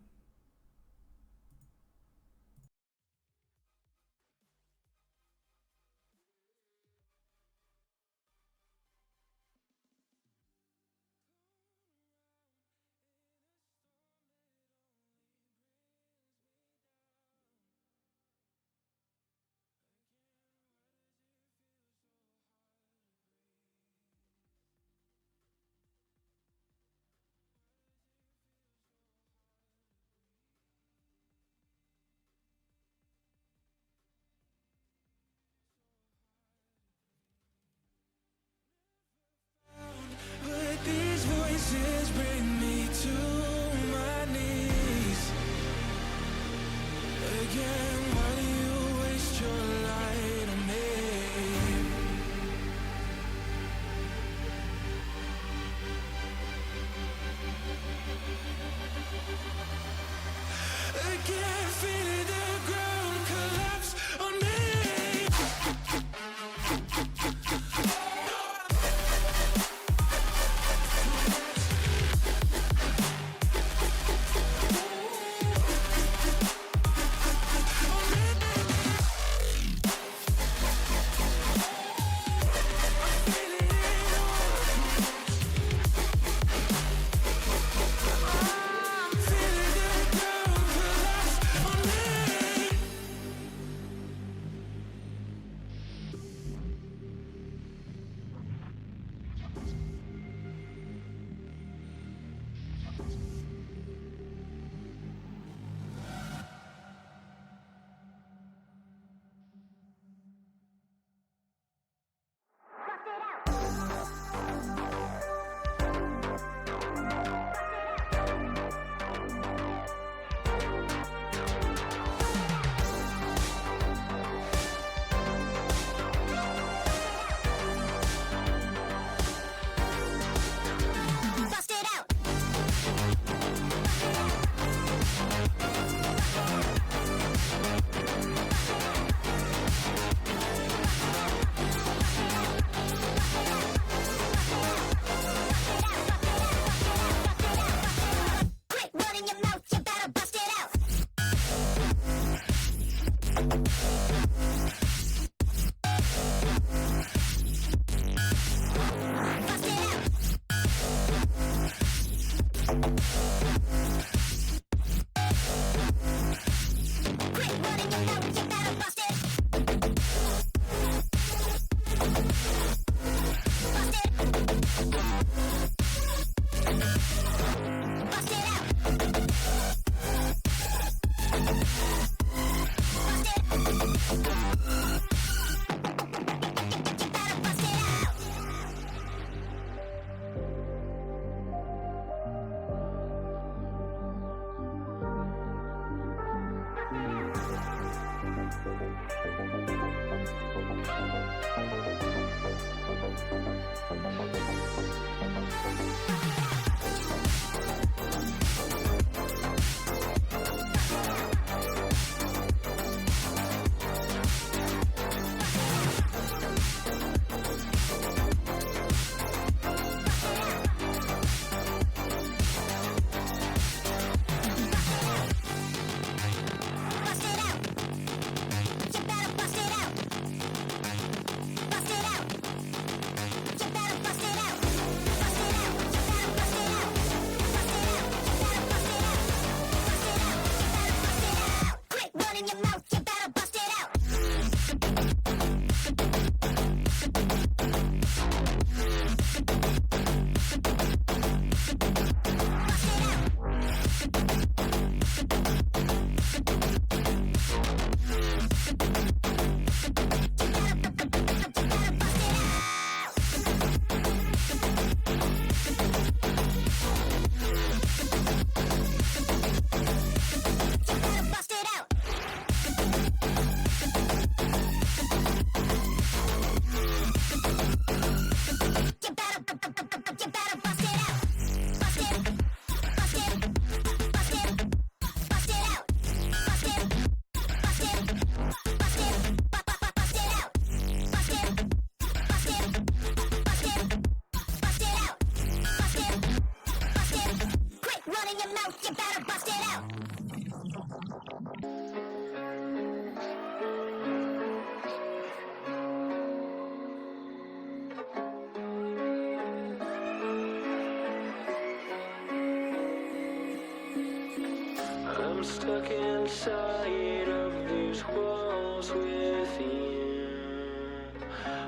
I'm stuck inside of these walls within.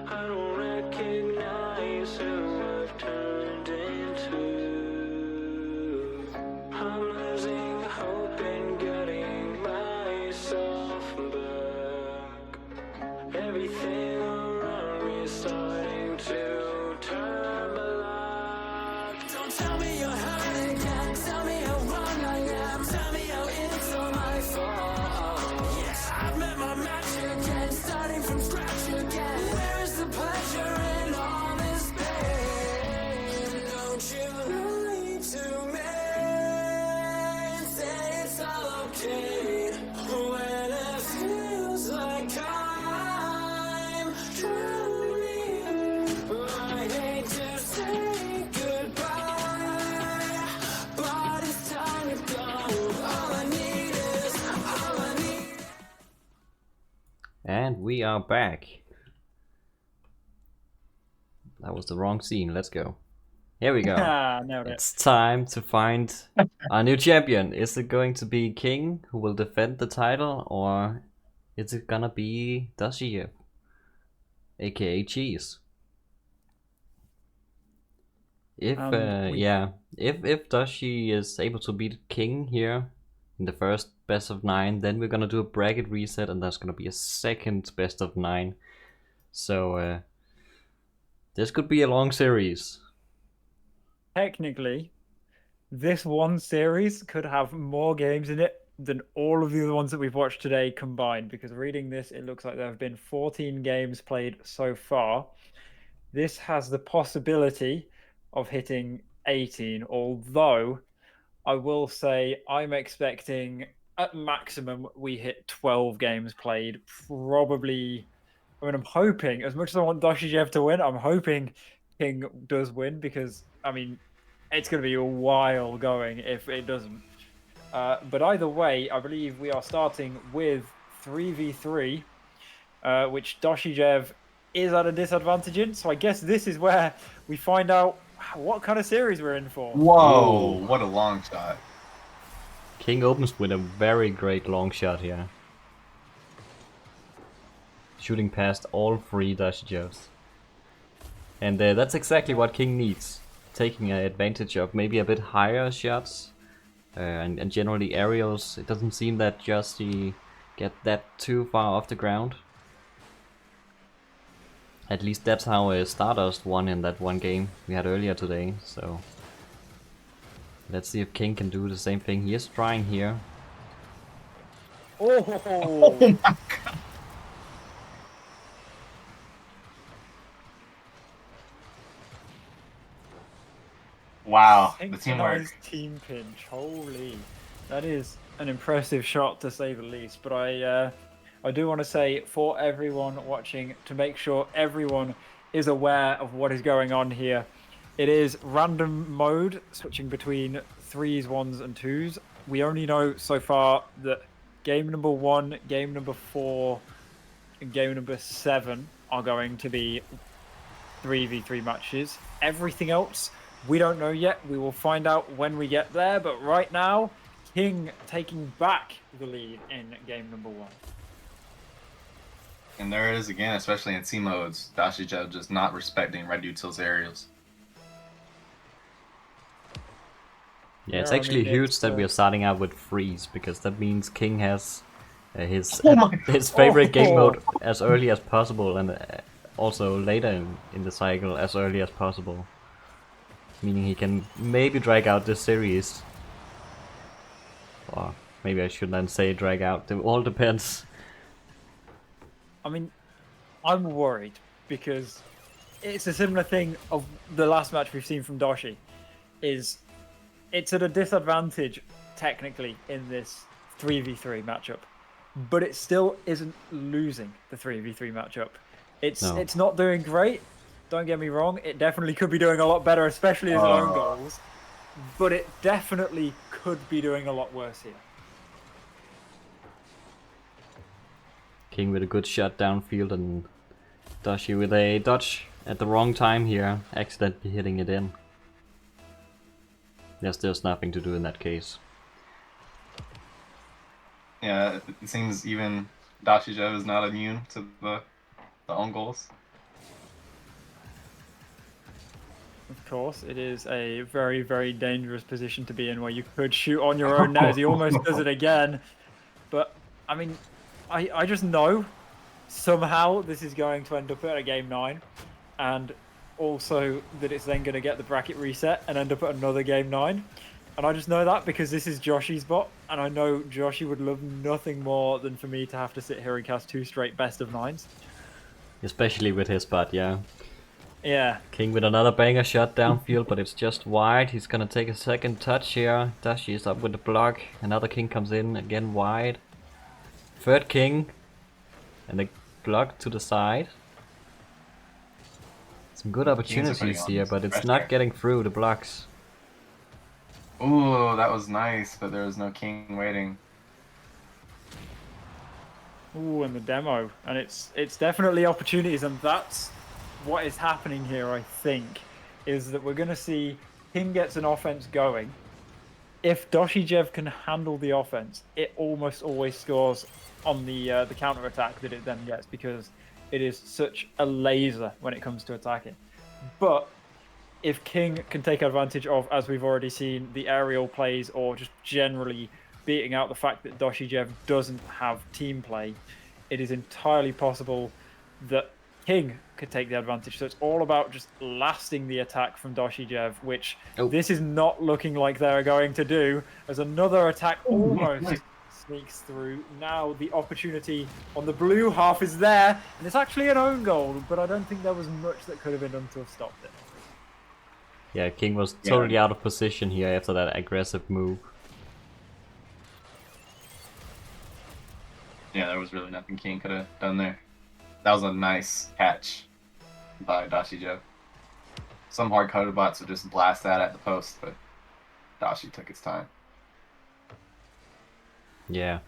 I don't recognize who I've turned into. I'm losing hope in getting myself back. Everything around me is starting to turn black. Don't tell me you're hurt again. Tell me how wrong I am. Tell me how it's all my fault. Yes, I've met my match again. Starting from scratch again. Where is the pleasure in all this pain? Don't you lie to me and say it's all okay when it feels like I'm drowning. I hate to say goodbye, but it's time to go. All I need is, all I need. And we are back. That was the wrong scene. Let's go. Here we go. Ah, nailed it. It's time to find our new champion. Is it going to be King who will defend the title, or is it gonna be DoshyJev, aka Cheese? If if Doshy is able to beat King here in the first best of 9, then we're gonna do a bracket reset, and there's gonna be a second best of 9. So this could be a long series. Technically, this one series could have more games in it than all of the other ones that we've watched today combined, because reading this, it looks like there have been 14 games played so far. This has the possibility of hitting 18, although I will say I'm expecting at maximum we hit 12 games played. Probably, I mean, I'm hoping, as much as I want DoshyJev to win, I'm hoping King does win, because, I mean, it's going to be a while going if it doesn't. But either way, I believe we are starting with 3v3, which DoshyJev is at a disadvantage in. So I guess this is where we find out what kind of series we're in for. Whoa, what a long shot. King opens with a very great long shot here, shooting past all 3 DoshyJevs. And that's exactly what King needs, taking advantage of maybe a bit higher shots and generally aerials. It doesn't seem that Joshy get that too far off the ground. At least that's how Stardust won in that one game we had earlier today. So let's see if King can do the same thing. He is trying here. Oh, Oh my god. Wow, the teamwork. Synchronized team pinch. Holy, that is an impressive shot to say the least. But I do want to say for everyone watching to make sure everyone is aware of what is going on here. It is random mode, switching between 3s, 1s, and 2s. We only know so far that game number 1, game number 4, and game number 7 are going to be 3v3 matches. Everything else, we don't know yet. We will find out when we get there. But right now, King taking back the lead in game number 1. And there it is again, especially in C modes. DoshyJev just not respecting Red Util's aerials. Yeah, it's Yeah, I actually mean, huge it's, that we are starting out with freeze, because that means King has his Oh my- his favorite game Oh. mode as early as possible, and also later in the cycle as early as possible. Meaning he can maybe drag out this series. Or maybe I shouldn't say drag out, it all depends. I mean, I'm worried because it's a similar thing of the last match we've seen from Doshy. It's at a disadvantage technically in this 3v3 matchup, but it still isn't losing the 3v3 matchup. It's not doing great. Don't get me wrong. It definitely could be doing a lot better, especially his own goals. But it definitely could be doing a lot worse here. King with a good shot downfield, and Doshy with a dodge at the wrong time here, accidentally hitting it in. There's just nothing to do in that case. Yeah, it seems even DoshyJev is not immune to the own goals. Of course, it is a very, very dangerous position to be in where you could shoot on your own net as he almost does it again. But, I mean, I just know somehow this is going to end up at a game 9. And also that it's then going to get the bracket reset and end up at another game 9. And I just know that because this is Joshy's bot. And I know Joshy would love nothing more than for me to have to sit here and cast 2 straight best of 9s. Especially with his bot, yeah. Yeah. King with another banger shot downfield, but it's just wide. He's gonna take a second touch here. Doshy is up with the block. Another King comes in, again wide. Third King. And a block to the side. Some good opportunities here, but it's not getting through the blocks. Ooh, that was nice, but there was no King waiting. Ooh, and the demo. And it's definitely opportunities, and that's what is happening here, I think, is that we're going to see King gets an offense going. If DoshyJev can handle the offense, it almost always scores on the counter attack that it then gets, because it is such a laser when it comes to attacking. But if King can take advantage of, as we've already seen, the aerial plays, or just generally beating out the fact that DoshyJev doesn't have team play, it is entirely possible that King could take the advantage. So it's all about just lasting the attack from DoshyJev, which this is not looking like they're going to do, as another attack almost sneaks through. Now the opportunity on the blue half is there, and it's actually an own goal, but I don't think there was much that could have been done to have stopped it. Yeah, King was totally out of position here after that aggressive move. Yeah, there was really nothing King could have done there. That was a nice catch by DoshyJev. Some hard-coded bots would just blast that at the post, but Doshy took his time. Yeah,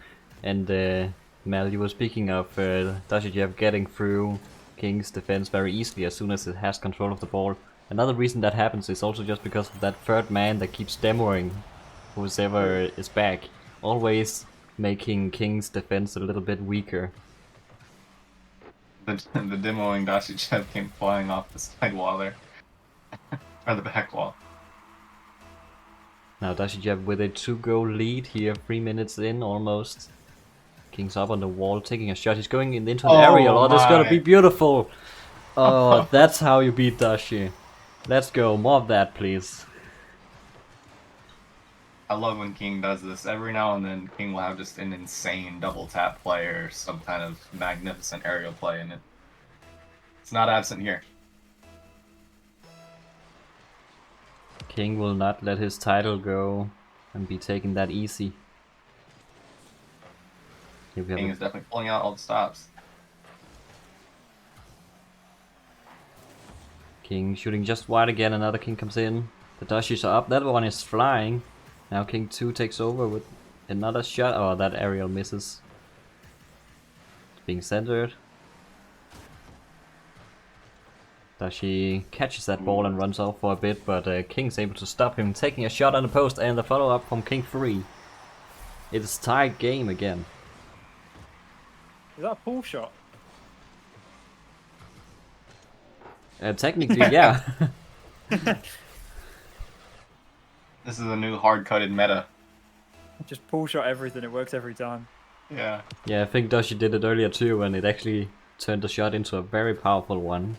and Mel, you were speaking of DoshyJev getting through King's defense very easily as soon as it has control of the ball. Another reason that happens is also just because of that third man that keeps demoing whoever is back, always making King's defense a little bit weaker. The demoing DoshyJev came flying off the side wall there. Or the back wall. Now DoshyJev with a 2-goal lead here, 3 minutes in almost. King's up on the wall, taking a shot. He's going into an aerial. Oh, that's gonna be beautiful! Oh, that's how you beat Doshy. Let's go, more of that, please. I love when King does this. Every now and then, King will have just an insane double tap play or some kind of magnificent aerial play, and it's not absent here. King will not let his title go and be taken that easy. Here we have King a is definitely pulling out all the stops. King shooting just wide again, another King comes in. The Doshys are up, that one is flying. Now King 2 takes over with another shot. Oh, that aerial misses. It's being centered. Doshy catches that ball and runs off for a bit, but King's able to stop him, taking a shot on the post and the follow-up from King 3. It's tied game again. Is that a pull shot? Technically, yeah. This is a new hard-coded meta. Just pull shot everything. It works every time. Yeah. Yeah, I think Doshy did it earlier too, and it actually turned the shot into a very powerful one.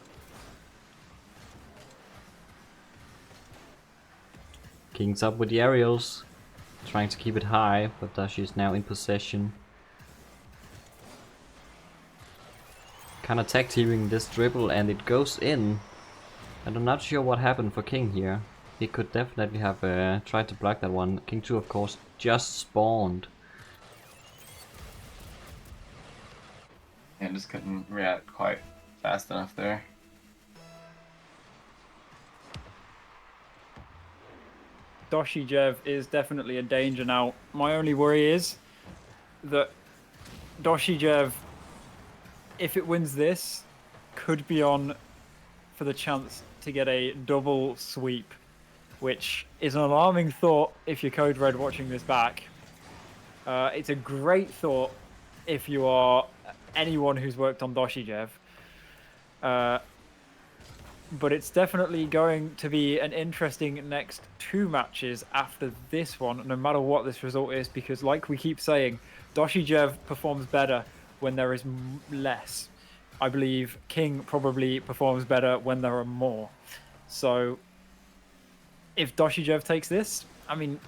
King's up with the aerials, trying to keep it high, but Doshy is now in possession. Kinda tag teaming this dribble and it goes in. And I'm not sure what happened for King here. He could definitely have tried to block that one. King 2 of course just spawned. And just couldn't react quite fast enough there. DoshyJev is definitely a danger now. My only worry is that DoshyJev, if it wins this, could be on for the chance to get a double sweep, which is an alarming thought if you're CodeRed watching this back. It's a great thought if you are anyone who's worked on DoshyJev. But it's definitely going to be an interesting next 2 matches after this one, no matter what this result is, because like we keep saying, DoshyJev performs better when there is less. I believe King probably performs better when there are more. So if DoshyJev takes this, I mean,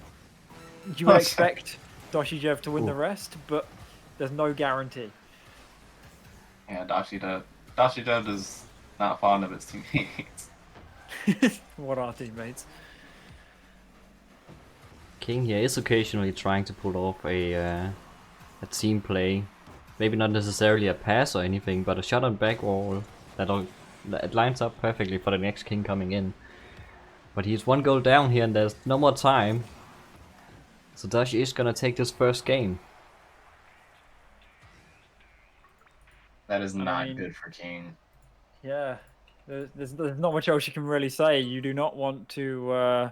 you would expect DoshyJev to win the rest, but there's no guarantee. Yeah, DoshyDev is not fond of its teammates. What are teammates? King here is occasionally trying to pull off a team play. Maybe not necessarily a pass or anything, but a shot on back wall that lines up perfectly for the next King coming in. But he's 1 goal down here and there's no more time. So Doshy is gonna take this first game. That is not good for King. Yeah, there's not much else you can really say. You do not want to.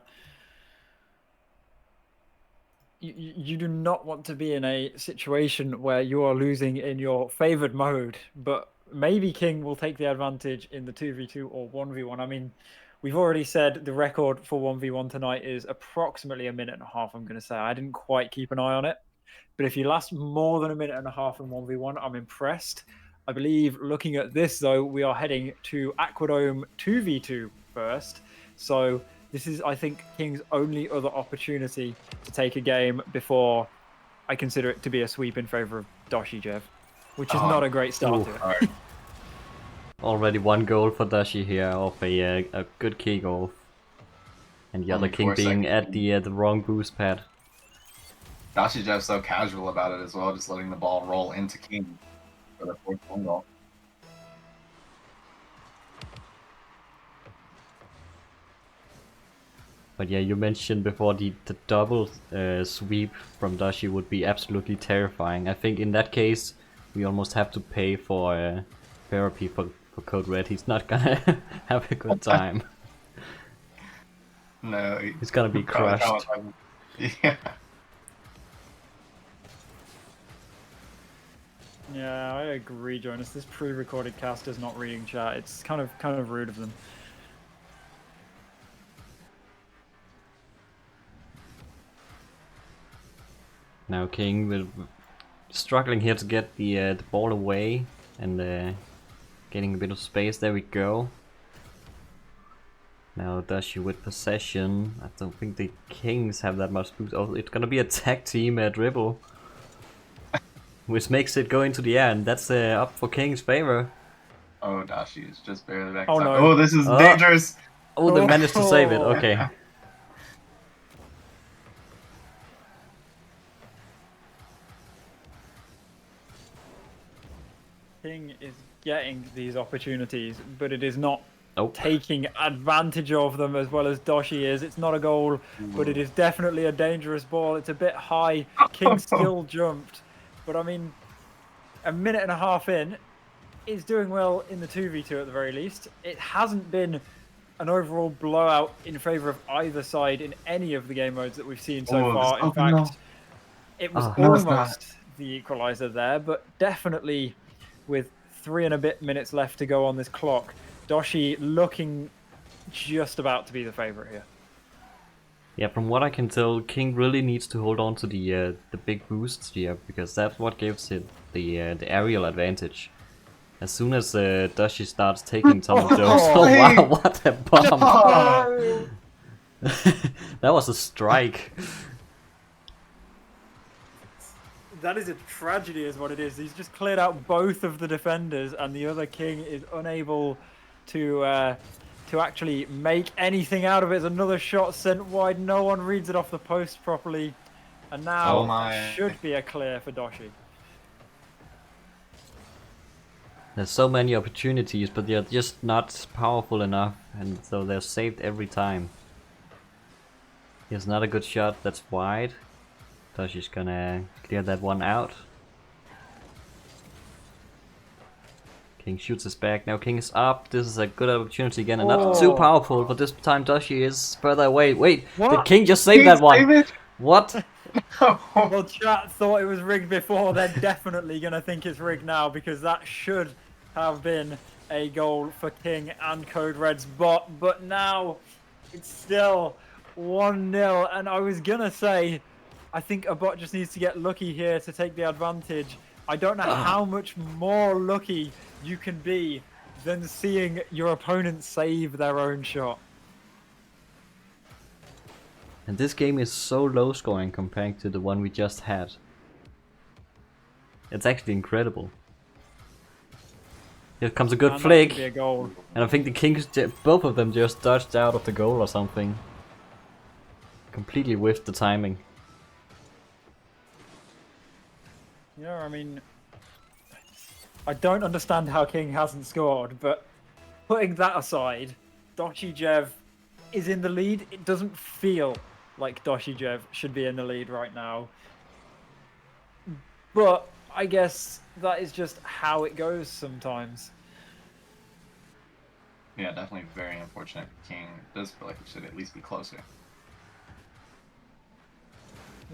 You do not want to be in a situation where you are losing in your favored mode, but maybe King will take the advantage in the 2v2 or 1v1. I mean, we've already said the record for 1v1 tonight is approximately 1.5 minutes, I'm going to say. I didn't quite keep an eye on it, but if you last more than 1.5 minutes in 1v1, I'm impressed. I believe, looking at this, though, we are heading to Aquadome 2v2 first. So this is, I think, King's only other opportunity to take a game before I consider it to be a sweep in favor of DoshyJev, which is not a great start to it. Already 1 goal for Doshy here off a good kickoff. And the other King being at the wrong boost pad. DoshyJev's so casual about it as well, just letting the ball roll into King for the 4th one goal. But yeah, you mentioned before the double sweep from Doshy would be absolutely terrifying. I think in that case, we almost have to pay for therapy for CodeRed. He's not gonna have a good time. No, he's gonna be crushed. Yeah. Yeah, I agree, Jonas. This pre-recorded cast is not reading chat. It's kind of rude of them. Now King will struggling here to get the ball away and getting a bit of space. There we go. Now Doshy with possession. I don't think the Kings have that much boost. Oh, it's gonna be a tag team dribble, which makes it go into the air, and that's up for King's favor. Oh, Doshy is just barely back. Oh, no. Oh, this is dangerous. Oh, they managed to save it. Okay. King is getting these opportunities, but it is not Nope. taking advantage of them as well as Doshi is. It's not a goal, but it is definitely a dangerous ball. It's a bit high. King still jumped, but I mean, a minute and a half in, is doing well in the 2v2 at the very least. It hasn't been an overall blowout in favor of either side in any of the game modes that we've seen so far. In fact, it was almost the equalizer there, but definitely with 3 and a bit minutes left to go on this clock, Doshi looking just about to be the favorite here. Yeah, from what I can tell, King really needs to hold on to the big boosts here, because that's what gives it the aerial advantage. As soon as Doshi starts taking some of those, oh wow, what a bomb! That was a strike. That is a tragedy, is what it is. He's just cleared out both of the defenders, and the other King is unable to actually make anything out of it. It's another shot sent wide. No one reads it off the post properly, and now should be a clear for Doshi. There's so many opportunities, but they're just not powerful enough, and so they're saved every time. Here's another good shot that's wide. Doshi's gonna clear that one out. King shoots his back. Now King is up. This is a good opportunity again, and not too powerful, but this time Doshi is further away. Wait, did King just save that one? What? Well, chat thought it was rigged before. They're definitely gonna think it's rigged now, because that should have been a goal for King and CodeRed's bot. But now it's still 1-0, and I was gonna say, I think a bot just needs to get lucky here to take the advantage. I don't know how much more lucky you can be than seeing your opponent save their own shot. And this game is so low scoring compared to the one we just had. It's actually incredible. Here comes a good flick. A goal. And I think the Kings, both of them just dodged out of the goal or something. Completely whiffed the timing. Yeah, I mean, I don't understand how King hasn't scored, but putting that aside, DoshyJev is in the lead. It doesn't feel like DoshyJev should be in the lead right now. But I guess that is just how it goes sometimes. Yeah, definitely very unfortunate. King does feel like it should at least be closer.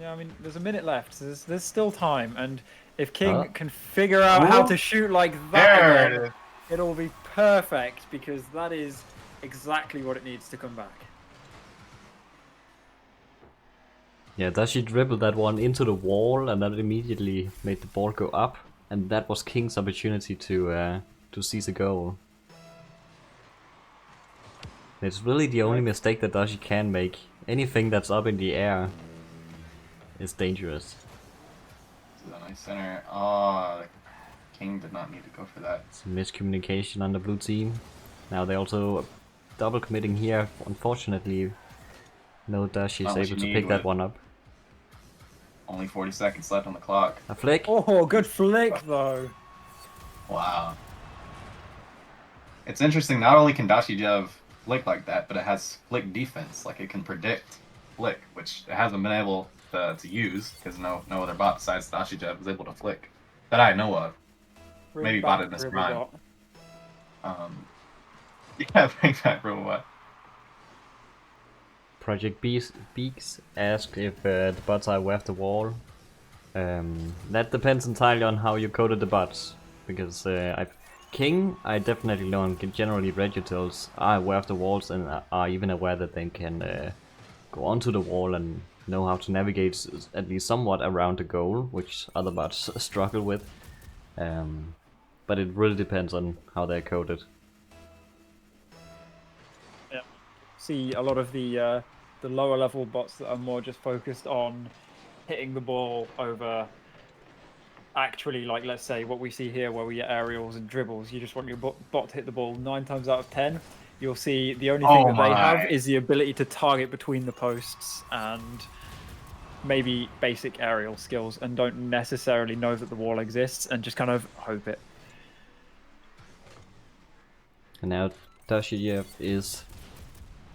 Yeah, I mean, there's a minute left. So there's still time, and if King can figure out how to shoot like that, again, it'll be perfect, because that is exactly what it needs to come back. Yeah, Doshi dribbled that one into the wall, and that immediately made the ball go up, and that was King's opportunity to seize a goal. It's really the only mistake that Doshi can make. Anything that's up in the air is dangerous. This is a nice center. Oh, King did not need to go for that. Some miscommunication on the blue team. Now they also double committing here. Unfortunately, no Doshi is able to pick that one up. Only 40 seconds left on the clock. A flick. Oh, good flick though. Wow. It's interesting, not only can DoshyJev flick like that, but it has flick defense. Like, it can predict flick, which it hasn't been able to use, because no other bot besides DoshyJev was able to flick that I know of. Maybe bot in this prime. Yeah, bring back Berrobot. Project Beaks asked if the bots are aware of the wall. That depends entirely on how you coded the bots, because King, I definitely know, and generally red utils are aware of the walls and are even aware that they can go onto the wall and know how to navigate at least somewhat around the goal, which other bots struggle with. But it really depends on how they're coded. Yeah. See a lot of the lower level bots that are more just focused on hitting the ball over actually, like, let's say what we see here where we get aerials and dribbles. You just want your bot to hit the ball 9 times out of 10. You'll see the only thing that they have is the ability to target between the posts and maybe basic aerial skills, and don't necessarily know that the wall exists and just kind of hope it. And now DoshyJev is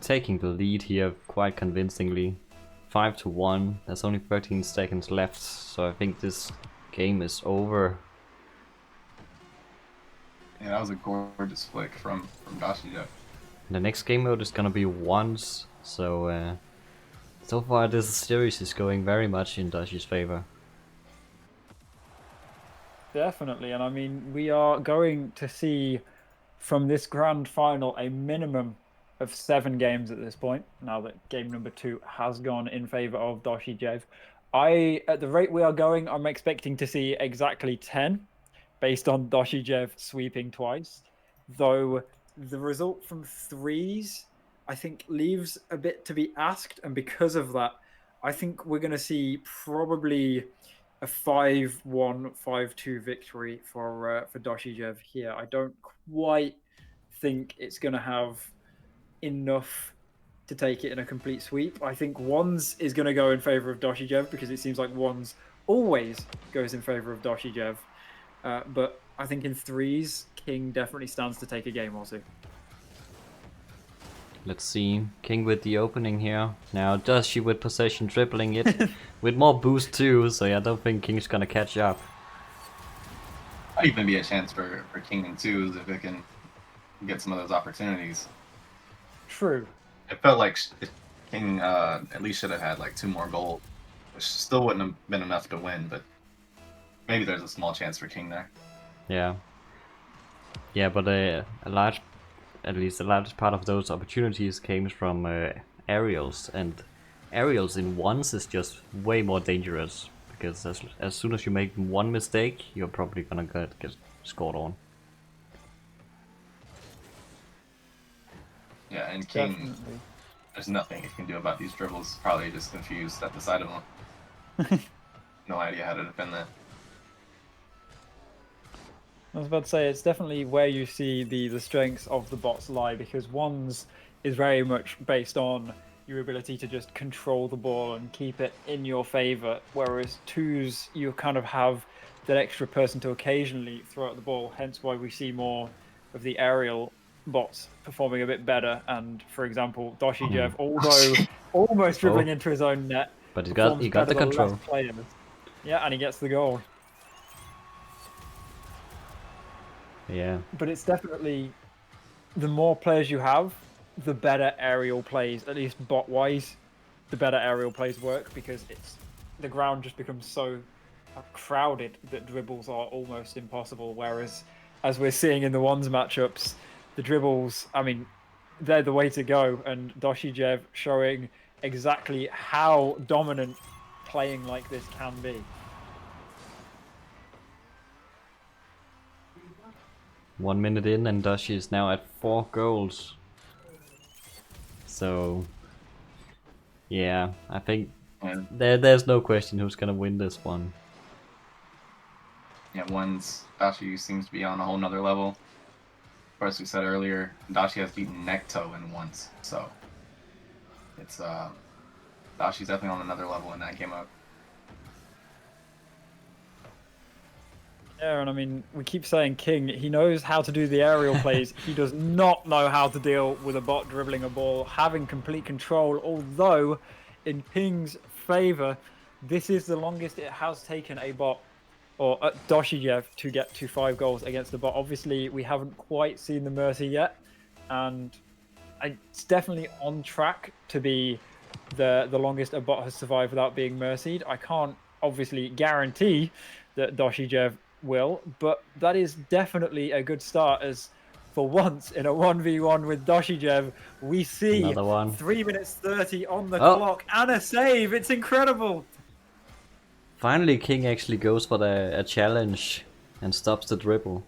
taking the lead here quite convincingly. 5-1. There's only 13 seconds left, so I think this game is over. Yeah, that was a gorgeous flick from DoshyJev. The next game mode is gonna be once, so so far this series is going very much in Doshy's favor. Definitely, and I mean, we are going to see from this grand final a minimum of 7 games at this point, now that game number 2 has gone in favor of DoshyJev. At the rate we are going, I'm expecting to see exactly 10, based on DoshyJev sweeping twice, though the result from 3s, I think, leaves a bit to be asked, and because of that, I think we're going to see probably a 5-1, 5-2 victory for DoshyJev here. I don't quite think it's going to have enough to take it in a complete sweep. I think ones is going to go in favor of DoshyJev because it seems like ones always goes in favor of DoshyJev. But I think in 3s, King definitely stands to take a game or two. Let's see, King with the opening here. Now Doshy with possession dribbling it with more boost too, so yeah, I don't think King's gonna catch up. Might even be a chance for King in 2s if it can get some of those opportunities. True. It felt like King at least should have had like 2 more goals, which still wouldn't have been enough to win, but maybe there's a small chance for King there. Yeah. Yeah, but at least a large part of those opportunities came from aerials, and aerials in ones is just way more dangerous, because as soon as you make one mistake, you're probably gonna get scored on. Yeah, and King, Definitely. there's nothing he can do about these dribbles. Probably just confused at the sight of them. No idea how to defend that. I was about to say, it's definitely where you see the strengths of the bots lie, because ones is very much based on your ability to just control the ball and keep it in your favor, whereas 2s, you kind of have that extra person to occasionally throw at the ball, hence why we see more of the aerial bots performing a bit better. And for example, DoshyJev, although almost dribbling into his own net, But he got the better than control. less players. Yeah, and he gets the goal. Yeah. But it's definitely, the more players you have, the better aerial plays, at least bot-wise, the better aerial plays work, because the ground just becomes so crowded that dribbles are almost impossible. Whereas, as we're seeing in the ones matchups, the dribbles, I mean, they're the way to go, and DoshyJev showing exactly how dominant playing like this can be. 1 minute in, and Doshy is now at 4 goals. So, yeah, I think there's no question who's gonna win this one. Yeah, ones, Dashi seems to be on a whole nother level. Of course, we said earlier, Dashi has beaten Necto in once, so it's Dashi's definitely on another level in that game mode. Yeah, and I mean, we keep saying King, he knows how to do the aerial plays. He does not know how to deal with a bot dribbling a ball, having complete control, although in King's favor, this is the longest it has taken a bot, or DoshyJev, to get to 5 goals against the bot. Obviously, we haven't quite seen the Mercy yet, and it's definitely on track to be the longest a bot has survived without being mercied. I can't obviously guarantee that DoshyJev will, but that is definitely a good start, as for once in a 1v1 with DoshyJev, we see Another one. 3 minutes 30 on the clock and a save. It's incredible. Finally, King actually goes for a challenge and stops the dribble.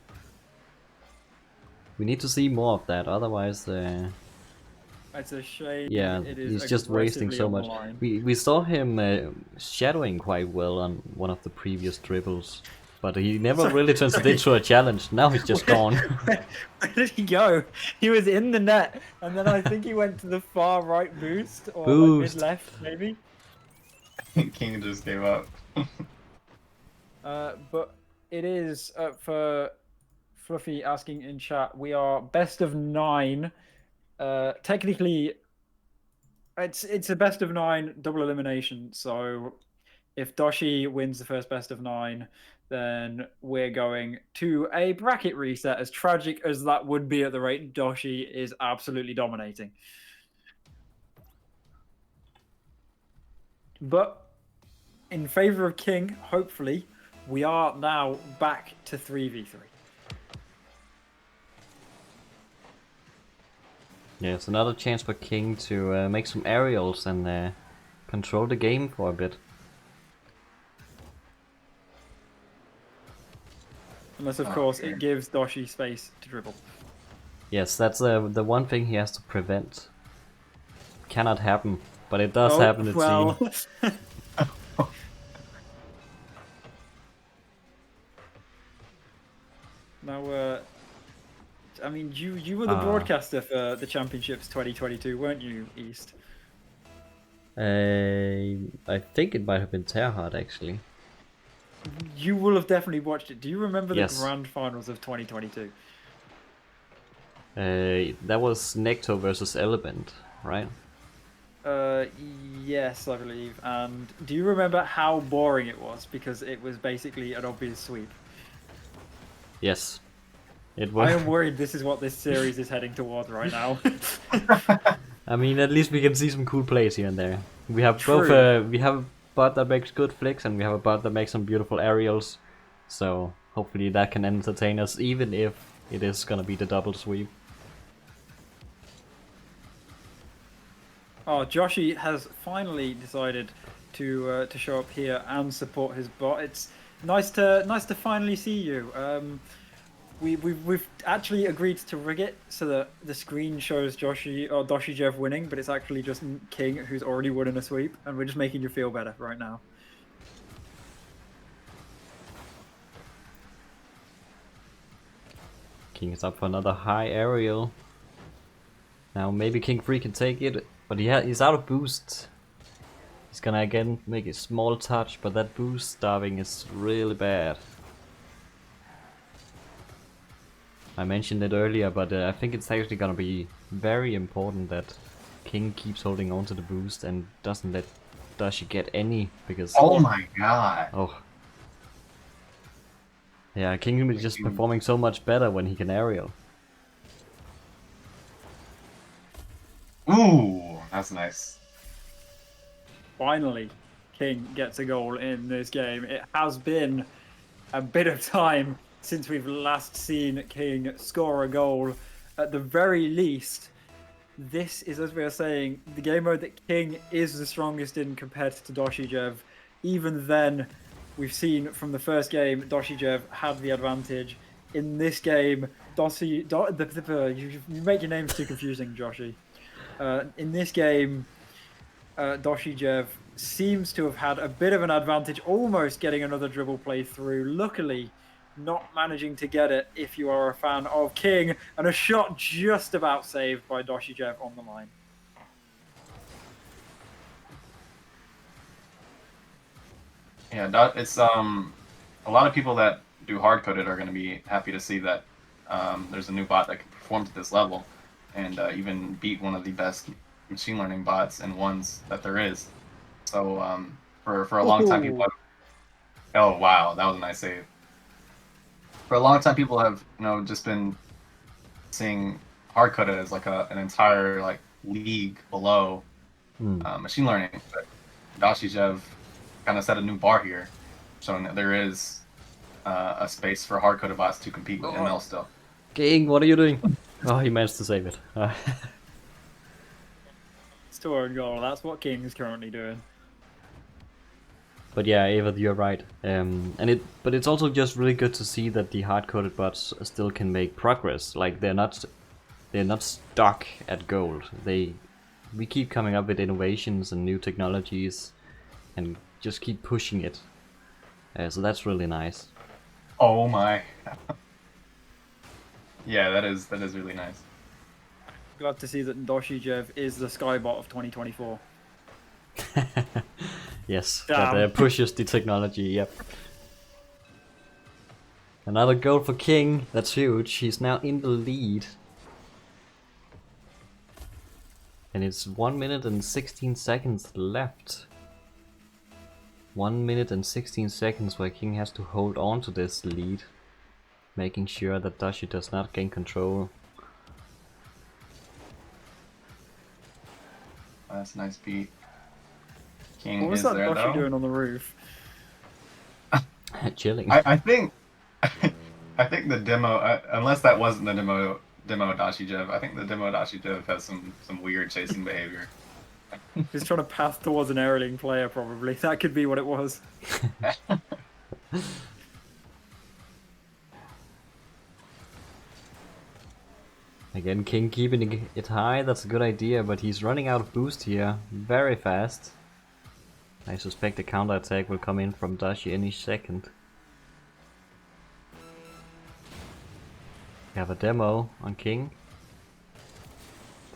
We need to see more of that, otherwise It's a shame. yeah, it is he's just wasting aggressively so on the much. line. We saw him shadowing quite well on one of the previous dribbles, but he never really turns it into a challenge. Now he's just gone. Where did he go? He was in the net, and then I think he went to the far right boost, or like mid left maybe. King just gave up. But it is for Fluffy asking in chat, we are best of 9. Technically, it's a best of 9 double elimination. So if Doshy wins the first best of 9, then we're going to a bracket reset. As tragic as that would be at the rate Doshy is absolutely dominating. But in favor of King, hopefully, we are now back to 3v3. Yes, another chance for King to make some aerials and control the game for a bit. Unless, of course, it gives Doshy space to dribble. Yes, that's the one thing he has to prevent. Cannot happen, but it does happen, it seems. Now, I mean, you were the broadcaster for the Championships 2022, weren't you, East? I think it might have been Terhard, actually. You will have definitely watched it. Do you remember the Yes. grand finals of 2022? That was Necto versus Element, right? Yes, I believe. And do you remember how boring it was? Because it was basically an obvious sweep. Yes. It was. I am worried this is what this series is heading towards right now. I mean, at least we can see some cool plays here and there. We have True. both. We have a bot that makes good flicks, and we have a bot that makes some beautiful aerials. So hopefully that can entertain us, even if it is gonna be the double sweep. Oh, Joshy has finally decided to show up here and support his bot. It's nice to finally see you. We've actually agreed to rig it so that the screen shows DoshyJev winning, but it's actually just King who's already won in a sweep, and we're just making you feel better right now. King is up for another high aerial. Now maybe King Free can take it, but he's out of boost. He's gonna again make a small touch, but that boost starving is really bad. I mentioned it earlier, but I think it's actually gonna be very important that King keeps holding on to the boost and doesn't let Doshy get any, because... Oh my god. Oh. Yeah, King is just performing so much better when he can aerial. Ooh, that's nice. Finally, King gets a goal in this game. It has been a bit of time since we've last seen King score a goal. At the very least, this is, as we are saying, the game mode that King is the strongest in compared to DoshyJev. Even then, we've seen from the first game, DoshyJev had the advantage. In this game, you make your names too confusing, Joshy. In this game, DoshyJev seems to have had a bit of an advantage, almost getting another dribble play through. Luckily, not managing to get it if you are a fan of King, and a shot just about saved by DoshyJev on the line. Yeah, it's a lot of people that do hardcoded are going to be happy to see that there's a new bot that can perform to this level and even beat one of the best machine learning bots and ones that there is. So for a long time, people have... Oh wow, that was a nice save. For a long time, people have just been seeing hardcoded as like an entire like league below machine learning. But DoshyJev kind of set a new bar here, showing that there is a space for hardcoded bots to compete with ML still. King, what are you doing? Oh, he managed to save it. Store and goal. That's what King is currently doing. But yeah, Eva, you're right. But it's also just really good to see that the hard-coded bots still can make progress. Like they're not stuck at gold. We keep coming up with innovations and new technologies, and just keep pushing it. So that's really nice. Oh my! Yeah, that is really nice. Glad to see that DoshyJev is the Skybot of 2024. Yes, Damn. that pushes the technology. Yep. Another goal for King. That's huge. He's now in the lead. And it's 1 minute and 16 seconds left. 1 minute and 16 seconds where King has to hold on to this lead. Making sure that Doshy does not gain control. That's a nice beat. King What was is that there Doshy though. doing on the roof? Chilling. I think I think the demo, unless that wasn't the demo DoshyJev, I think the demo DoshyJev has some weird chasing behavior. He's trying to path towards an aerialing player, probably. That could be what it was. Again, King keeping it high, that's a good idea, but he's running out of boost here very fast. I suspect the counter attack will come in from Doshy any second. We have a demo on King.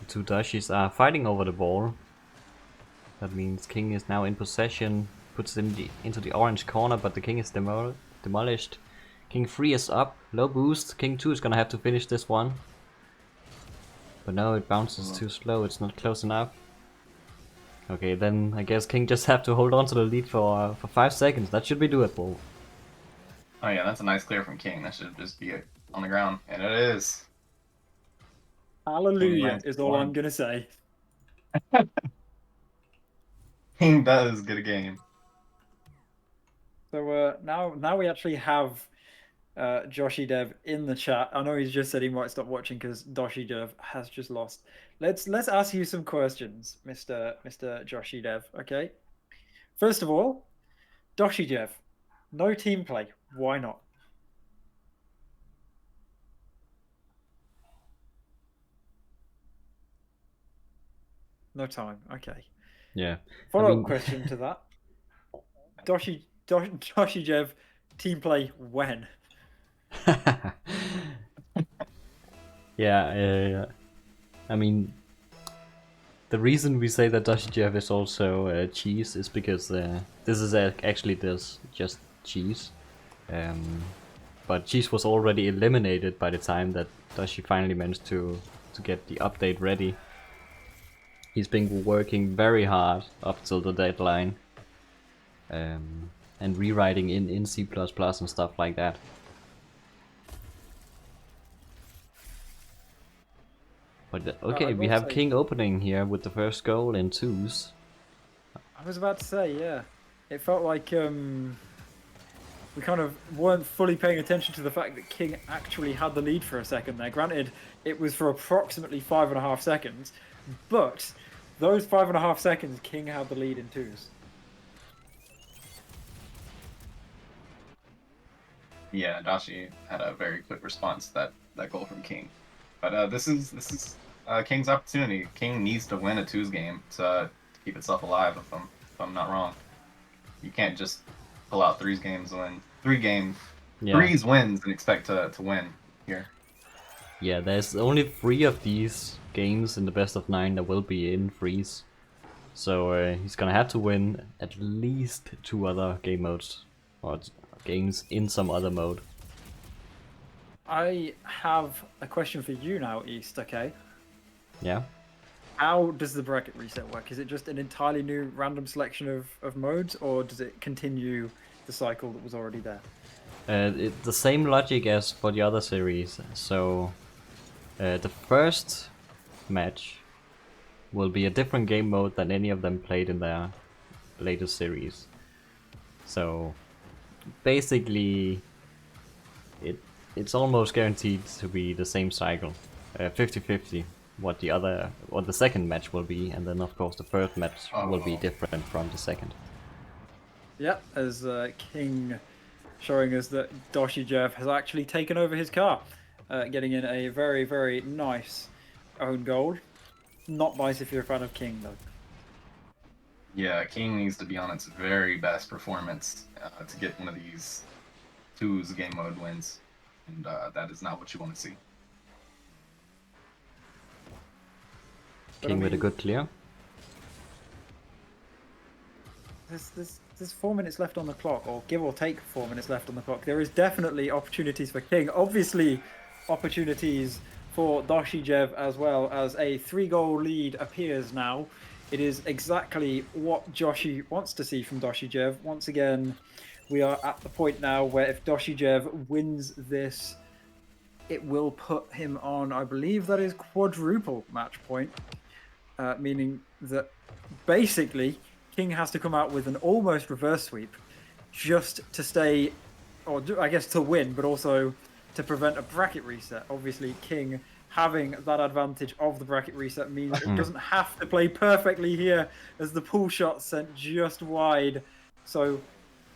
The two Doshys are fighting over the ball. That means King is now in possession, puts him into the orange corner, but the King is demolished. King 3 is up, low boost. King 2 is gonna have to finish this one. But no, it bounces too slow, it's not close enough. Okay, then I guess King just have to hold on to the lead for 5 seconds. That should be doable. Oh yeah, that's a nice clear from King. That should just be on the ground, and it is. Hallelujah is all I'm gonna say. King does get a game. So now we actually have JoshyDev in the chat. I know he's just said he might stop watching because DoshyJev has just lost. Let's ask you some questions, Mr. JoshyDev. Okay. First of all, DoshyJev, no team play. Why not? No time. Okay. Yeah. Follow-up question to that. DoshyJev, team play when? Yeah, I mean, the reason we say that DoshyJev is also cheese is because this is actually just cheese. But cheese was already eliminated by the time that Doshy finally managed to get the update ready. He's been working very hard up till the deadline. And rewriting in C++ and stuff like that. But okay, we have King opening here with the first goal in 2s. I was about to say, yeah. It felt like we kind of weren't fully paying attention to the fact that King actually had the lead for a second there. Granted, it was for approximately 5.5 seconds, but those 5.5 seconds, King had the lead in 2s. Yeah, Doshy had a very quick response to that goal from King. But this is King's opportunity. King needs to win a 2s game to keep itself alive. If I'm not wrong, you can't just pull out 3s games and win 3s wins and expect to win here. Yeah, there's only 3 of these games in the best of 9 that will be in 3s. So he's gonna have to win at least 2 other game modes or games in some other mode. I have a question for you now, East, okay? Yeah? How does the bracket reset work? Is it just an entirely new random selection of modes, or does it continue the cycle that was already there? The same logic as for the other series. So the first match will be a different game mode than any of them played in their latest series. So basically it's almost guaranteed to be the same cycle, 50-50 what the second match will be, and then of course the third match will be different from the second. Yeah, as King showing us that DoshyJev has actually taken over his car, getting in a very, very nice own goal. Not nice if you're a fan of King, though. Yeah, King needs to be on its very best performance to get one of these 2s game mode wins, and that is not what you want to see. King with a good clear. There's there's 4 minutes left on the clock, or give or take 4 minutes left on the clock. There is definitely opportunities for King. Obviously, opportunities for DoshyJev as well, as a 3-goal lead appears now. It is exactly what Joshy wants to see from DoshyJev. Once again, we are at the point now where if DoshyJev wins this, it will put him on, I believe that is quadruple match point, meaning that basically King has to come out with an almost reverse sweep just to stay, or I guess to win, but also to prevent a bracket reset. Obviously, King having that advantage of the bracket reset means it doesn't have to play perfectly here, as the pull shot sent just wide. So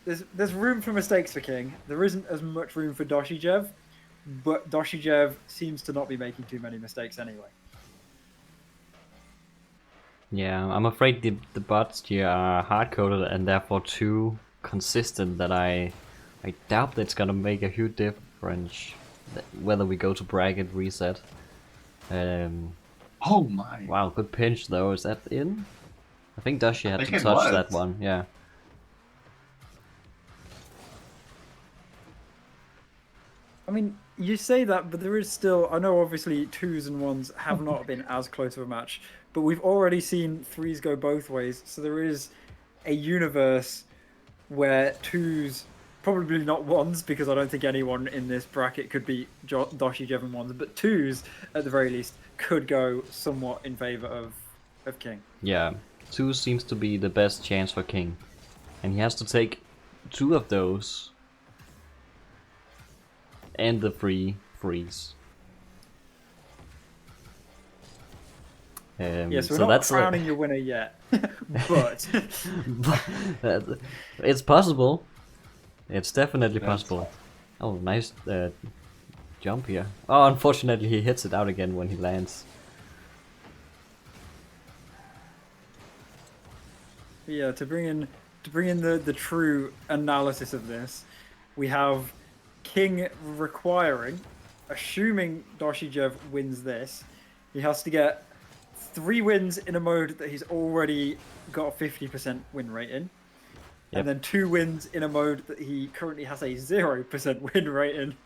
there's room for mistakes for King. There isn't as much room for DoshyJev, but DoshyJev seems to not be making too many mistakes anyway. Yeah, I'm afraid the bots here are hard-coded and therefore too consistent that I doubt that's gonna make a huge difference whether we go to bracket reset. Oh my! Wow, good pinch though. Is that in? I think Doshy had to touch was. that one. Yeah. I mean, you say that, but there is still... I know obviously 2s and 1s have not been as close of a match, but we've already seen 3s go both ways. So there is a universe where 2s, probably not 1s, because I don't think anyone in this bracket could beat DoshyJev in 1s, but 2s, at the very least, could go somewhat in favor of King. Yeah, 2 seems to be the best chance for King. And he has to take 2 of those. And the freeze. Yes, we're so not that's crowning your winner yet, but it's possible. It's definitely possible. Oh, nice jump here. Oh, unfortunately, he hits it out again when he lands. Yeah, to bring in the true analysis of this, we have King requiring, assuming DoshyJev wins this, he has to get 3 wins in a mode that he's already got a 50% win rate in, and then 2 wins in a mode that he currently has a 0% win rate in.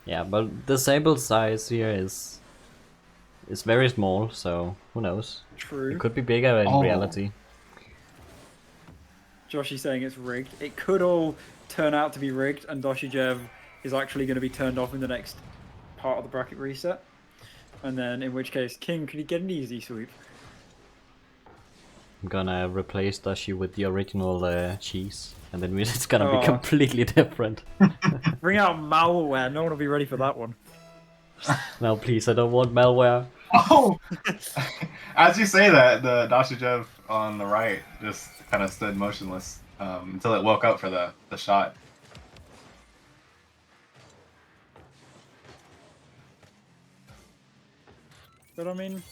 Yeah, but the sample size here is very small, so who knows? True. It could be bigger in reality. Joshy saying it's rigged. It could all turn out to be rigged, and DoshyJev is actually going to be turned off in the next part of the bracket reset. And then, in which case, King could get an easy sweep. I'm gonna replace Doshy with the original cheese, and then it's gonna be completely different. Bring out malware. No one will be ready for that one. No, please, I don't want malware. Oh! As you say that, the DoshyJev on the right just kind of stood motionless until it woke up for the shot. But I mean,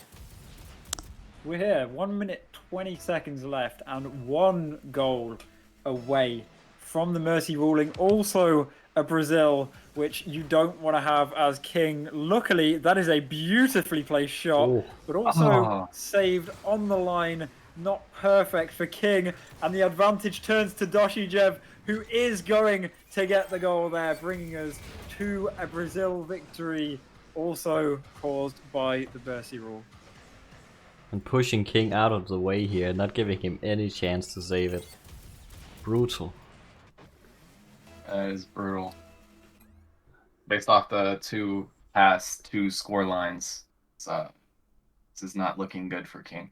we're here. 1 minute 20 seconds left, and 1 goal away from the mercy ruling. Also a Brazil, which you don't want to have as King. Luckily, that is a beautifully placed shot, but also saved on the line. Not perfect for King, and the advantage turns to DoshyJev, who is going to get the goal there, bringing us to a Brazil victory, also caused by the Mercy rule. And pushing King out of the way here, not giving him any chance to save it. Brutal. That is brutal. Based off the 2 past 2 score lines, so this is not looking good for King.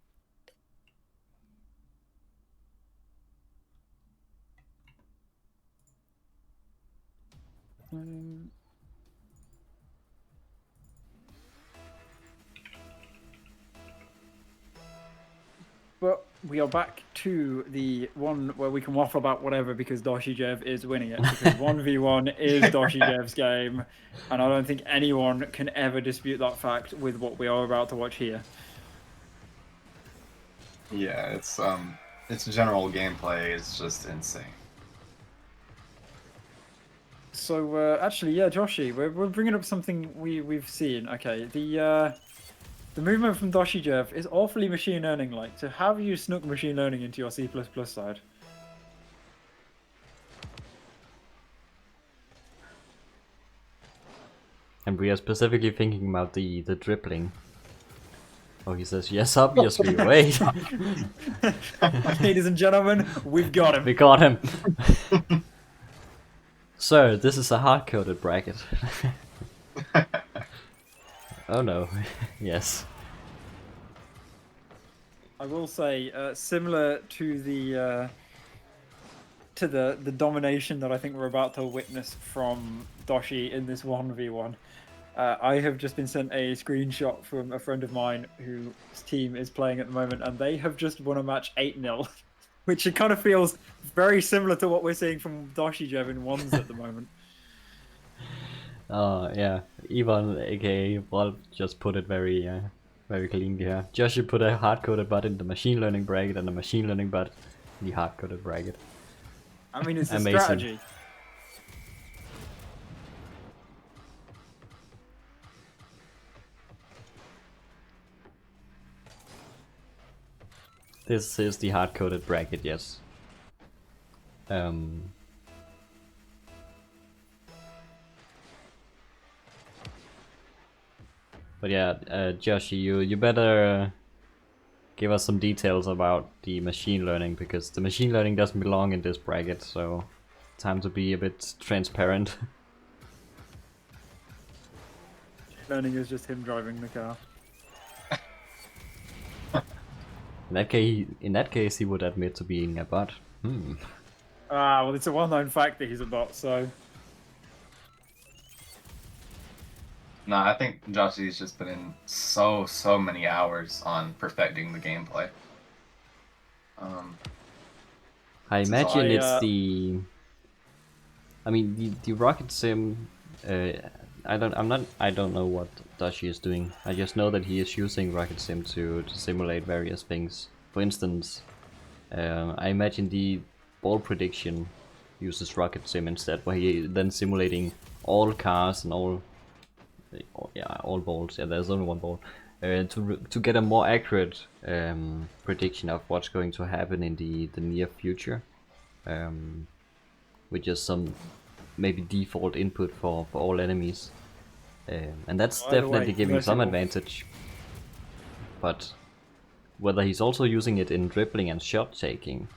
But we are back to the one where we can waffle about whatever because DoshyJev is winning it. Because 1v1 is DoshyJev's game, and I don't think anyone can ever dispute that fact with what we are about to watch here. Yeah, it's general gameplay is just insane. So actually, yeah, Joshy, we're bringing up something we've seen. Okay, the movement from DoshyJev is awfully machine learning-like. So have you snuck machine learning into your C++ side? And we are specifically thinking about the dribbling. Oh, he says, yes, obviously, wait. Ladies and gentlemen, we've got him. We got him. Sir, this is a hard-coded bracket. Oh no, yes. I will say, similar to the domination that I think we're about to witness from Doshy in this 1v1. I have just been sent a screenshot from a friend of mine whose team is playing at the moment, and they have just won a match 8-0, which it kind of feels very similar to what we're seeing from DoshyJev in ones at the moment. Yeah, Ivan, aka Wolf, just put it very very cleanly here. Joshy put a hard-coded bot in the machine learning bracket and a machine learning bot in the hard-coded bracket. I mean, it's a Amazing. strategy. This is the hard-coded bracket, yes. But yeah, Joshy, you better give us some details about the machine learning, because the machine learning doesn't belong in this bracket, so time to be a bit transparent. Learning is just him driving the car. In that case, he would admit to being a bot. Ah, well, it's a well-known fact that he's a bot, so... Nah, I think Joshy's just put in so many hours on perfecting the gameplay. I imagine I, it's the... I mean, the rocket sim... I don't know what Doshy is doing. I just know that he is using rocket sim to simulate various things. For instance, I imagine the ball prediction uses rocket sim instead, where he then simulating all cars and all balls. Yeah, there's only one ball. To get a more accurate prediction of what's going to happen in the near future, with just some maybe default input for all enemies, and that's definitely giving some advantage. But whether he's also using it in dribbling and shot taking,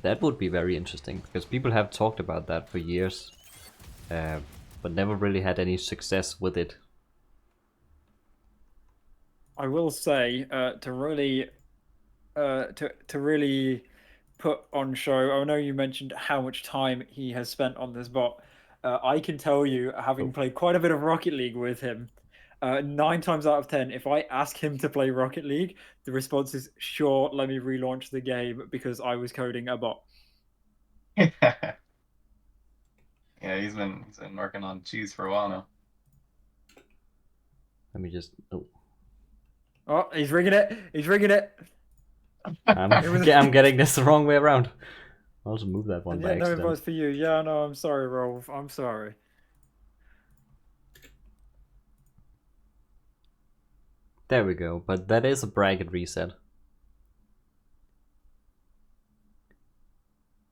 that would be very interesting, because people have talked about that for years, but never really had any success with it. I will say, to really put on show, I know you mentioned how much time he has spent on this bot. I can tell you, having played quite a bit of Rocket League with him, 9 times out of 10, if I ask him to play Rocket League, the response is, sure, let me relaunch the game because I was coding a bot. Yeah, he's been working on cheese for a while now. Let me just... Oh, he's rigging it! He's rigging it! I'm getting this the wrong way around. I'll also move that one by No accident. advice for you. Yeah, no, I'm sorry, Rolf. I'm sorry. There we go, but that is a bracket reset.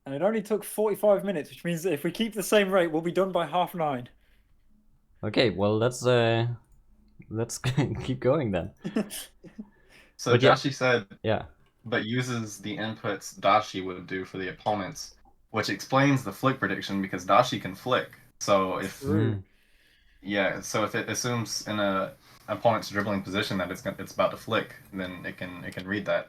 And it only took 45 minutes, which means that if we keep the same rate, we'll be done by 9:30. Okay, well let's keep going then. So But yeah. Joshy said, Yeah. but uses the inputs Doshy would do for the opponents, which explains the flick prediction, because Doshy can flick. So if so if it assumes in a opponent's dribbling position that it's about to flick, then it can read that.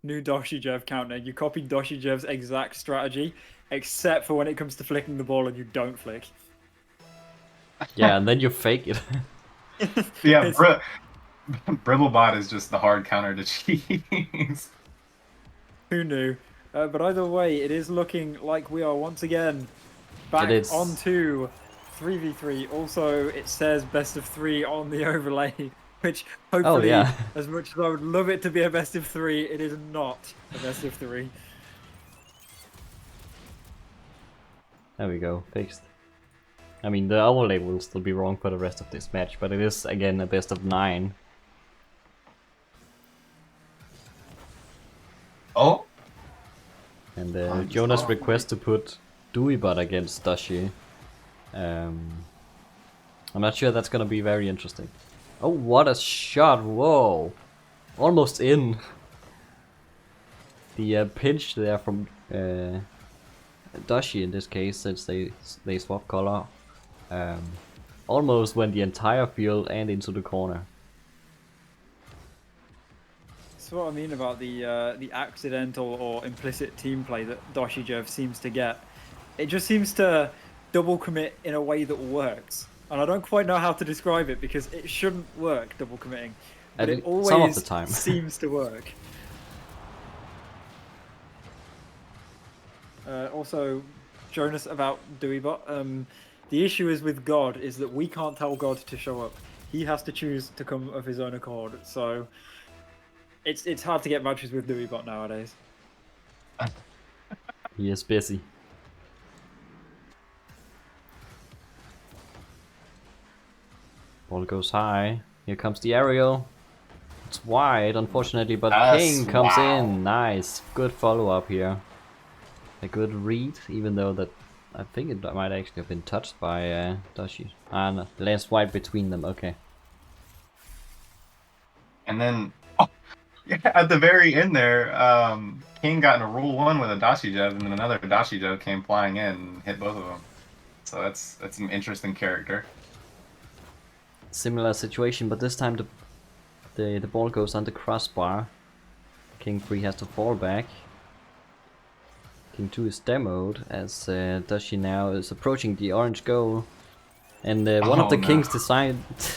New DoshyJev counter. You copied DoshyJev's exact strategy, except for when it comes to flicking the ball and you don't flick. Yeah, and then you fake it. Yeah, Berrobot is just the hard counter to cheese. Who knew? But either way, it is looking like we are once again back onto 3v3. Also, it says best of 3 on the overlay, which hopefully, as much as I would love it to be a best of 3, it is not a best of 3. There we go, fixed. I mean, the overlay will still be wrong for the rest of this match, but it is again a best of 9. Oh! And Jonas requests to put DeWeBot against Doshy. I'm not sure that's gonna be very interesting. Oh, what a shot! Whoa, almost in. The pinch there from Doshy in this case, since they swap color, almost went the entire field and into the corner. That's what I mean about the accidental or implicit team play that DoshyJev seems to get. It just seems to double commit in a way that works, and I don't quite know how to describe it because it shouldn't work double committing, but it always some of the time. seems to work. Also, Jonas, about DewyBot. The issue is with God is that we can't tell God to show up. He has to choose to come of his own accord. So it's hard to get matches with DewyBot nowadays. He is busy. Ball goes high. Here comes the aerial. It's wide, unfortunately, but King comes in. Nice, good follow up here. A good read, even though that I think it might actually have been touched by Doshy. Ah, no, lands wide between them. Okay. And then, yeah, at the very end there, King got in a rule 1 with a DoshyJev, and then another DoshyJev came flying in and hit both of them. So that's an interesting character. Similar situation, but this time the ball goes on the crossbar. King 3 has to fall back. King 2 is demoed as Doshy now is approaching the orange goal, and one of the kings decide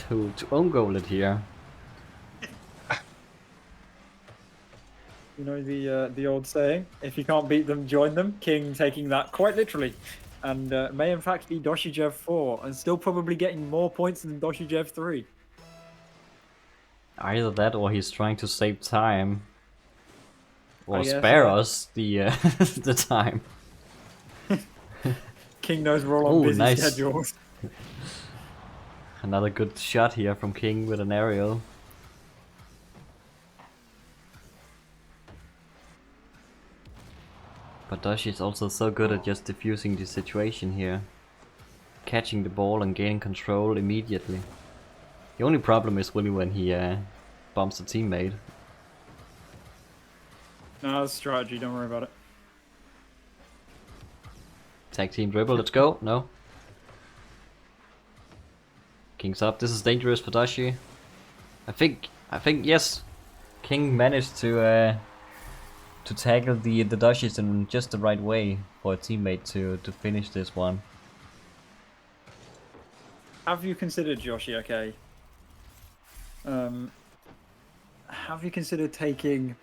to own goal it here. You know the old saying, if you can't beat them, join them. King taking that quite literally, and may in fact be DoshyJev 4, and still probably getting more points than DoshyJev 3. Either that, or he's trying to save time. Or guess, spare us the the time. King knows we're all on busy nice. schedules. Another good shot here from King with an aerial. But Doshy is also so good at just diffusing the situation here. Catching the ball and gaining control immediately. The only problem is really when he bumps a teammate. No, that's strategy, don't worry about it. Tag team dribble, let's go. No. King's up. This is dangerous for Doshy. I think yes. King managed to tackle the Doshys in just the right way for a teammate to finish this one. Have you considered, Joshi, okay? Have you considered taking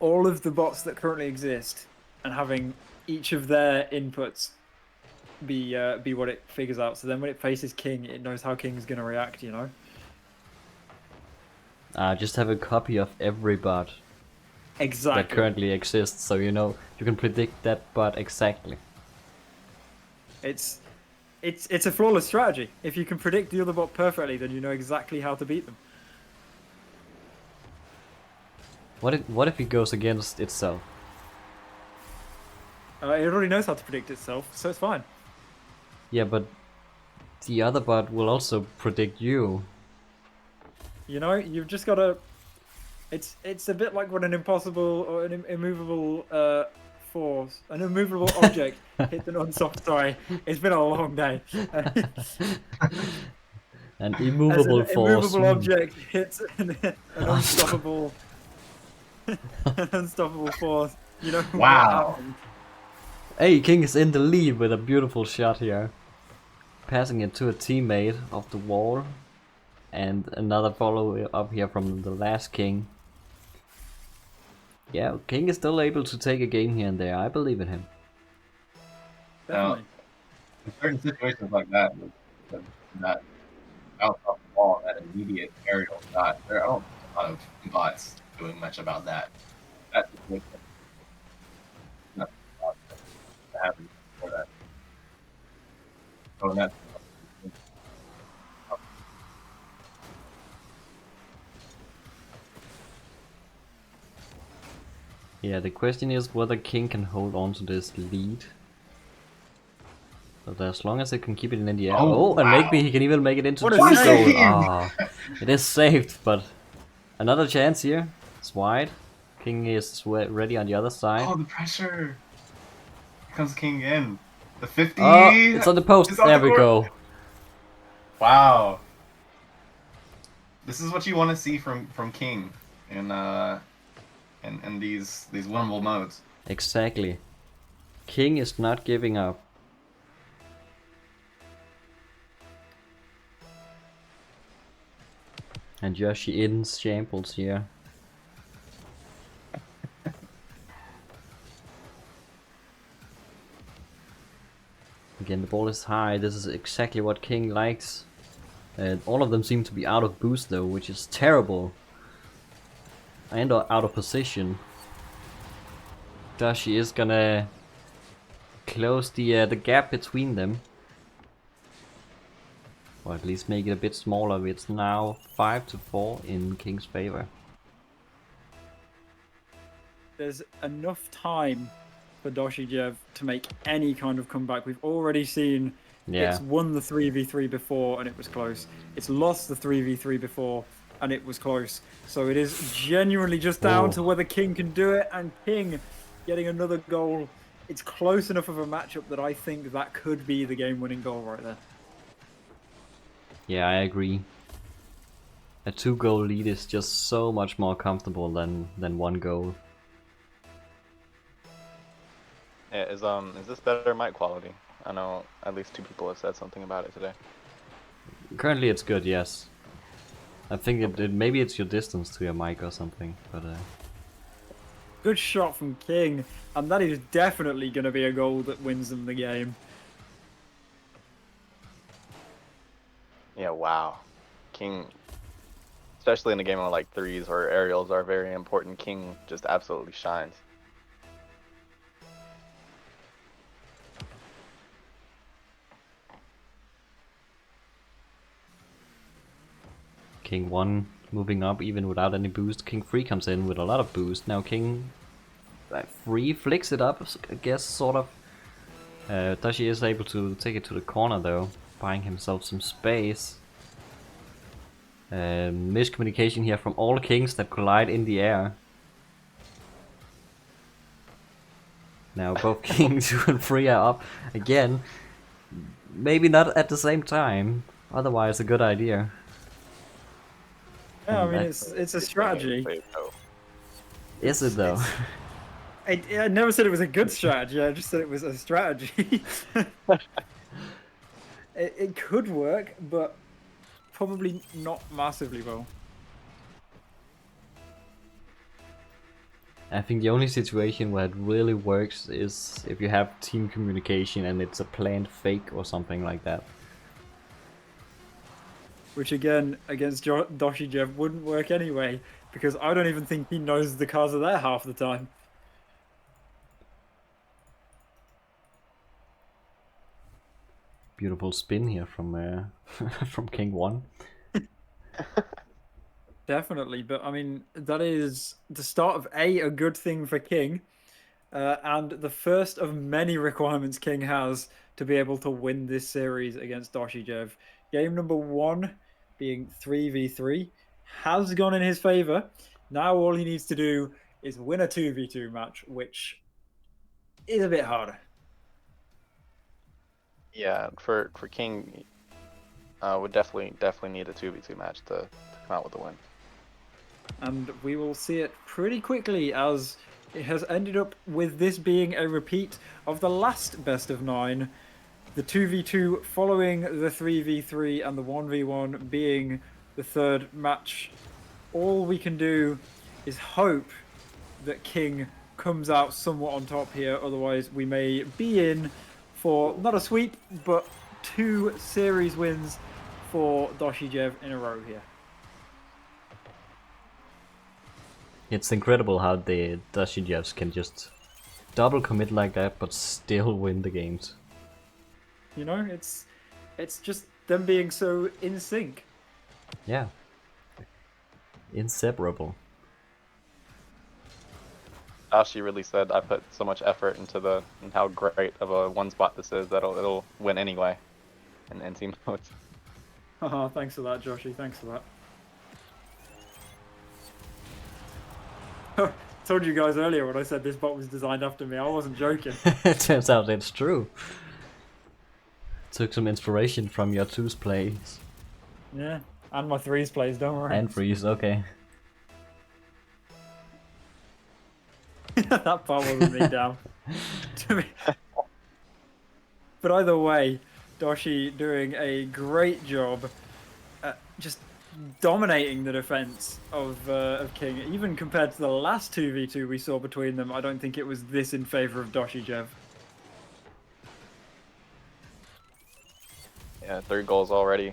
all of the bots that currently exist and having each of their inputs be what it figures out, so then when it faces King, it knows how King's gonna react, you know? Just have a copy of every bot Exactly. that currently exists, so you know you can predict that bot exactly. It's a flawless strategy. If you can predict the other bot perfectly, then you know exactly how to beat them. What if he goes against itself? It already knows how to predict itself, so it's fine. Yeah, but the other bot will also predict you. You know, you've just got to. It's a bit like when an impossible or an immovable force, an immovable object hits an unstoppable. Sorry, it's been a long day. An immovable As an force. immovable object hits an unstoppable, an unstoppable force. You know. Wow. What happens. Hey, King is in the lead with a beautiful shot here. Passing it to a teammate off the wall. And another follow up here from the last King. Yeah, King is still able to take a game here and there. I believe in him. Definitely. In certain situations like that bounce off the ball, that immediate aerial shot, there are a lot of bots doing much about that. That's not happen before that. So that's Yeah, the question is whether King can hold on to this lead. So as long as it can keep it in the air. Oh, And wow. maybe he can even make it into What a 2 save! gold. Ah, it is saved, but another chance here. It's wide. King is ready on the other side. Oh, the pressure. Here comes King again. The 50. Oh, it's on the post. It's on There the we court. go. Wow. This is what you want to see from King in these winnable modes. Exactly. King is not giving up. And Joshy in shambles here. Again, the ball is high. This is exactly what King likes. All of them seem to be out of boost though, which is terrible. And out of position. Doshy is gonna close the gap between them. Or at least make it a bit smaller. It's now 5-4 in King's favor. There's enough time for DoshyJev to make any kind of comeback. We've already seen it's won the 3v3 before and it was close. It's lost the 3v3 before and it was close. So it is genuinely just down to whether King can do it, and King getting another goal. It's close enough of a matchup that I think that could be the game-winning goal right there. Yeah, I agree. A 2-goal lead is just so much more comfortable than 1 goal. Yeah, is this better mic quality? I know at least 2 people have said something about it today. Currently it's good, yes. I think maybe it's your distance to your mic or something, but Good shot from King, and that is definitely going to be a goal that wins them the game. Yeah, wow. King, especially in a game of like threes where aerials are very important, King just absolutely shines. King 1 moving up even without any boost. King 3 comes in with a lot of boost. Now King 3 flicks it up, I guess, sort of. Doshy is able to take it to the corner though, buying himself some space. Miscommunication here from all Kings that collide in the air. Now both King 2 and 3 are up again. Maybe not at the same time, otherwise a good idea. Yeah, I mean, it's a strategy. Is it though? I never said it was a good strategy, I just said it was a strategy. it could work, but probably not massively well. I think the only situation where it really works is if you have team communication and it's a planned fake or something like that. Which again, against DoshyJev wouldn't work anyway, because I don't even think he knows the cards are there half the time. Beautiful spin here from from King 1. Definitely, but I mean, that is the start of a good thing for King, and the first of many requirements King has to be able to win this series against DoshyJev. Game number 1 being 3v3 has gone in his favor. Now all he needs to do is win a 2v2 match, which is a bit harder. Yeah, for King, would definitely need a 2v2 match to come out with the win. And we will see it pretty quickly, as it has ended up with this being a repeat of the last best of 9. The 2v2 following the 3v3 and the 1v1 being the third match. All we can do is hope that King comes out somewhat on top here, otherwise we may be in for not a sweep, but 2 series wins for DoshyJev in a row here. It's incredible how the DoshyJevs can just double commit like that but still win the games. You know, it's just them being so in sync. Yeah. Inseparable. Doshy really said, I put so much effort into and how great of a one spot this is that it'll win anyway in team modes. Oh, thanks for that, Joshy. Thanks for that. Told you guys earlier when I said this bot was designed after me. I wasn't joking. It turns out it's true. Took some inspiration from your 2's plays. Yeah, and my 3's plays, don't worry. And Freeze, okay. That part wasn't me down. But either way, Doshy doing a great job at just dominating the defense of King. Even compared to the last 2v2 we saw between them, I don't think it was this in favor of DoshyJev. Yeah, 3 goals already.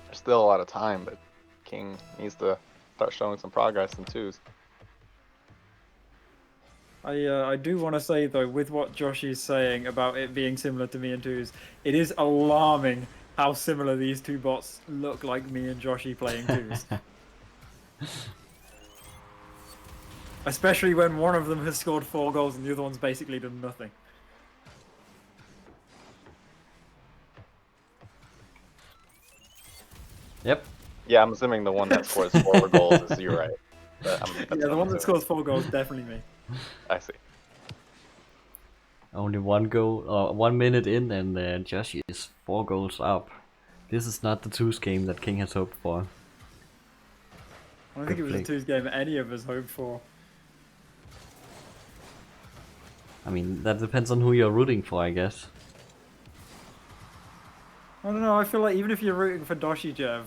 There's still a lot of time, but King needs to start showing some progress in 2s. I do want to say though, with what Josh is saying about it being similar to me and 2s, it is alarming how similar these 2 bots look like me and Joshy playing 2s. Especially when one of them has scored 4 goals and the other one's basically done nothing. Yep. Yeah, I'm assuming the one that scores 4 goals is you, right? Yeah, the one that scores 4 goals, definitely me. I see. Only 1 goal, 1 minute in, and Josh is 4 goals up. This is not the 2's game that King has hoped for. I don't think it was a 2's game any of us hoped for. I mean, that depends on who you're rooting for, I guess. I don't know, I feel like even if you're rooting for DoshyJev,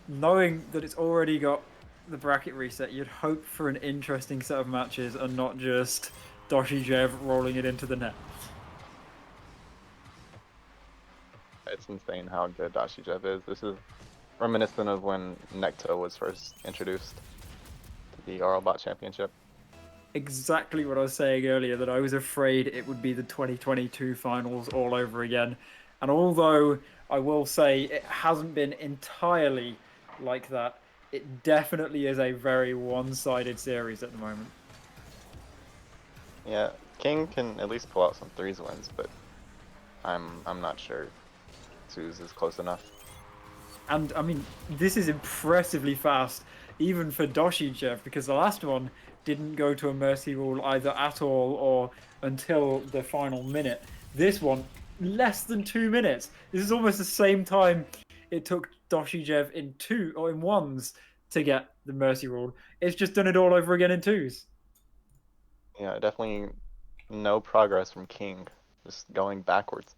knowing that it's already got the bracket reset, you'd hope for an interesting set of matches and not just DoshyJev rolling it into the net. It's insane how good DoshyJev is. This is reminiscent of when Necto was first introduced to the RLBot Championship. Exactly what I was saying earlier, that I was afraid it would be the 2022 finals all over again. And although I will say it hasn't been entirely like that, it definitely is a very one-sided series at the moment. Yeah, King can at least pull out some 3s wins, but I'm not sure 2s is close enough. And I mean, this is impressively fast, even for DoshyJev, because the last one didn't go to a mercy rule either at all or until the final minute. This one, less than 2 minutes. This is almost the same time it took DoshyJev in 1s to get the mercy rule. It's just done it all over again in 2s. Yeah, definitely no progress from King, just going backwards.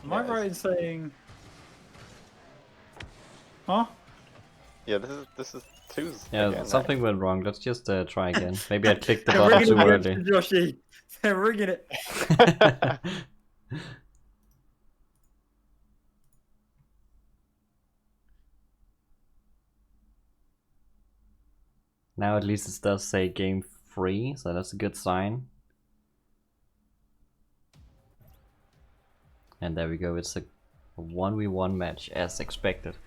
Am I right in saying... Huh? Yeah, this is 2s. Yeah, again, something went wrong. Let's just try again. Maybe I clicked the They're button too rigging early. it, Joshy. They're rigging it. Now at least it does say game 3, so that's a good sign. And there we go, it's a 1v1 match as expected.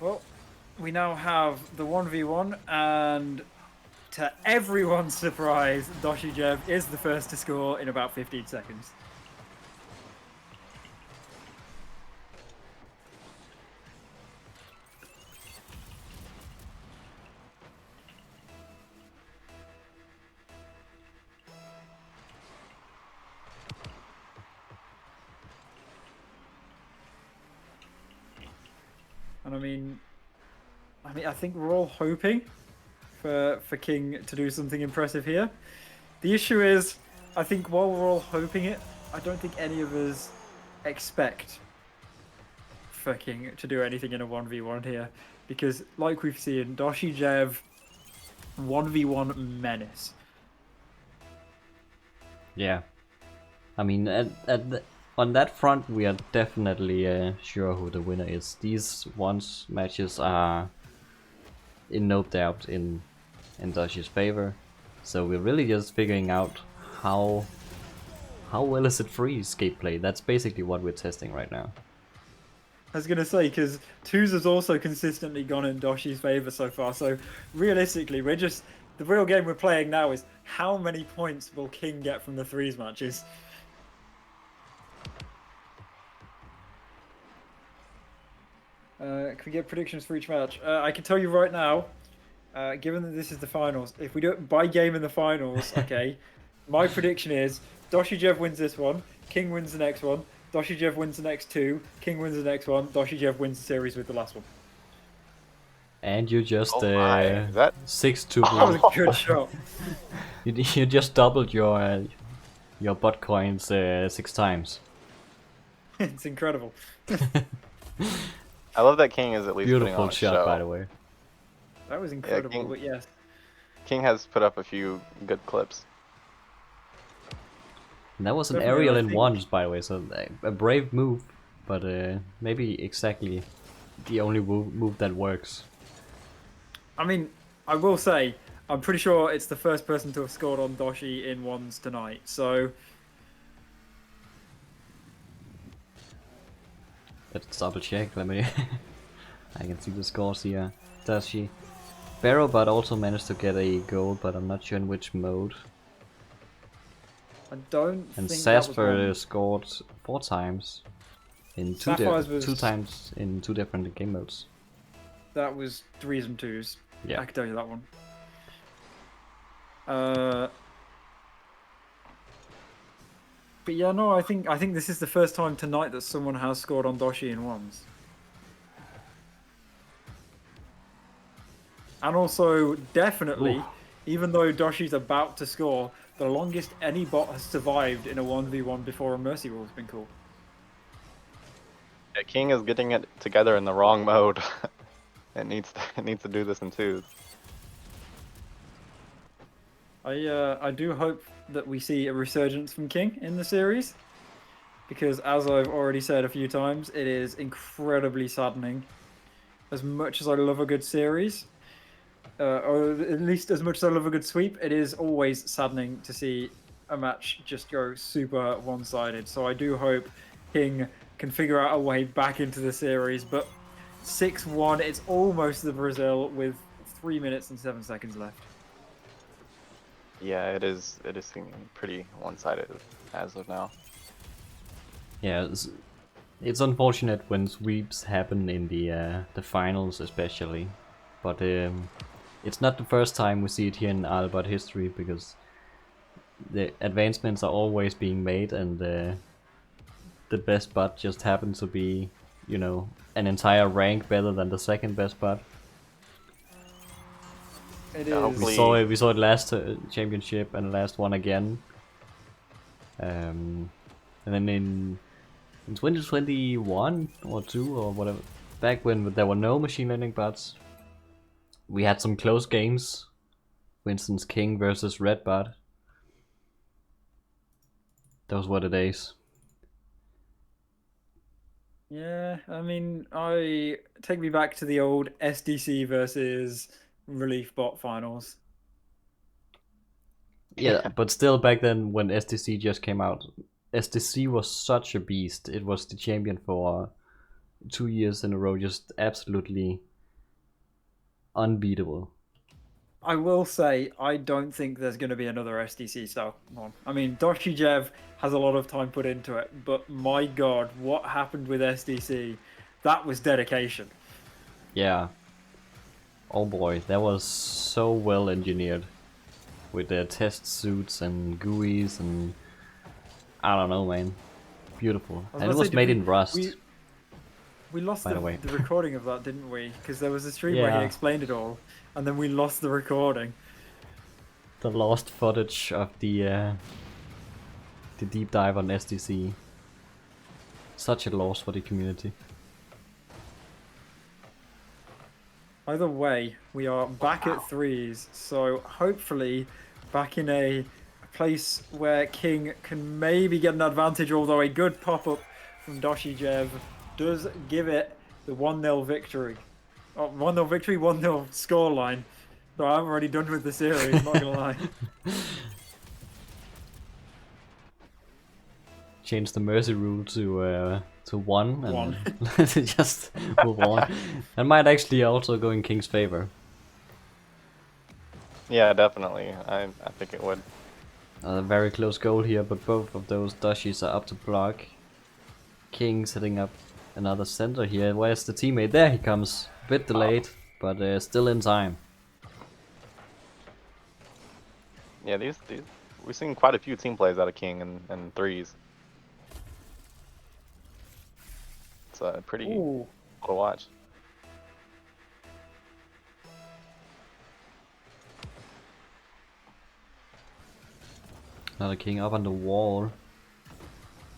Well, we now have the 1v1, and to everyone's surprise, DoshyJev is the first to score in about 15 seconds. And I mean, I think we're all hoping for King to do something impressive here. The issue is, I think while we're all hoping it, I don't think any of us expect fucking to do anything in a 1v1 here. Because, like we've seen, DoshyJev 1v1 menace. Yeah. I mean, on that front, we are definitely sure who the winner is. These matches are in no doubt in Doshy's favor. So we're really just figuring out how well is it freeze gameplay. That's basically what we're testing right now. I was gonna say, because twos has also consistently gone in Doshy's favor so far. So realistically, the real game we're playing now is how many points will King get from the threes matches. Can we get predictions for each match? I can tell you right now, given that this is the finals, if we do it by game in the finals, okay, my prediction is DoshyJev wins this one, King wins the next one, DoshyJev wins the next two, King wins the next one, DoshyJev wins the series with the last one. And you just that 6-2. That was a good shot. You just doubled your bot coins 6 times. It's incredible. I love that King is at least putting Beautiful on a shot, show. by the way. That was incredible, King- but yes. King has put up a few good clips. And that was an Definitely, aerial I in think- ones, by the way, so a brave move, but maybe exactly the only move that works. I mean, I will say, I'm pretty sure it's the first person to have scored on Doshy in ones tonight, so... Let's double check, let me... I can see the scores here. Doshy. Berrobot also managed to get a goal, but I'm not sure in which mode. I don't And think that was Xasthur one. scored 4 times. In Sapphire's was- 2 times in 2 different game modes. That was threes and twos. Yeah. I can tell you that one. But yeah, no, I think this is the first time tonight that someone has scored on Doshy in ones. And also, definitely, Ooh. even though Doshy's about to score, the longest any bot has survived in a 1v1 before a Mercy Rule has been called. Yeah, King is getting it together in the wrong mode. it needs to do this in twos. I do hope that we see a resurgence from King in the series, because as I've already said a few times, it is incredibly saddening. As much as I love a good series, or at least as much as I love a good sweep, it is always saddening to see a match just go super one-sided. So I do hope King can figure out a way back into the series, but 6-1, it's almost the Brazil with 3 minutes and 7 seconds left. Yeah, it is seeming pretty one-sided as of now. Yeah, it's unfortunate when sweeps happen in the finals especially, but it's not the first time we see it here in RLBot history, because the advancements are always being made, and the best bot just happens to be, you know, an entire rank better than the second best bot. It Yeah, is. hopefully- We saw it last championship and last one again. And then in 2021 or 2 or whatever, back when there were no machine learning bots, we had some close games. For instance, King versus RedBot. Those were the days. Yeah, I mean, take me back to the old SDC versus Relief Bot finals. Yeah, but still back then when SDC just came out, SDC was such a beast. It was the champion for 2 years in a row, just absolutely unbeatable. I will say, I don't think there's going to be another SDC style one. I mean, DoshyJev has a lot of time put into it, but my god, what happened with SDC? That was dedication. Yeah. Oh boy, that was so well engineered. With their test suits and GUIs and... I don't know, man. Beautiful. I was And it gonna was say, made did in Rust. We lost By the way. the recording of that, didn't we? Because there was a stream where Yeah. he explained it all, and then we lost the recording. The lost footage of the the deep dive on SDC. Such a loss for the community. Either way, we are back at threes, so hopefully back in a place where King can maybe get an advantage, although a good pop-up from DoshyJev does give it the 1-0 victory. Oh, 1-0 victory, 1-0 scoreline. So I'm already done with the series, not gonna lie. Change the mercy rule to 1 and One. then just move on. That might actually also go in King's favor. Yeah, definitely. I think it would. A very close goal here, but both of those Doshies are up to block. King setting up another center here. Where's the teammate? There he comes. A bit delayed, but still in time. Yeah, these we've seen quite a few team plays out of King and threes. It's pretty Ooh. cool to watch. Another King up on the wall.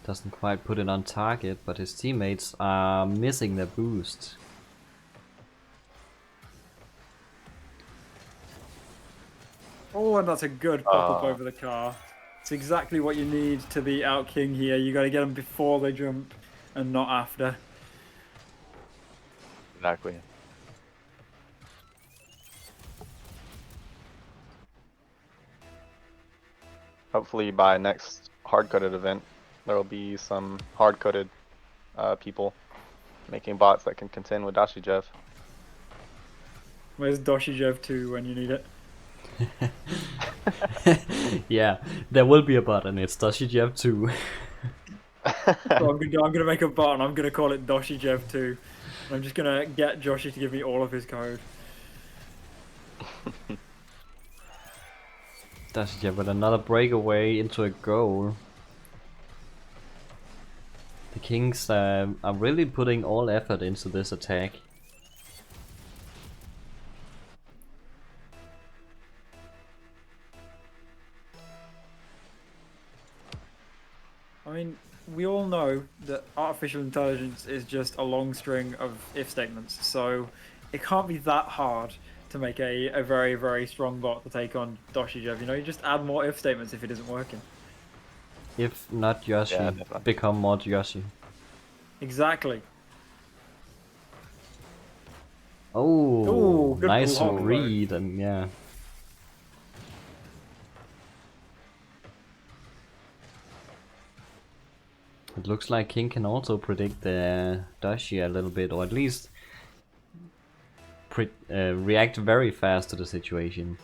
Doesn't quite put it on target, but his teammates are missing their boost. Oh, and that's a good pop-up over the car. It's exactly what you need to be out King here. You got to get them before they jump and not after. Exactly. Hopefully by next hard-coded event, there will be some hard-coded people making bots that can contend with DoshyJev. Where's DoshyJev 2 when you need it? Yeah, there will be a bot and it's DoshyJev 2. So I'm gonna make a bot and I'm gonna call it DoshyJev 2. I'm just gonna get Joshy to give me all of his code. DoshyJev with another breakaway into a goal. The Kings are really putting all effort into this attack. I mean, we all know that artificial intelligence is just a long string of if statements, so it can't be that hard to make a very, very strong bot to take on DoshyJev. You know, you just add more if statements if it isn't working. If not Joshi, Yeah, definitely. become more Joshi. Exactly. Oh, Ooh, good nice block, read, and yeah. It looks like King can also predict the Doshi a little bit, or at least react very fast to the situation.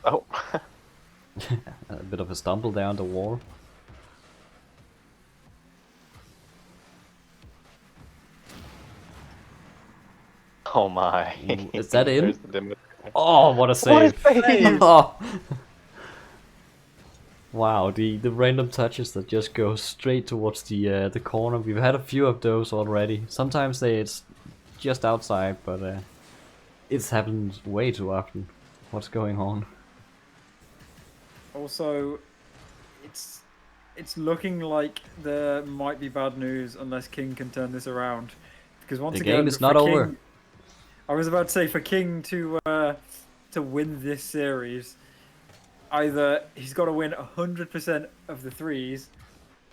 Oh. A bit of a stumble down the wall. Oh my. Ooh, is that in? There's the demo. Oh, what a save! What a save! Oh. Wow, the random touches that just go straight towards the corner. We've had a few of those already. Sometimes it's just outside, but it's happened way too often. What's going on? Also, it's looking like there might be bad news unless King can turn this around. Because once The again, game is for not King, over. I was about to say for King to win this series, either he's got to win 100% of the threes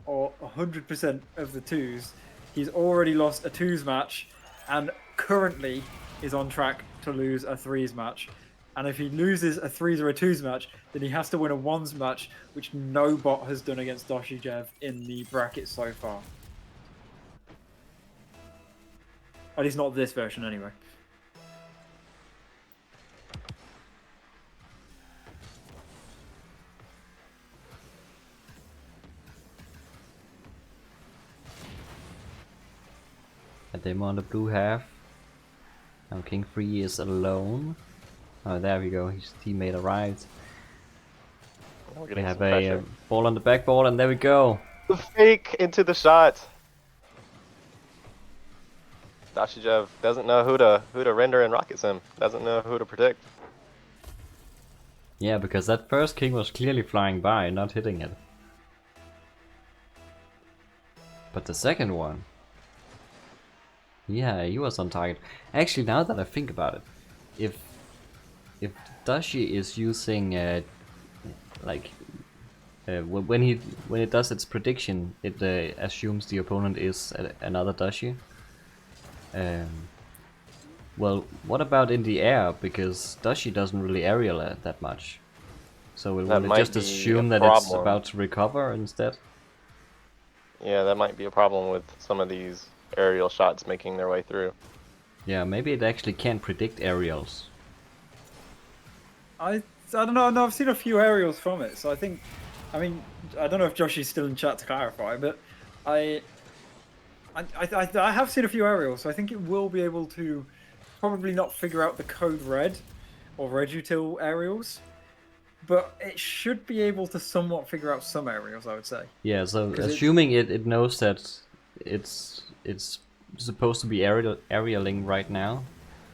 or 100% of the twos. He's already lost a twos match and currently is on track to lose a threes match. And if he loses a threes or a twos match, then he has to win a ones match, which no bot has done against DoshyJev in the bracket so far. At least not this version anyway. A demo on the blue half. Now King 3 is alone. Oh, there we go. His teammate arrived. We're We getting have some a pressure. ball on the backboard, and there we go. The fake into the shot. DoshyJev doesn't know who to render in Rocket Sim. Doesn't know who to predict. Yeah, because that first king was clearly flying by, not hitting it. But the second one... Yeah, he was on target. Actually, now that I think about it, if Doshy is using when it does its prediction, it assumes the opponent is another Doshy. Well, what about in the air? Because Doshy doesn't really aerial that much. So will it might just be assume a that it's problem. about to recover instead? Yeah, that might be a problem with some of these aerial shots making their way through. Yeah, maybe it actually can't predict aerials. I don't know. No, I've seen a few aerials from it, so I think. I mean, I don't know if Josh is still in chat to clarify, but I have seen a few aerials, so I think it will be able to probably not figure out the CodeRed or RedUtil aerials, but it should be able to somewhat figure out some aerials, I would say. Yeah, so assuming it knows that it's supposed to be aerialing right now,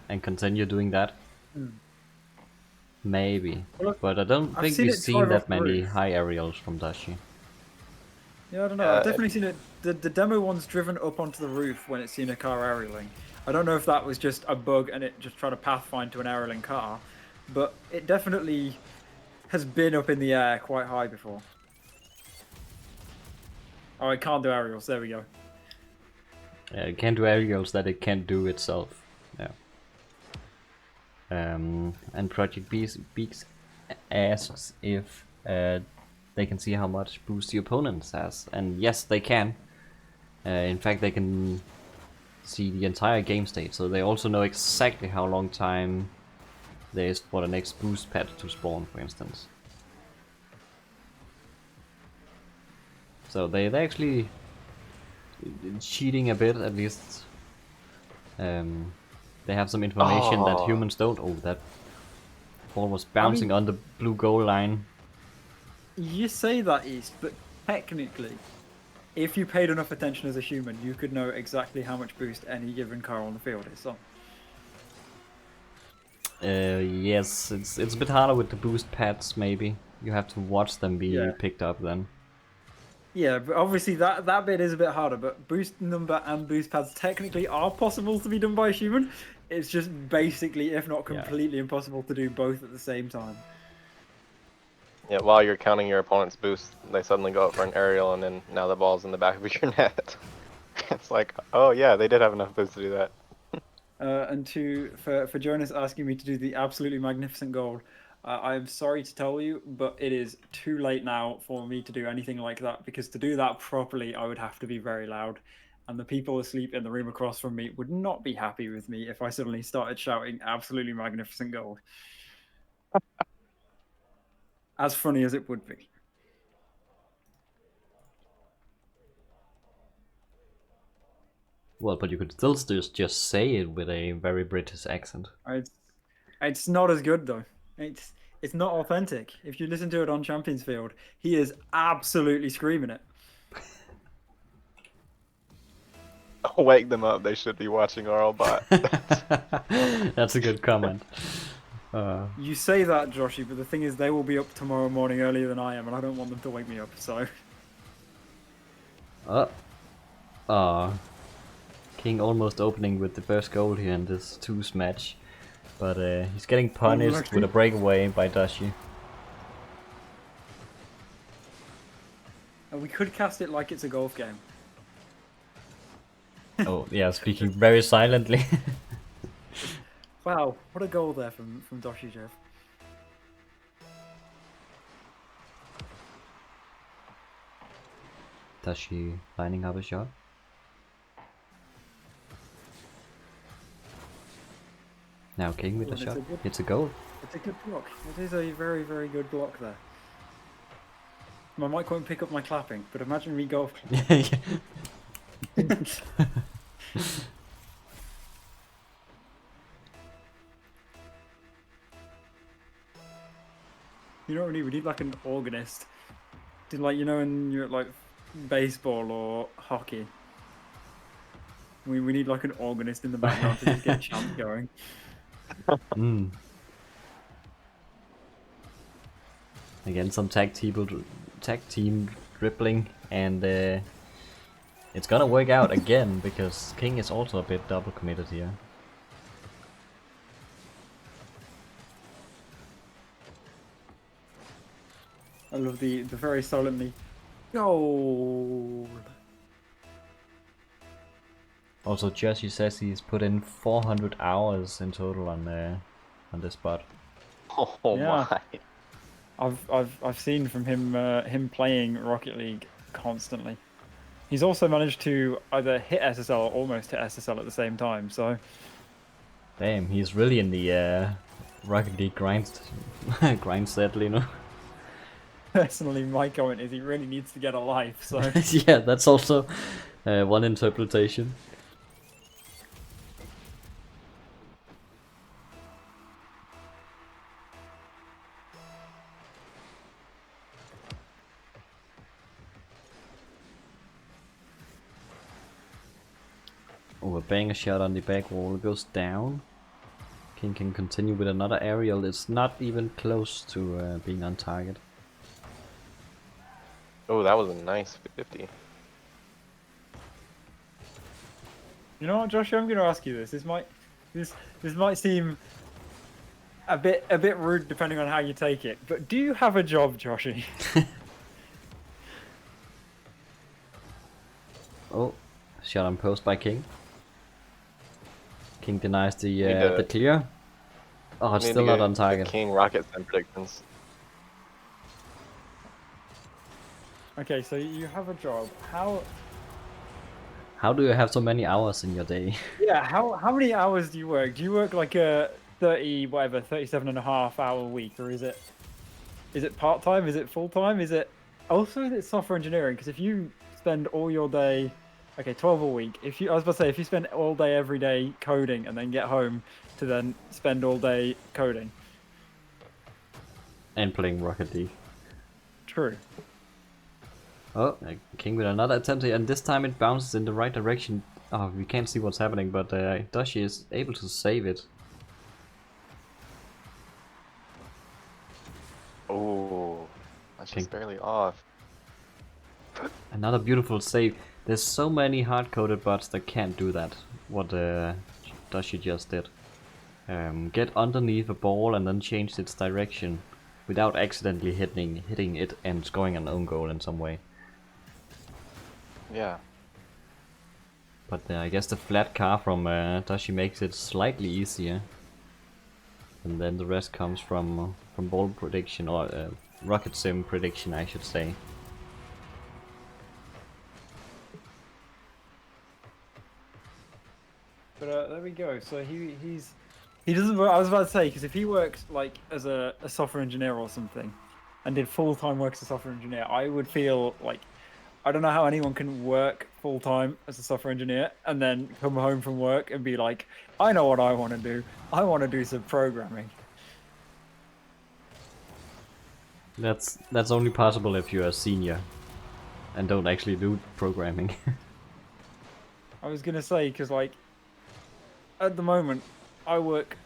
and continue doing that. Maybe, Well, but I don't I've think seen we've it seen drive that off the many roof. high aerials from Doshy. Yeah, I don't know. I've definitely seen it. The demo one's driven up onto the roof when it's seen a car aerialing. I don't know if that was just a bug and it just tried to pathfind to an aerialing car, but it definitely has been up in the air quite high before. Oh, it can't do aerials. There we go. It can do aerials that it can't do itself. Yeah. And Project Beaks asks if they can see how much boost the opponent has, and yes, they can. In fact, they can see the entire game state, so they also know exactly how long time there is for the next boost pad to spawn, for instance. So they're actually cheating a bit, at least. They have some information that humans don't. Oh, that ball was bouncing on the blue goal line. You say that, East, but technically, if you paid enough attention as a human, you could know exactly how much boost any given car on the field is on. Yes, it's a bit harder with the boost pads, maybe. You have to watch them be picked up then. Yeah, but obviously that bit is a bit harder, but boost number and boost pads technically are possible to be done by a human. It's just basically, if not completely impossible to do both at the same time. Yeah, while you're counting your opponent's boost, they suddenly go up for an aerial, and then now the ball's in the back of your net. It's like, oh yeah, they did have enough boost to do that. And for Jonas asking me to do the absolutely magnificent goal, I'm sorry to tell you, but it is too late now for me to do anything like that, because to do that properly, I would have to be very loud. And the people asleep in the room across from me would not be happy with me if I suddenly started shouting absolutely magnificent goal. As funny as it would be. Well, but you could still just say it with a very British accent. It's not as good though. It's not authentic. If you listen to it on Champions Field, he is absolutely screaming it. Wake them up, they should be watching RLBot. That's a good comment. You say that, Joshy, but the thing is they will be up tomorrow morning earlier than I am, and I don't want them to wake me up, so... King almost opening with the first goal here in this 2's match. But he's getting punished with a breakaway by Doshy. And we could cast it like it's a golf game. Oh, yeah, speaking very silently. Wow, what a goal there from DoshyJev. Doshy lining up a shot. Now King with a shot. It's a goal. It's a good block. It is a very, very good block there. My mic won't pick up my clapping, but imagine me golf clapping. You know what we need? We need like an organist. Did like, you know, when you're at like baseball or hockey. We need like an organist in the background to just get chants going. Again, some tag team dribbling, and it's gonna work out again because King is also a bit double committed here. I love the very silently goal. Also, Joshy says he's put in 400 hours in total on this bot. Oh Yeah. my. I've seen from him playing Rocket League constantly. He's also managed to either hit SSL or almost hit SSL at the same time. So Damn, he's really in the Rocket League grind set, you know. personally, my comment is he really needs to get a life. So Yeah, that's also one interpretation. Oh, a banger shot on the back wall goes down. King can continue with another aerial. It's not even close to being on target. Oh, that was a nice 50. you know what, Josh? I'm going to ask you this. This might seem a bit rude depending on how you take it. But do you have a job, Joshy? Oh, shot on post by King. King denies the clear. Oh, it's still not on target. King rocket and predictions. Okay, so you have a job. How do you have so many hours in your day? Yeah, how many hours do you work? Do you work like a 37.5 hour week, or is it part-time? Is it full-time? Is it software engineering? Because if you spend all your day, okay, 12 a week. I was about to say, if you spend all day every day coding and then get home to then spend all day coding. And playing Rocket League. True. Oh, King with another attempt here, and this time it bounces in the right direction. Oh, we can't see what's happening, but Doshy is able to save it. Oh, that's just barely off. Another beautiful save. There's so many hard-coded bots that can't do that. What Doshy just did. Get underneath a ball and then change its direction without accidentally hitting it and scoring an own goal in some way. Yeah. But I guess the flat car from Doshy makes it slightly easier. And then the rest comes from ball prediction, or rocket sim prediction, I should say. But there we go. So he doesn't work. I was about to say, because if he works like as a software engineer or something, and did full-time work as a software engineer, I would feel like, I don't know how anyone can work full-time as a software engineer and then come home from work and be like, I know what I want to do. I want to do some programming. That's only possible if you're a senior and don't actually do programming. I was gonna say, because like at the moment I work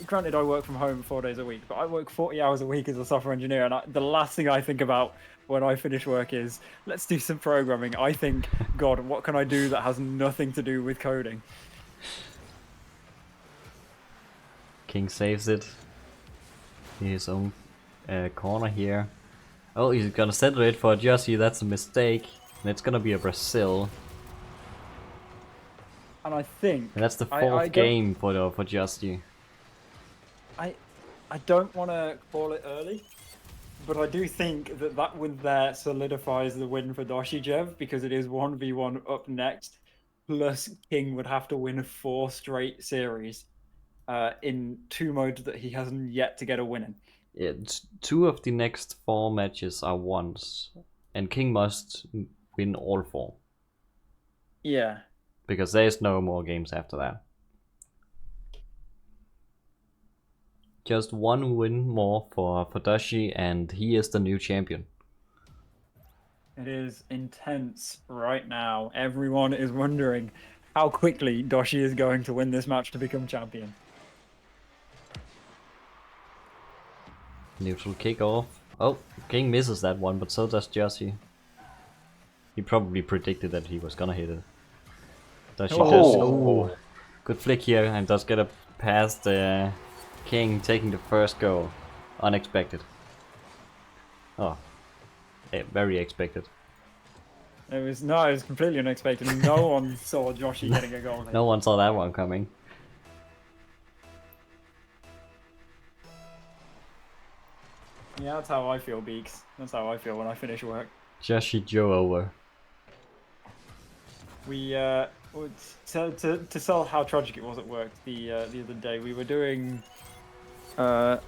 granted I work from home 4 days a week, but I work 40 hours a week as a software engineer, and the last thing I think about when I finish work is, let's do some programming. I think, God, what can I do that has nothing to do with coding? King saves it in his own corner here. Oh, he's gonna settle it for Joshy. That's a mistake. And it's gonna be a Brazil. And I think... And that's the fourth game for Joshy. I don't want to call it early, but I do think that win there solidifies the win for DoshyJev, because it is 1v1 up next, plus King would have to win 4 straight series in 2 modes that he hasn't yet to get a win in. It's 2 of the next 4 matches are ones, and King must win all 4. Yeah. Because there's no more games after that. Just 1 win more for Doshy, and he is the new champion. It is intense right now. Everyone is wondering how quickly Doshy is going to win this match to become champion. Neutral kickoff. Oh, King misses that one, but so does Joshy. He probably predicted that he was gonna hit it. Does she just... Oh, good flick here, and does get a past King taking the first goal. Unexpected. Oh, very expected. It was completely unexpected. No one saw Joshy getting a goal. No one saw that one coming. Yeah, that's how I feel, Beaks. That's how I feel when I finish work. Joshy Joe over. We to sell how tragic it was at work the other day. We were doing. I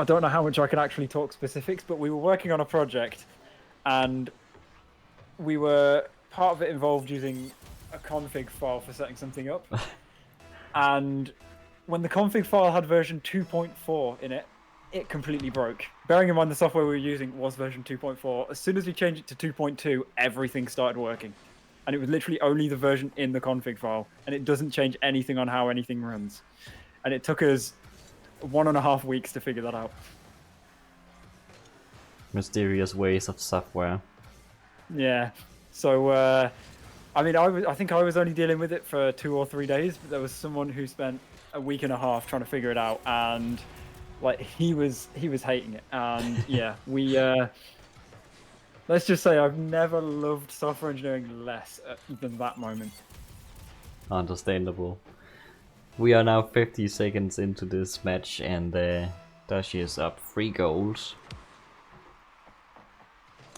don't know how much I can actually talk specifics, but we were working on a project, and we were part of it involved using a config file for setting something up, and when the config file had version 2.4 in it, it completely broke. Bearing in mind the software we were using was version 2.4, as soon as we changed it to 2.2, everything started working. And it was literally only the version in the config file, and it doesn't change anything on how anything runs. And it took us 1.5 weeks to figure that out. Mysterious ways of software. Yeah. So, I mean, I think I was only dealing with it for 2 or 3 days, but there was someone who spent a week and a half trying to figure it out, and like he was hating it. And yeah, we let's just say I've never loved software engineering less than that moment. Understandable. We are now 50 seconds into this match, and Doshy is up 3 goals.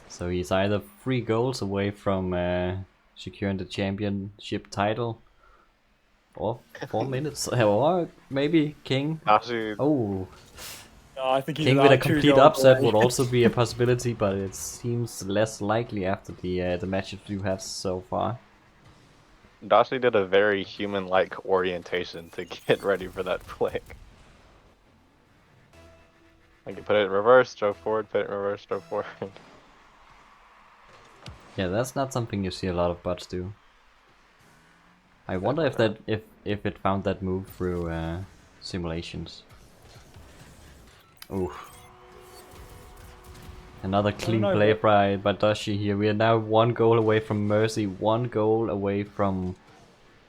So he's either 3 goals away from securing the championship title, or 4 minutes, or maybe King. Actually, Oh, No, I think he's King with a about 2 complete goals upset away. would also be a possibility, but it seems less likely after the matches you have so far. Doshi did a very human-like orientation to get ready for that flick. Like you put it in reverse, stroke forward, put it in reverse, stroke forward. Yeah, that's not something you see a lot of bots do. I wonder if that if it found that move through simulations. Oof. Another clean know, play but- by Doshy here. We are now 1 goal away from Mercy, 1 goal away from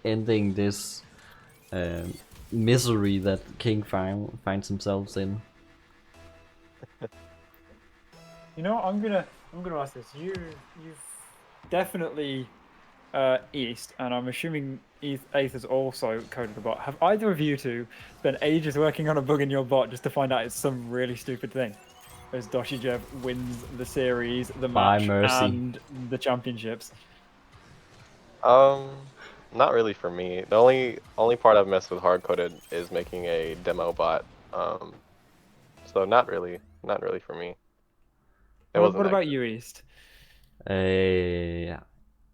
ending this misery that King finds himself in. You know, I'm gonna ask this. You've definitely East, and I'm assuming Aether's also coded a bot. Have either of you two spent ages working on a bug in your bot just to find out it's some really stupid thing? As DoshyJev wins the series, the By match, mercy. and the championships. Not really for me. The only part I've messed with hardcoded is making a demo bot. So not really for me. What about you, East?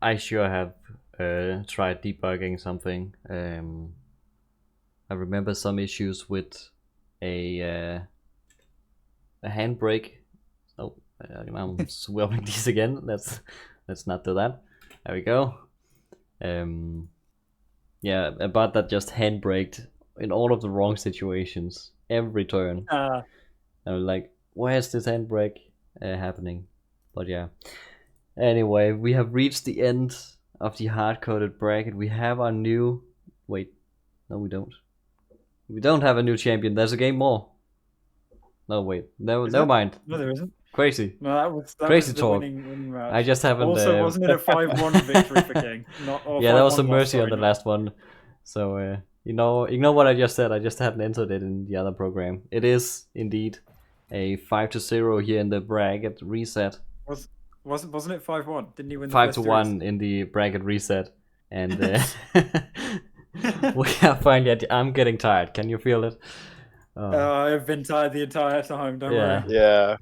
I sure have tried debugging something. I remember some issues with a handbrake. Oh, I'm swapping these again. Let's not do that. There we go. Yeah, a bot that just handbraked in all of the wrong situations every turn. I was like, where's this handbrake happening? But yeah. Anyway, we have reached the end of the hard-coded bracket. We have our new... Wait, no we don't. We don't have a new champion. There's a game more. No, wait. Never mind. No, there isn't. Crazy. No, that was Crazy the talk. winning match. I just haven't... Also, wasn't it a 5-1 victory for King? Yeah, that was a 5-1 mercy loss, on the sorry. last one. So, ignore what I just said. I just hadn't entered it in the other program. It is indeed a 5-0 here in the bracket reset. Wasn't it 5-1? Didn't he win the 5-1 in the bracket reset. And we are finally at the... I'm getting tired. Can you feel it? I've been tired the entire time, don't Yeah. worry. Yeah.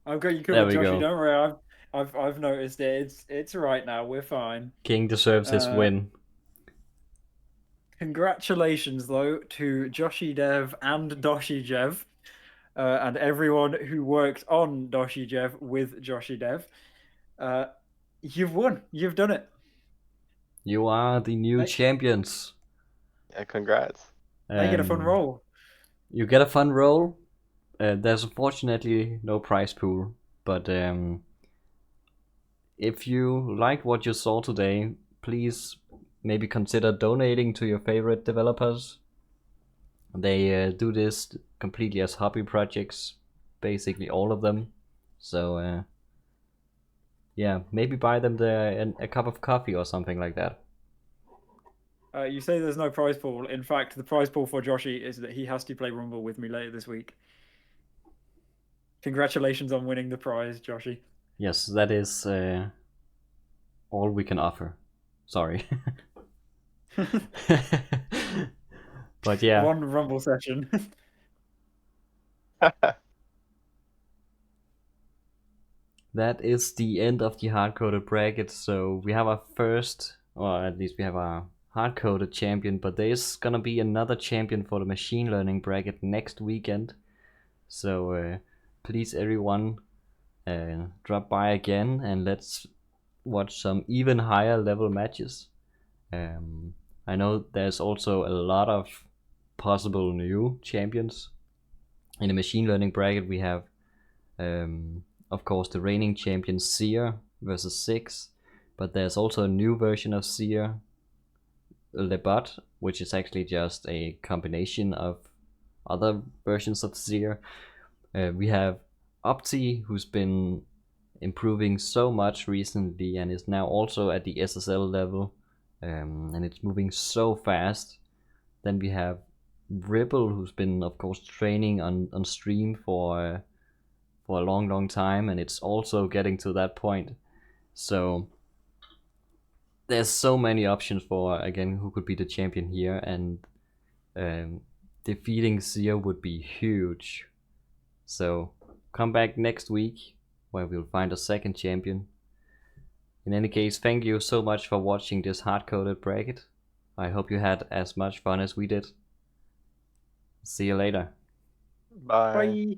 I've got you There covered, we Joshy, go. don't worry. I've noticed it. It's right now, we're fine. King deserves his win. Congratulations, though, to JoshyDev and DoshyJev, and everyone who worked on DoshyJev with JoshyDev. You've won. You've done it. You are the new champions. Yeah, congrats. Now you get a fun role. You get a fun role. there's unfortunately no prize pool, but if you liked what you saw today, please maybe consider donating to your favorite developers. They do this completely as hobby projects, basically all of them. So yeah, maybe buy them a cup of coffee or something like that. You say there's no prize pool. In fact, the prize pool for Joshy is that he has to play Rumble with me later this week. Congratulations on winning the prize, Joshy. Yes, that is all we can offer. Sorry. But yeah. One Rumble session. That is the end of the hard-coded bracket. So we have our first, or at least we have our hard-coded champion, but there is gonna be another champion for the machine learning bracket next weekend. So please everyone drop by again and let's watch some even higher level matches. I know there's also a lot of possible new champions. In the machine learning bracket we have of course the reigning champion Seer versus 6, but there's also a new version of Seer, RLBot, which is actually just a combination of other versions of Seer. We have Opti, who's been improving so much recently and is now also at the SSL level, and it's moving so fast. Then we have Ripple, who's been of course training on stream for a long time, and it's also getting to that point. So there's so many options for, again, who could be the champion here, and defeating Seer would be huge. So come back next week where we'll find a second champion. In any case, thank you so much for watching this hard-coded bracket. I hope you had as much fun as we did. See you later. Bye. Bye.